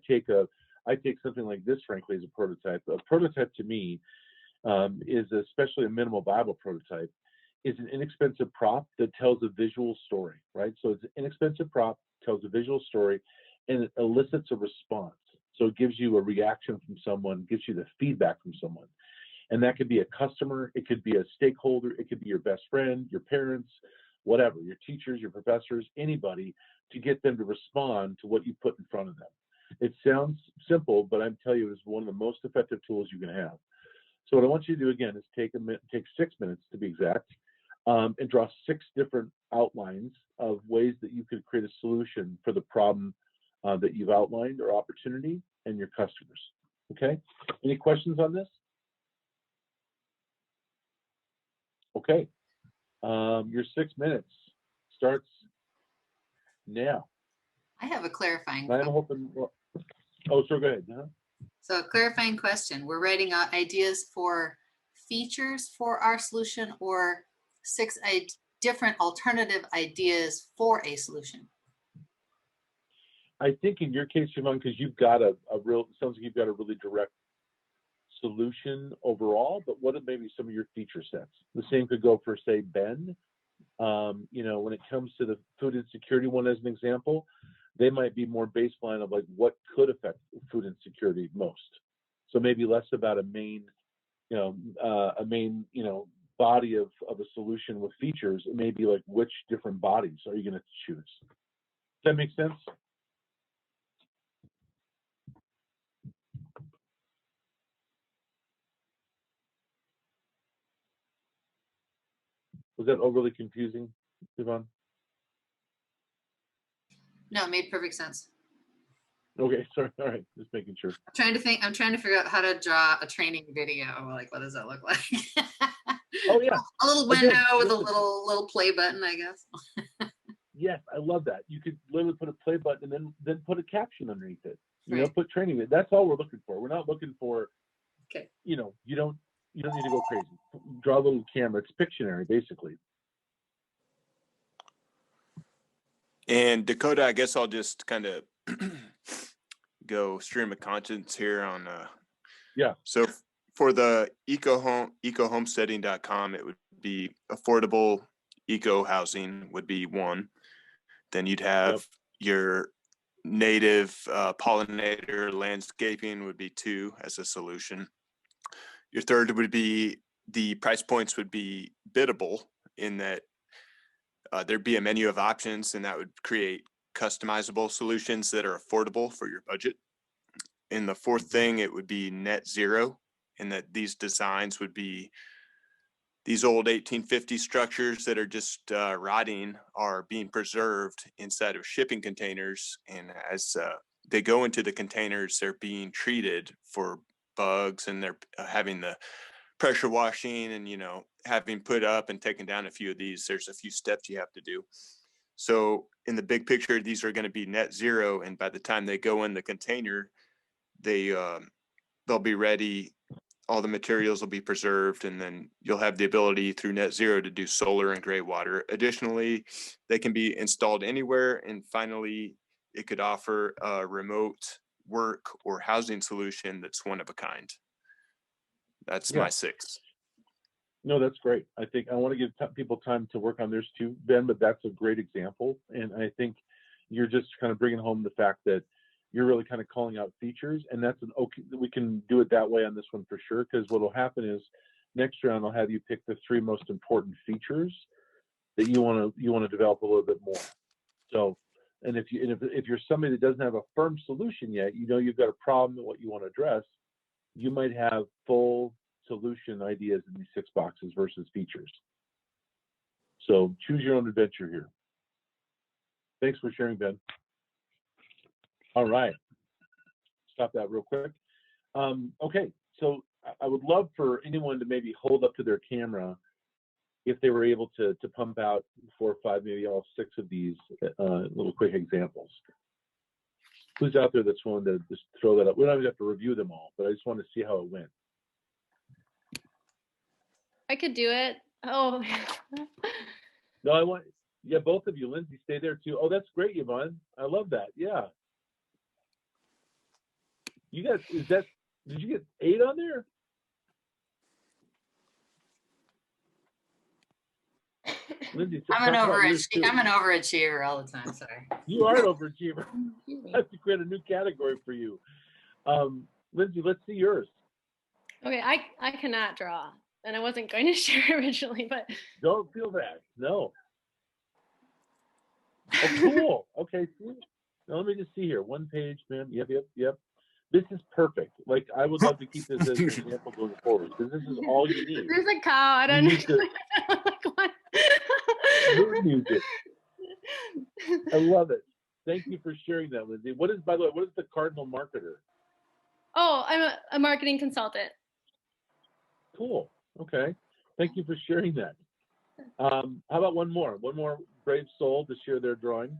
take something like this, frankly, as a prototype. A prototype to me is, especially a minimal viable prototype, is an inexpensive prop that tells a visual story, right? So it's an inexpensive prop, tells a visual story, and it elicits a response. So it gives you a reaction from someone, gives you the feedback from someone. And that could be a customer, it could be a stakeholder, it could be your best friend, your parents, whatever, your teachers, your professors, anybody, to get them to respond to what you put in front of them. It sounds simple, but I'm telling you, it's one of the most effective tools you can have. So what I want you to do again is take 6 minutes to be exact, and draw 6 different outlines of ways that you could create a solution for the problem that you've outlined or opportunity and your customers. Okay, any questions on this? Okay, your 6 minutes starts now. I have a clarifying I'm question. hoping, oh, sure, go ahead. So clarifying question, we're writing out ideas for features for our solution or 6 different alternative ideas for a solution? I think in your case, Yvonne, because you've got a real, sounds like you've got a really direct solution overall, but what are maybe some of your feature sets? The same could go for, say, Ben. You know, when it comes to the food insecurity one as an example, they might be more baseline of like what could affect food insecurity most. So maybe less about a main, body of a solution with features. It may be like which different bodies are you going to choose? Does that make sense? Was that overly confusing, Yvonne? No, it made perfect sense. Okay, sorry. All right, just making sure. I'm trying to figure out how to draw a training video. Like, what does that look like? Oh yeah, a little window again, with listen, a little play button, I guess. Yes, I love that. You could literally put a play button and then put a caption underneath it. You know, Right. put training. That's all we're looking for. We're not looking for, Okay. you don't need to go crazy. Draw a little camera. It's Pictionary, basically. And Dakota, I guess I'll just kind of go stream of conscience here on Yeah. So for the ecohomesteading.com, it would be affordable eco housing would be one. Then you'd have your native pollinator landscaping would be 2 as a solution. Your third would be the price points would be biddable in that there'd be a menu of options, and that would create customizable solutions that are affordable for your budget. In the fourth thing, it would be net zero, in that these designs would be these old 1850 structures that are just rotting are being preserved inside of shipping containers. And as they go into the containers, they're being treated for bugs, and they're having the pressure washing and, having put up and taken down a few of these. There's a few steps you have to do. So in the big picture, these are going to be net zero. And by the time they go in the container, they'll be ready. All the materials will be preserved, and then you'll have the ability through net zero to do solar and gray water. Additionally, they can be installed anywhere. And finally, it could offer a remote work or housing solution that's one of a kind. That's my 6. No, that's great. I think I want to give people time to work on theirs too, Ben, but that's a great example. And I think you're just kind of bringing home the fact that you're really kind of calling out features, and that's an okay. We can do it that way on this one for sure. Because what will happen is next round I'll have you pick the 3 most important features that you want to develop a little bit more. So, and if you're somebody that doesn't have a firm solution yet, you've got a problem and what you want to address, you might have full solution ideas in these 6 boxes versus features. So choose your own adventure here. Thanks for sharing, Ben. All right, stop that real quick. Okay, so I would love for anyone to maybe hold up to their camera if they were able to pump out 4 or 5, maybe all 6 of these little quick examples. Who's out there that's willing to just throw that up? We don't even have to review them all, but I just want to see how it went. I could do it. Oh. No, both of you. Lindsay, stay there too. Oh, that's great, Yvonne. I love that. Yeah. You guys, did you get 8 on there? Lindsay, I'm an talk about yours too. I'm an overachiever all the time. Sorry. You are an overachiever. I have to create a new category for you. Lindsay, let's see yours. Okay, I cannot draw, and I wasn't going to share originally, but Don't feel that. No. Oh, cool. Okay. Now let me just see here. One page, man. Yep. This is perfect. Like, I would love to keep this as an example going forward, because this is all you need. there's a cow. I don't know. Like, what? Mood music. I love it. Thank you for sharing that, Lindsay. By the way, what is the cardinal marketer? Oh, I'm a marketing consultant. Cool. Okay. Thank you for sharing that. How about one more? One more brave soul to share their drawing.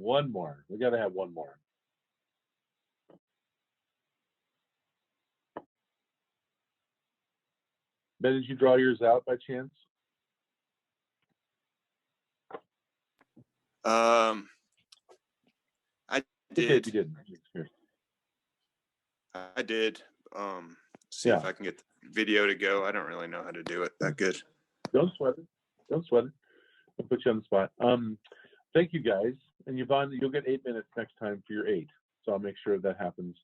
One more. We got to have one more. Ben, did you draw yours out by chance? I did. You did. I did. See if I can get the video to go. I don't really know how to do it that good. Don't sweat it. I'll put you on the spot. Thank you, guys. And Yvonne, you'll get 8 minutes next time for your 8. So I'll make sure that happens.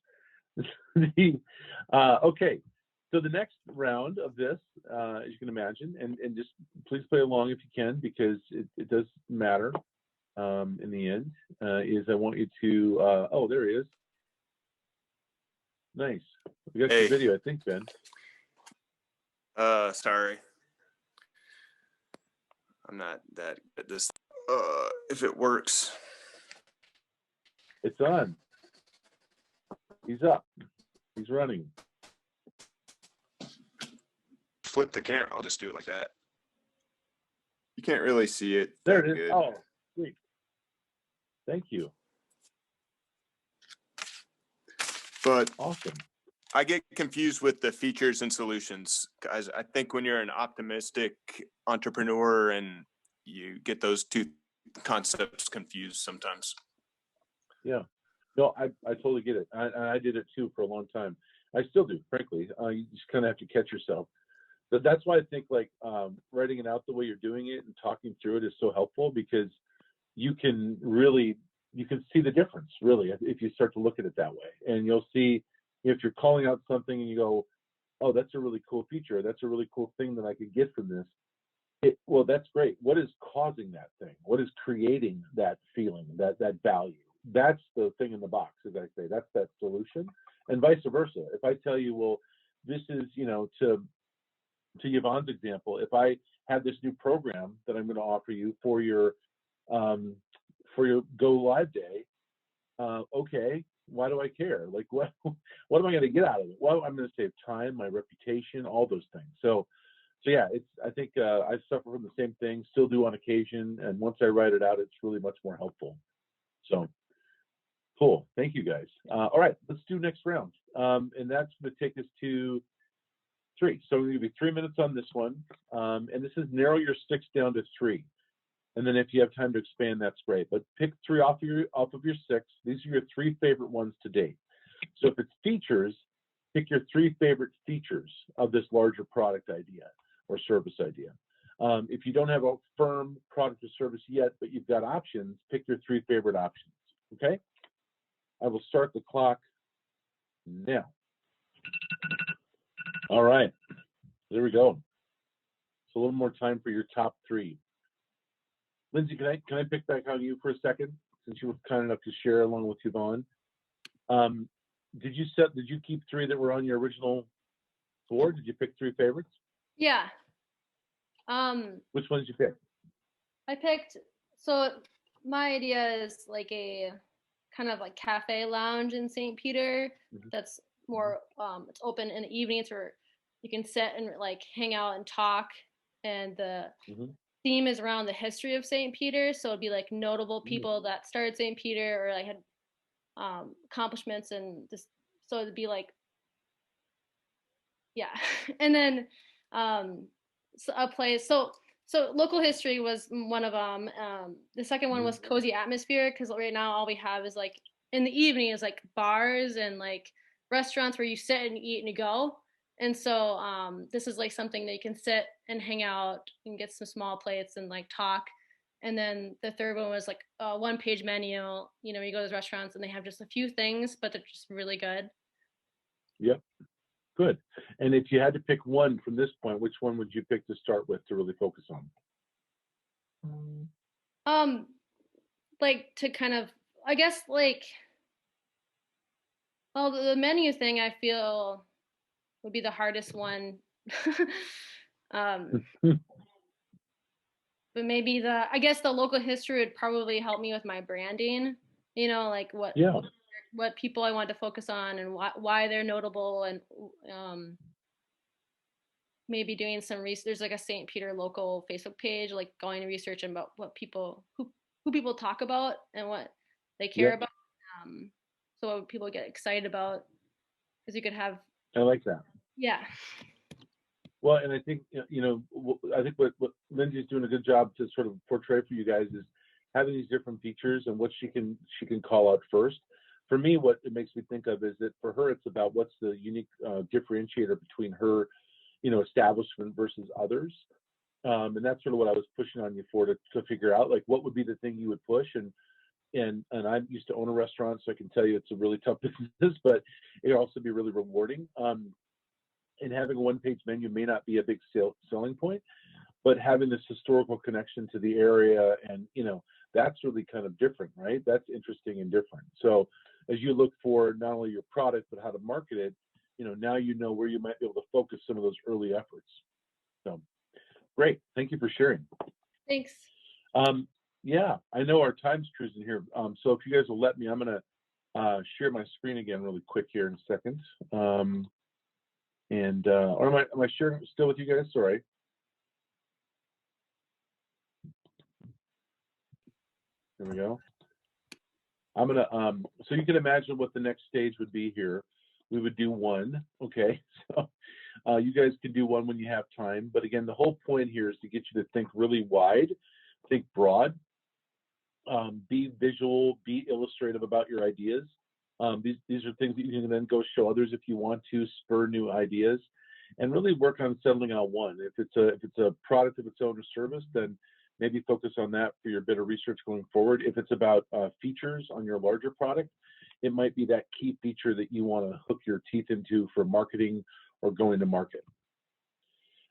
Okay. So the next round of this, as you can imagine, and just please play along if you can, because it does matter in the end, is I want you to, oh, there he is. Nice. We got the video, I think, Ben. Sorry. I'm not that good at this. If it works. It's on. He's up. He's running. Flip the camera. I'll just do it like that. You can't really see it. There it is. Good. Oh, sweet. Thank you. But awesome. I get confused with the features and solutions, guys. I think when you're an optimistic entrepreneur and you get those two concepts confused sometimes. Yeah. No, I totally get it. I did it too for a long time. I still do, frankly. You just kind of have to catch yourself. But that's why I think like writing it out the way you're doing it and talking through it is so helpful, because you can see the difference really if you start to look at it that way. And you'll see if you're calling out something and you go, oh, that's a really cool feature. That's a really cool thing that I could get from this. Well, that's great. What is causing that thing? What is creating that feeling, that value? That's the thing in the box, as I say. That's that solution, and vice versa. If I tell you, well, this is, to Yvonne's example, if I have this new program that I'm going to offer you for your go live day, okay, why do I care? Like, what am I going to get out of it? Well, I'm going to save time, my reputation, all those things. So yeah, I think I suffer from the same thing, still do on occasion, and once I write it out, it's really much more helpful. So cool, thank you guys. All right, let's do next round, and that's going to take us to 3. So we're going to be 3 minutes on this one, and this is narrow your 6 down to 3, and then if you have time to expand, that's great. But pick 3 off of your 6. These are your 3 favorite ones to date. So if it's features, pick your 3 favorite features of this larger product idea or service idea. If you don't have a firm product or service yet, but you've got options, pick your 3 favorite options. Okay? I will start the clock now. All right, there we go. So a little more time for your top 3. Lindsay, can I pick back on you for a second, since you were kind enough to share along with Yvonne? Did you keep 3 that were on your original board? Did you pick 3 favorites? Yeah. Which ones did you pick? I picked, so my idea is like a kind of like cafe lounge in St. Peter. That's more it's open in the evenings where you can sit and like hang out and talk, and the theme is around the history of St. Peter, so it'd be like notable people that started St. Peter or like had accomplishments, and just so it'd be like, yeah. And then so a place, so local history was one of them. The second one was cozy atmosphere, because right now all we have is like in the evening is like bars and like restaurants where you sit and eat and you go. And so this is like something that you can sit and hang out and get some small plates and like talk. And then the third one was like a 1-page menu. You know, you go to those restaurants and they have just a few things, but they're just really good. Yep. Good. And if you had to pick one from this point, which one would you pick to start with to really focus on? Like to kind of, I guess like, well, the menu thing I feel would be the hardest one. But maybe I guess the local history would probably help me with my branding, you know, like what people I want to focus on and why they're notable, and maybe doing some research. There's like a St. Peter local Facebook page, like going to research about what people, who people talk about and what they care about. So what people get excited about, because you could have. I like that. Yeah. Well, and I think, you know, I think what Lindsay's doing a good job to sort of portray for you guys is having these different features and what she can call out first. For me, what it makes me think of is that for her, it's about what's the unique differentiator between her, you know, establishment versus others. And that's sort of what I was pushing on you for to figure out, like, what would be the thing you would push. And I used to own a restaurant, so I can tell you it's a really tough business, but it can also be really rewarding. And having a 1-page menu may not be a big selling point, but having this historical connection to the area, and, you know, that's really kind of different, right? That's interesting and different. So as you look for not only your product, but how to market it, you know, now you know where you might be able to focus some of those early efforts. So great. Thank you for sharing. Thanks. Yeah, I know our time's cruising here. So if you guys will let me, I'm going to share my screen again really quick here in a second. Or am I sharing still with you guys? Sorry. There we go. I'm gonna so you can imagine what the next stage would be here. We would do one, okay? So you guys can do one when you have time. But again, the whole point here is to get you to think really wide, think broad, be visual, be illustrative about your ideas. These are things that you can then go show others if you want to, spur new ideas, and really work on settling on one. If it's a product of its own or service, then maybe focus on that for your bit of research going forward. If it's about features on your larger product, it might be that key feature that you want to hook your teeth into for marketing or going to market.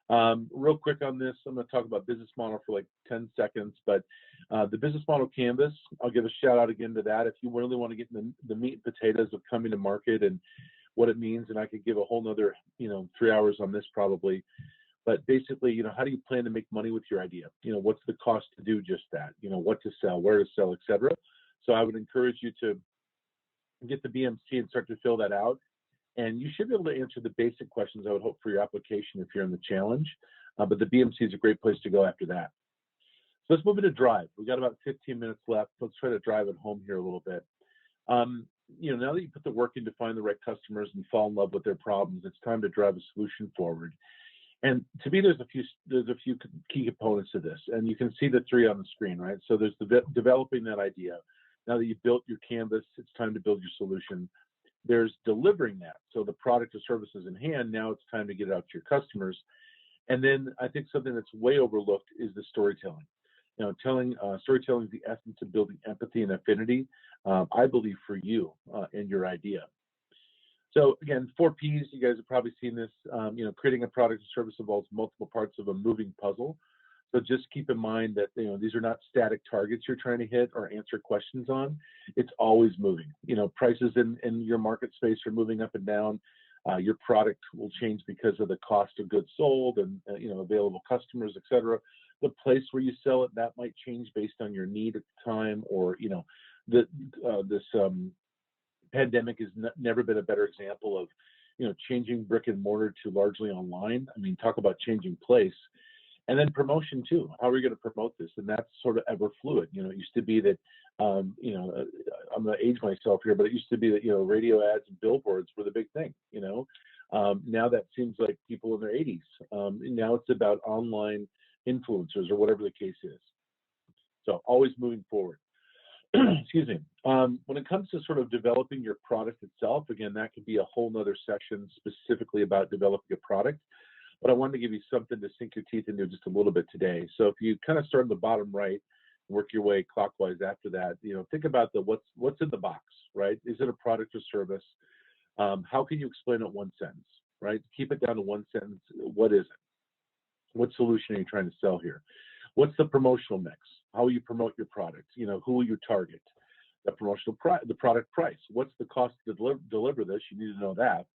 Real quick on this, I'm going to talk about business model for like 10 seconds, but the business model canvas, I'll give a shout out again to that. If you really want to get in the meat and potatoes of coming to market and what it means, and I could give a whole nother, 3 hours on this probably, but basically, how do you plan to make money with your idea? What's the cost to do just that? What to sell, where to sell, etc. So I would encourage you to get the BMC and start to fill that out. And you should be able to answer the basic questions, I would hope, for your application if you're in the challenge. But the BMC is a great place to go after that. So let's move into drive. We've got about 15 minutes left. Let's try to drive it home here a little bit. Now that you put the work in to find the right customers and fall in love with their problems, it's time to drive a solution forward. And to me, there's a few key components to this, and you can see the 3 on the screen, right? So there's developing that idea. Now that you've built your canvas, it's time to build your solution. There's delivering that. So the product or service is in hand. Now it's time to get it out to your customers. And then I think something that's way overlooked is the storytelling. Storytelling is the essence of building empathy and affinity, I believe, for you and your idea. So again, 4 Ps, you guys have probably seen this. Creating a product or service involves multiple parts of a moving puzzle. So just keep in mind that these are not static targets you're trying to hit or answer questions on. It's always moving. Prices in your market space are moving up and down. Your product will change because of the cost of goods sold and available customers, et cetera. The place where you sell it, that might change based on your need at the time, or this pandemic has never been a better example of changing brick and mortar to largely online. I mean, talk about changing place. And then promotion too. How are we going to promote this? And that's sort of ever fluid. It used to be that, I'm going to age myself here, but it used to be that, radio ads and billboards were the big thing, Now that seems like people in their 80s. Now it's about online influencers or whatever the case is. So always moving forward. excuse me. When it comes to sort of developing your product itself, again, that could be a whole nother section specifically about developing a product. But I wanted to give you something to sink your teeth into just a little bit today. So if you kind of start in the bottom right, work your way clockwise after that, think about what's in the box, right? Is it a product or service? How can you explain it one sentence, right? Keep it down to one sentence. What is it? What solution are you trying to sell here? What's the promotional mix? How will you promote your product? Who will you target? The promotional the product price. What's the cost to deliver this? You need to know that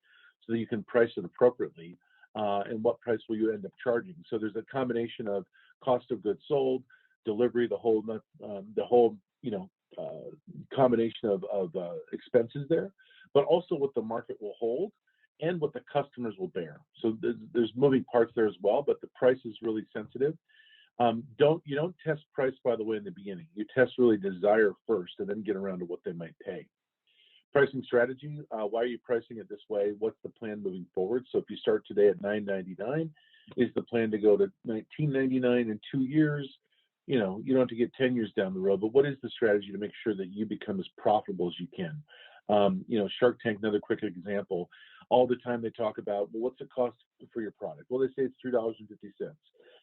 so that you can price it appropriately. And what price will you end up charging? So there's a combination of cost of goods sold, delivery, the whole combination of expenses there, but also what the market will hold and what the customers will bear. So there's moving parts there as well, but the price is really sensitive. You don't test price, by the way, in the beginning. You test really desire first and then get around to what they might pay. Pricing strategy, why are you pricing it this way? What's the plan moving forward? So if you start today at $9.99, is the plan to go to $19.99 in 2 years? You don't have to get 10 years down the road, but what is the strategy to make sure that you become as profitable as you can? Shark Tank, another quick example. All the time they talk about, well, what's the cost for your product? Well, they say it's $3.50.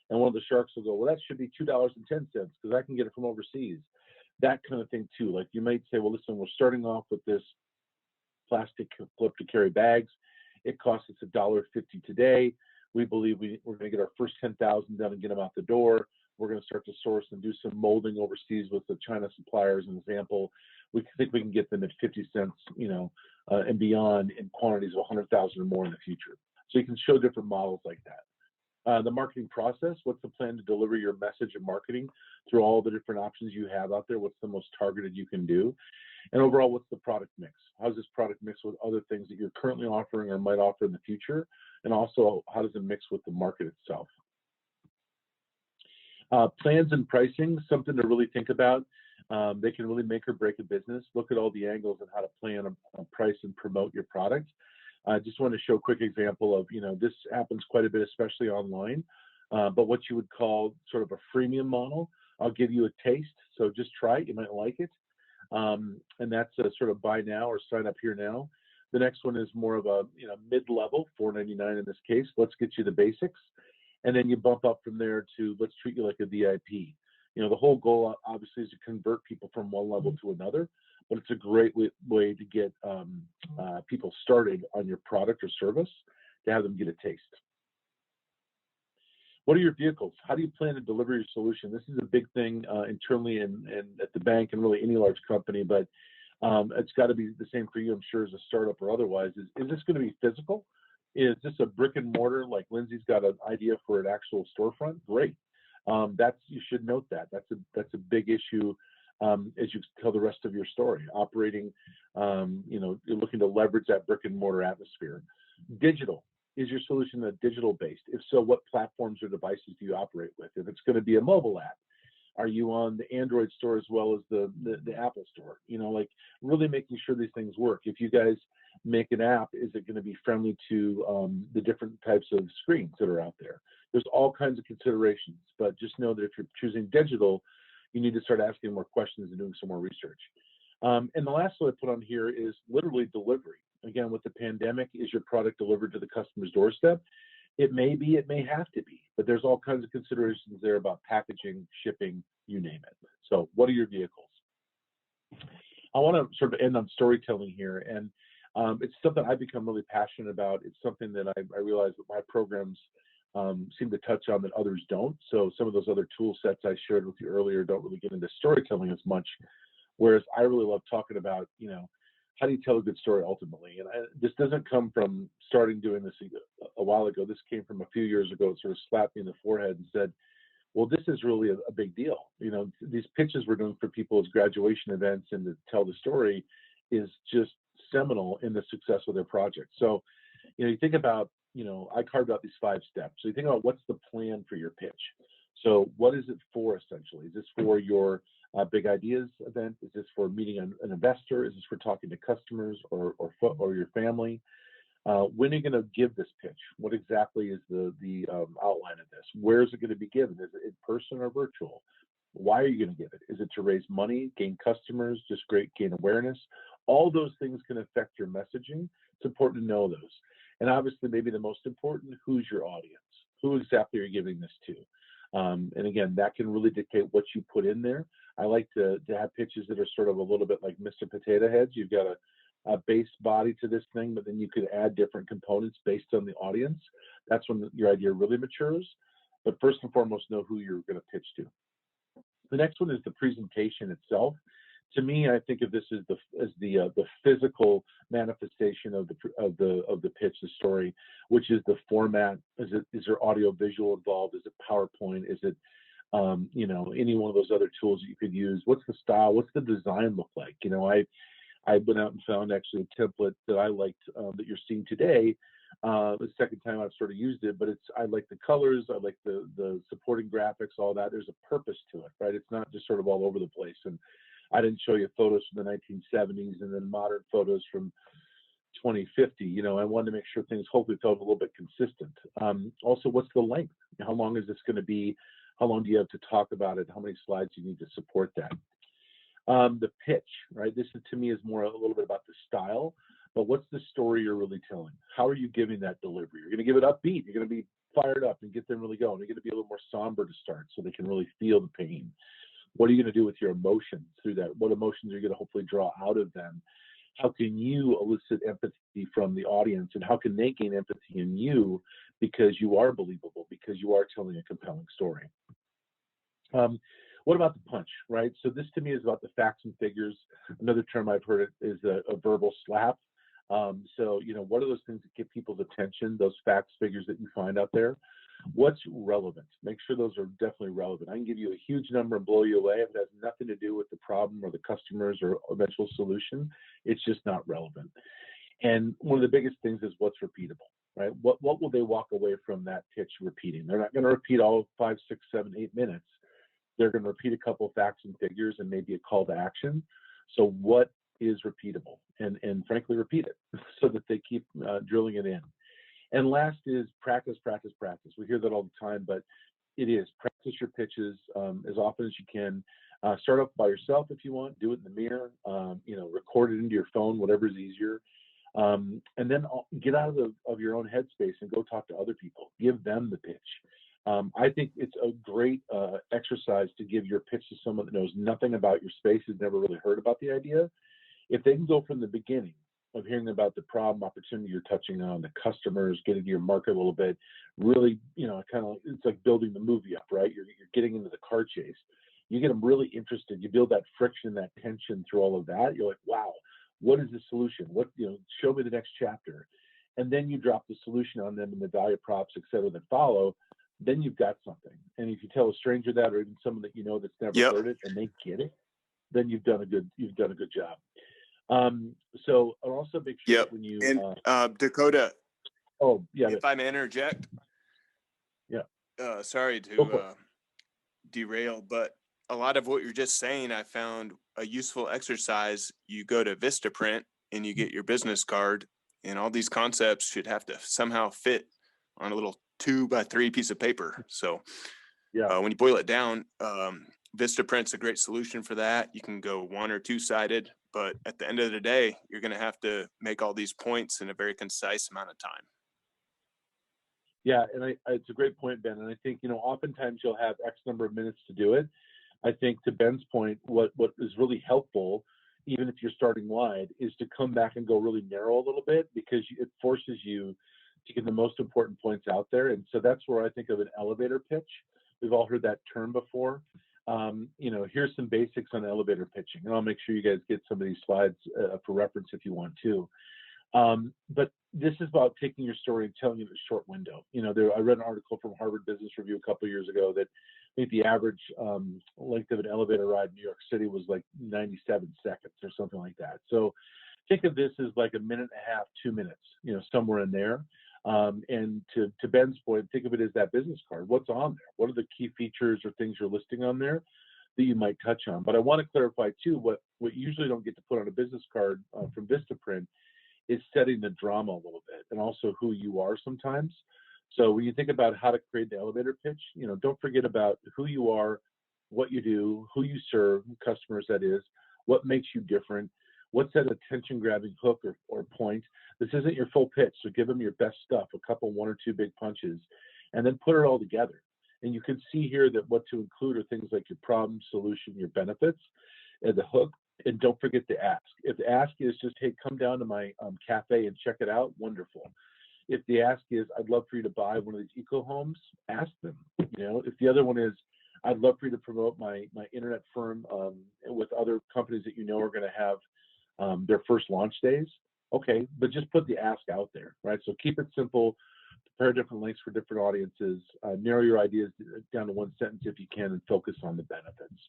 And one of the sharks will go, well, that should be $2.10 because I can get it from overseas. That kind of thing too. Like you might say, well, listen, we're starting off with this plastic flip to carry bags. It costs us $1.50 today. We believe we're going to get our first 10,000 done and get them out the door. We're going to start to source and do some molding overseas with the China suppliers, an example. We think we can get them at 50 cents, and beyond in quantities of 100,000 or more in the future. So you can show different models like that. The marketing process, what's the plan to deliver your message and marketing through all the different options you have out there? What's the most targeted you can do? And overall, what's the product mix? How's this product mix with other things that you're currently offering or might offer in the future? And also, how does it mix with the market itself? Plans and pricing, something to really think about. They can really make or break a business. Look at all the angles on how to plan a price and promote your product. I just want to show a quick example of, this happens quite a bit, especially online, but what you would call sort of a freemium model. I'll give you a taste, so just try it. You might like it. And that's a sort of buy now or sign up here now. The next one is more of a mid-level, $4.99 in this case. Let's get you the basics. And then you bump up from there to let's treat you like a VIP. The whole goal obviously is to convert people from one level to another, but it's a great way to get people started on your product or service, to have them get a taste. What are your vehicles? How do you plan to deliver your solution? This is a big thing internally and at the bank and really any large company, but it's got to be the same for you, I'm sure, as a startup or otherwise. Is this going to be physical? Is this a brick and mortar, like Lindsay's got an idea for an actual storefront? Great. You should note that. That's a big issue as you tell the rest of your story. Operating, you're looking to leverage that brick and mortar atmosphere. Digital. Is your solution digital based? If so, what platforms or devices do you operate with? If it's going to be a mobile app, are you on the Android store as well as the Apple store? Really making sure these things work. If you guys make an app, is it going to be friendly to the different types of screens that are out there? There's all kinds of considerations, but just know that if you're choosing digital, you need to start asking more questions and doing some more research. And the last one I put on here is literally delivery. Again, with the pandemic, is your product delivered to the customer's doorstep? It may be, it may have to be, but there's all kinds of considerations there about packaging, shipping, you name it. So what are your vehicles? I want to sort of end on storytelling here, and it's something I've become really passionate about. It's something that I realize that my programs seem to touch on that others don't. So some of those other tool sets I shared with you earlier don't really get into storytelling as much, whereas I really love talking about, how do you tell a good story ultimately? And this doesn't come from starting doing this a while ago. This came from a few years ago. It sort of slapped me in the forehead and said, well, this is really a big deal. These pitches we're doing for people as graduation events and to tell the story is just seminal in the success of their project. So, you think about, I carved out these 5 steps. So you think about what's the plan for your pitch. So what is it for essentially? Is this for your big ideas event? Is this for meeting an investor? Is this for talking to customers or your family? When are you going to give this pitch? What exactly is the outline of this? Where is it going to be given? Is it in person or virtual? Why are you going to give it? Is it to raise money, gain customers, just gain awareness? All those things can affect your messaging. It's important to know those. And obviously, maybe the most important, who's your audience? Who exactly are you giving this to? And again, that can really dictate what you put in there. I like to have pitches that are sort of a little bit like Mr. Potato Heads. You've got a base body to this thing, but then you could add different components based on the audience. That's when your idea really matures. But first and foremost, know who you're going to pitch to. The next one is the presentation itself. To me, I think of this as the physical manifestation of the pitch, the story, which is the format. Is there audio visual involved? Is it PowerPoint? Is it any one of those other tools that you could use? What's the style? What's the design look like? I went out and found actually a template that I liked that you're seeing today. The second time I've sort of used it, but I like the colors, I like the supporting graphics, all that. There's a purpose to it, right? It's not just sort of all over the place. And I didn't show you photos from the 1970s and then modern photos from 2050. I wanted to make sure things hopefully felt a little bit consistent. Also, what's the length? How long is this going to be? How long do you have to talk about it? How many slides do you need to support that? The pitch, right? This to me is more a little bit about the style, but what's the story you're really telling? How are you giving that delivery? You're going to give it upbeat. You're going to be fired up and get them really going. You're going to be a little more somber to start so they can really feel the pain. What are you going to do with your emotions through that? What emotions are you going to hopefully draw out of them? How can you elicit empathy from the audience, and how can they gain empathy in you because you are believable, because you are telling a compelling story? What about the punch, right? So this to me is about the facts and figures. Another term I've heard is a verbal slap. So, what are those things that get people's attention, those facts, figures that you find out there? What's relevant? Make sure those are definitely relevant. I can give you a huge number and blow you away if it has nothing to do with the problem or the customers or eventual solution. It's just not relevant. And one of the biggest things is what's repeatable, right? What will they walk away from that pitch repeating? They're not going to repeat all 5, 6, 7, 8 minutes. They're going to repeat a couple of facts and figures and maybe a call to action. So what is repeatable? And frankly, repeat it so that they keep drilling it in. And last is practice, practice, practice. We hear that all the time, but it is practice your pitches as often as you can. Start off by yourself if you want. Do it in the mirror. Record it into your phone, whatever is easier. And then get out of your own headspace and go talk to other people. Give them the pitch. I think it's a great exercise to give your pitch to someone that knows nothing about your space, has never really heard about the idea. If they can go from the beginning of hearing about the problem, opportunity you're touching on, the customers, getting to your market a little bit, really, it's like building the movie up, right? You're getting into the car chase. You get them really interested. You build that friction, that tension through all of that. You're like, wow, what is the solution? Show me the next chapter. And then you drop the solution on them and the value props, et cetera, that follow. Then you've got something. And if you tell a stranger that, or even someone that you know that's never heard it, and they get it, then you've done a good job. So I'll also make sure that when you Dakota. Oh yeah. If I may interject. Yeah. Sorry to derail, but a lot of what you're just saying, I found a useful exercise. You go to Vistaprint and you get your business card, and all these concepts should have to somehow fit on a little 2x3 piece of paper. So when you boil it down, Vistaprint's a great solution for that. You can go 1 or 2-sided, but at the end of the day, you're going to have to make all these points in a very concise amount of time. Yeah, and it's a great point, Ben. And I think, oftentimes you'll have X number of minutes to do it. I think to Ben's point, what is really helpful, even if you're starting wide, is to come back and go really narrow a little bit, because it forces you to get the most important points out there. And so that's where I think of an elevator pitch. We've all heard that term before. Here's some basics on elevator pitching, and I'll make sure you guys get some of these slides for reference if you want to. But this is about taking your story and telling it in a short window. I read an article from Harvard Business Review a couple of years ago that I think the average length of an elevator ride in New York City was like 97 seconds or something like that. So think of this as like 1.5 minutes, 2 minutes, somewhere in there. And to Ben's point, think of it as that business card. What's on there? What are the key features or things you're listing on there that you might touch on? But I want to clarify too, what you usually don't get to put on a business card from Vistaprint is setting the drama a little bit, and also who you are sometimes. So when you think about how to create the elevator pitch, don't forget about who you are, what you do, who you serve, customers that is, what makes you different, what's that attention grabbing hook or point. This isn't your full pitch, so give them your best stuff, a couple, one or two big punches, and then put it all together. And you can see here that what to include are things like your problem, solution, your benefits, and the hook. And don't forget to ask. If the ask is just, hey, come down to my cafe and check it out, wonderful. If the ask is, I'd love for you to buy one of these eco homes, ask them. You know, if the other one is, I'd love for you to promote my internet firm with other companies that you know are going to have their first launch days, okay, but just put the ask out there, right? So keep it simple, prepare different links for different audiences, narrow your ideas down to one sentence if you can, and focus on the benefits.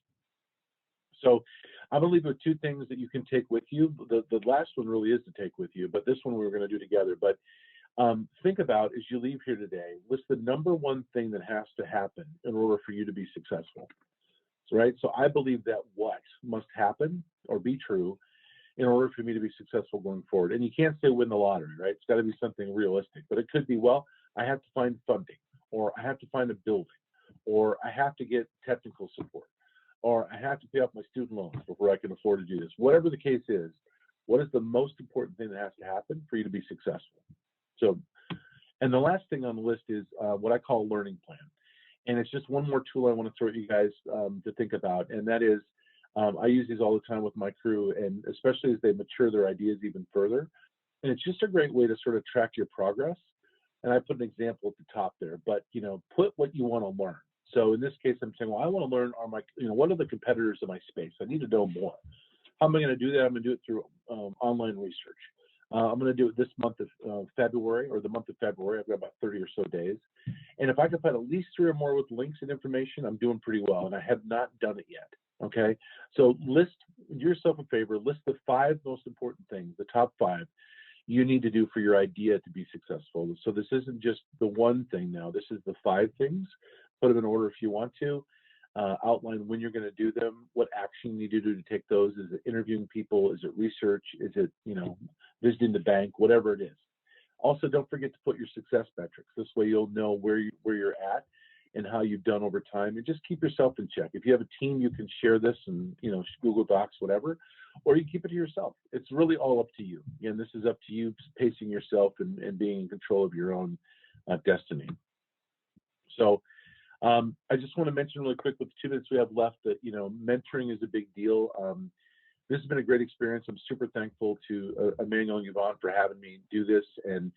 So I'm going to leave you with two things that you can take with you. The last one really is to take with you, but this one we're going to do together. But think about, as you leave here today, what's the number one thing that has to happen in order for you to be successful, right? So I believe that what must happen or be true in order for me to be successful going forward. And you can't say win the lottery, right? It's got to be something realistic, but it could be, well, I have to find funding, or I have to find a building, or I have to get technical support, or I have to pay off my student loans before I can afford to do this. Whatever the case is, what is the most important thing that has to happen for you to be successful? So, and the last thing on the list is what I call a learning plan. And it's just one more tool I want to throw at you guys to think about. And that is, I use these all the time with my crew, and especially as they mature their ideas even further. And it's just a great way to sort of track your progress. And I put an example at the top there, but, you know, put what you want to learn. So in this case, I'm saying, well, I want to learn, what are the competitors in my space? I need to know more. How am I going to do that? I'm going to do it through online research. I'm going to do it this month of February, or the month of February. I've got about 30 or so days. And if I can find at least 3 or more with links and information, I'm doing pretty well. And I have not done it yet. Okay. So do yourself a favor, list the 5 most important things, the top 5 you need to do for your idea to be successful. So this isn't just the one thing now. This is the 5 things. Put them in order if you want to. Outline when you're going to do them, what action you need to do to take those. Is it interviewing people? Is it research? Is it, visiting the bank? Whatever it is. Also, don't forget to put your success metrics. This way you'll know where you're at and how you've done over time, and just keep yourself in check. If you have a team, you can share this and, Google Docs, whatever, or you keep it to yourself. It's really all up to you. Again, this is up to you, pacing yourself and being in control of your own destiny. So, I just want to mention really quick with the 2 minutes we have left that, mentoring is a big deal. This has been a great experience. I'm super thankful to Emmanuel and Yvonne for having me do this. And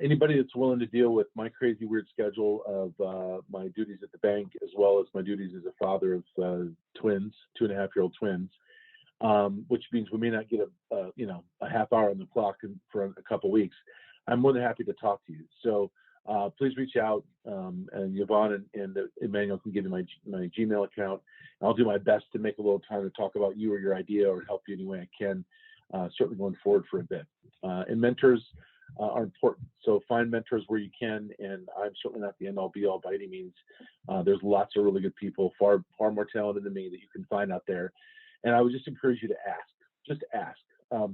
anybody that's willing to deal with my crazy, weird schedule of my duties at the bank, as well as my duties as a father of twins, 2.5-year-old twins, which means we may not get a half hour on the clock for a couple weeks. I'm more than happy to talk to you. So please reach out, and Yvonne and Emmanuel can give you my Gmail account. I'll do my best to make a little time to talk about you or your idea, or help you any way I can, certainly going forward for a bit. And mentors are important. So find mentors where you can, and I'm certainly not the end all be all by any means. There's lots of really good people, far more talented than me, that you can find out there. And I would just encourage you to ask. Just ask.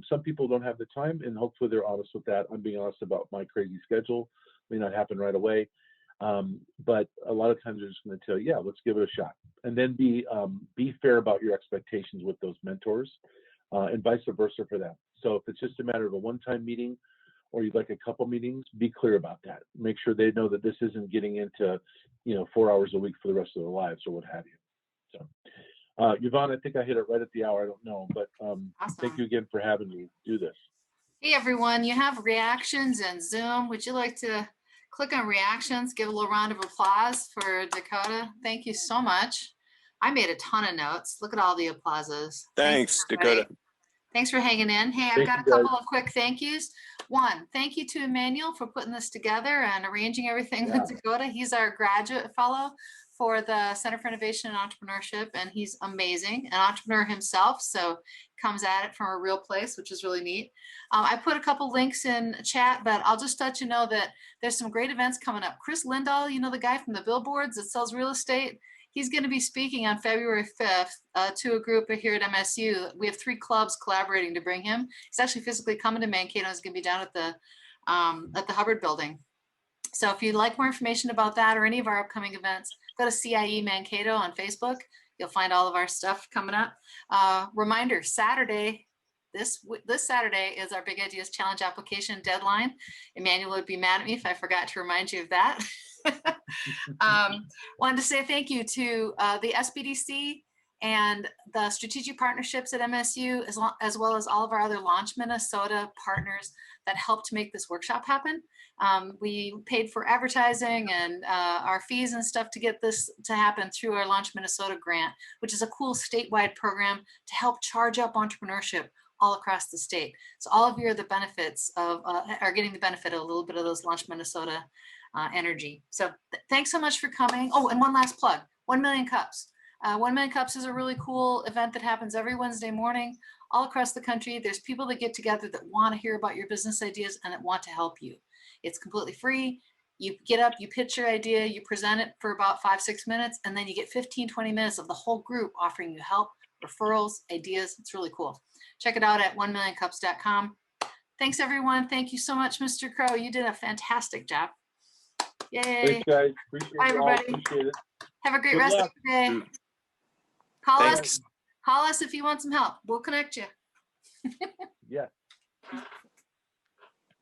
Some people don't have the time, and hopefully they're honest with that. I'm being honest about my crazy schedule. May not happen right away, but a lot of times they're just going to tell you, yeah, let's give it a shot. And then be fair about your expectations with those mentors, and vice versa for them. So if it's just a matter of a one-time meeting, or you'd like a couple meetings, be clear about that. Make sure they know that this isn't getting into 4 hours a week for the rest of their lives, or what have you. So Yvonne, I think I hit it right at the hour. I don't know, but Awesome. Thank you again for having me do this. Hey everyone, you have reactions in Zoom. Would you like to click on reactions? Give a little round of applause for Dakota. Thank you so much. I made a ton of notes. Look at all the applauses. Thanks, Dakota. Thanks for hanging in. Hey, I've got a couple of quick thank yous. One, thank you to Emmanuel for putting this together and arranging everything with Dakota. He's our graduate fellow for the Center for Innovation and Entrepreneurship, and he's amazing, an entrepreneur himself, so comes at it from a real place, which is really neat. I put a couple links in chat, but I'll just let you know that there's some great events coming up. Chris Lindahl, the guy from the billboards that sells real estate, he's going to be speaking on February 5th to a group here at MSU. We have 3 clubs collaborating to bring him. He's actually physically coming to Mankato. He's going to be down at the Hubbard building. So if you'd like more information about that or any of our upcoming events, go to CIE Mankato on Facebook. You'll find all of our stuff coming up. Reminder, Saturday, this Saturday is our Big Ideas Challenge application deadline. Emmanuel would be mad at me if I forgot to remind you of that. Wanted to say thank you to the SBDC and the strategic partnerships at MSU, as well as all of our other Launch Minnesota partners that helped make this workshop happen. We paid for advertising and our fees and stuff to get this to happen through our Launch Minnesota grant, which is a cool statewide program to help charge up entrepreneurship all across the state. So all of you are the benefits of, are getting the benefit of a little bit of those Launch Minnesota energy. So thanks so much for coming. Oh, and one last plug, 1 Million Cups. 1 Million Cups is a really cool event that happens every Wednesday morning all across the country. There's people that get together that want to hear about your business ideas and that want to help you. It's completely free. You get up, you pitch your idea, you present it for about 5-6 minutes, and then you get 15-20 minutes of the whole group offering you help, referrals, ideas. It's really cool. Check it out at 1millioncups.com. Thanks, everyone. Thank you so much, Mr. Crow. You did a fantastic job. Yay. Thanks, guys. Appreciate Bye, it all. everybody. Appreciate it. Have a great Good rest luck. of your day. Call us if you want some help. We'll connect you. Yeah.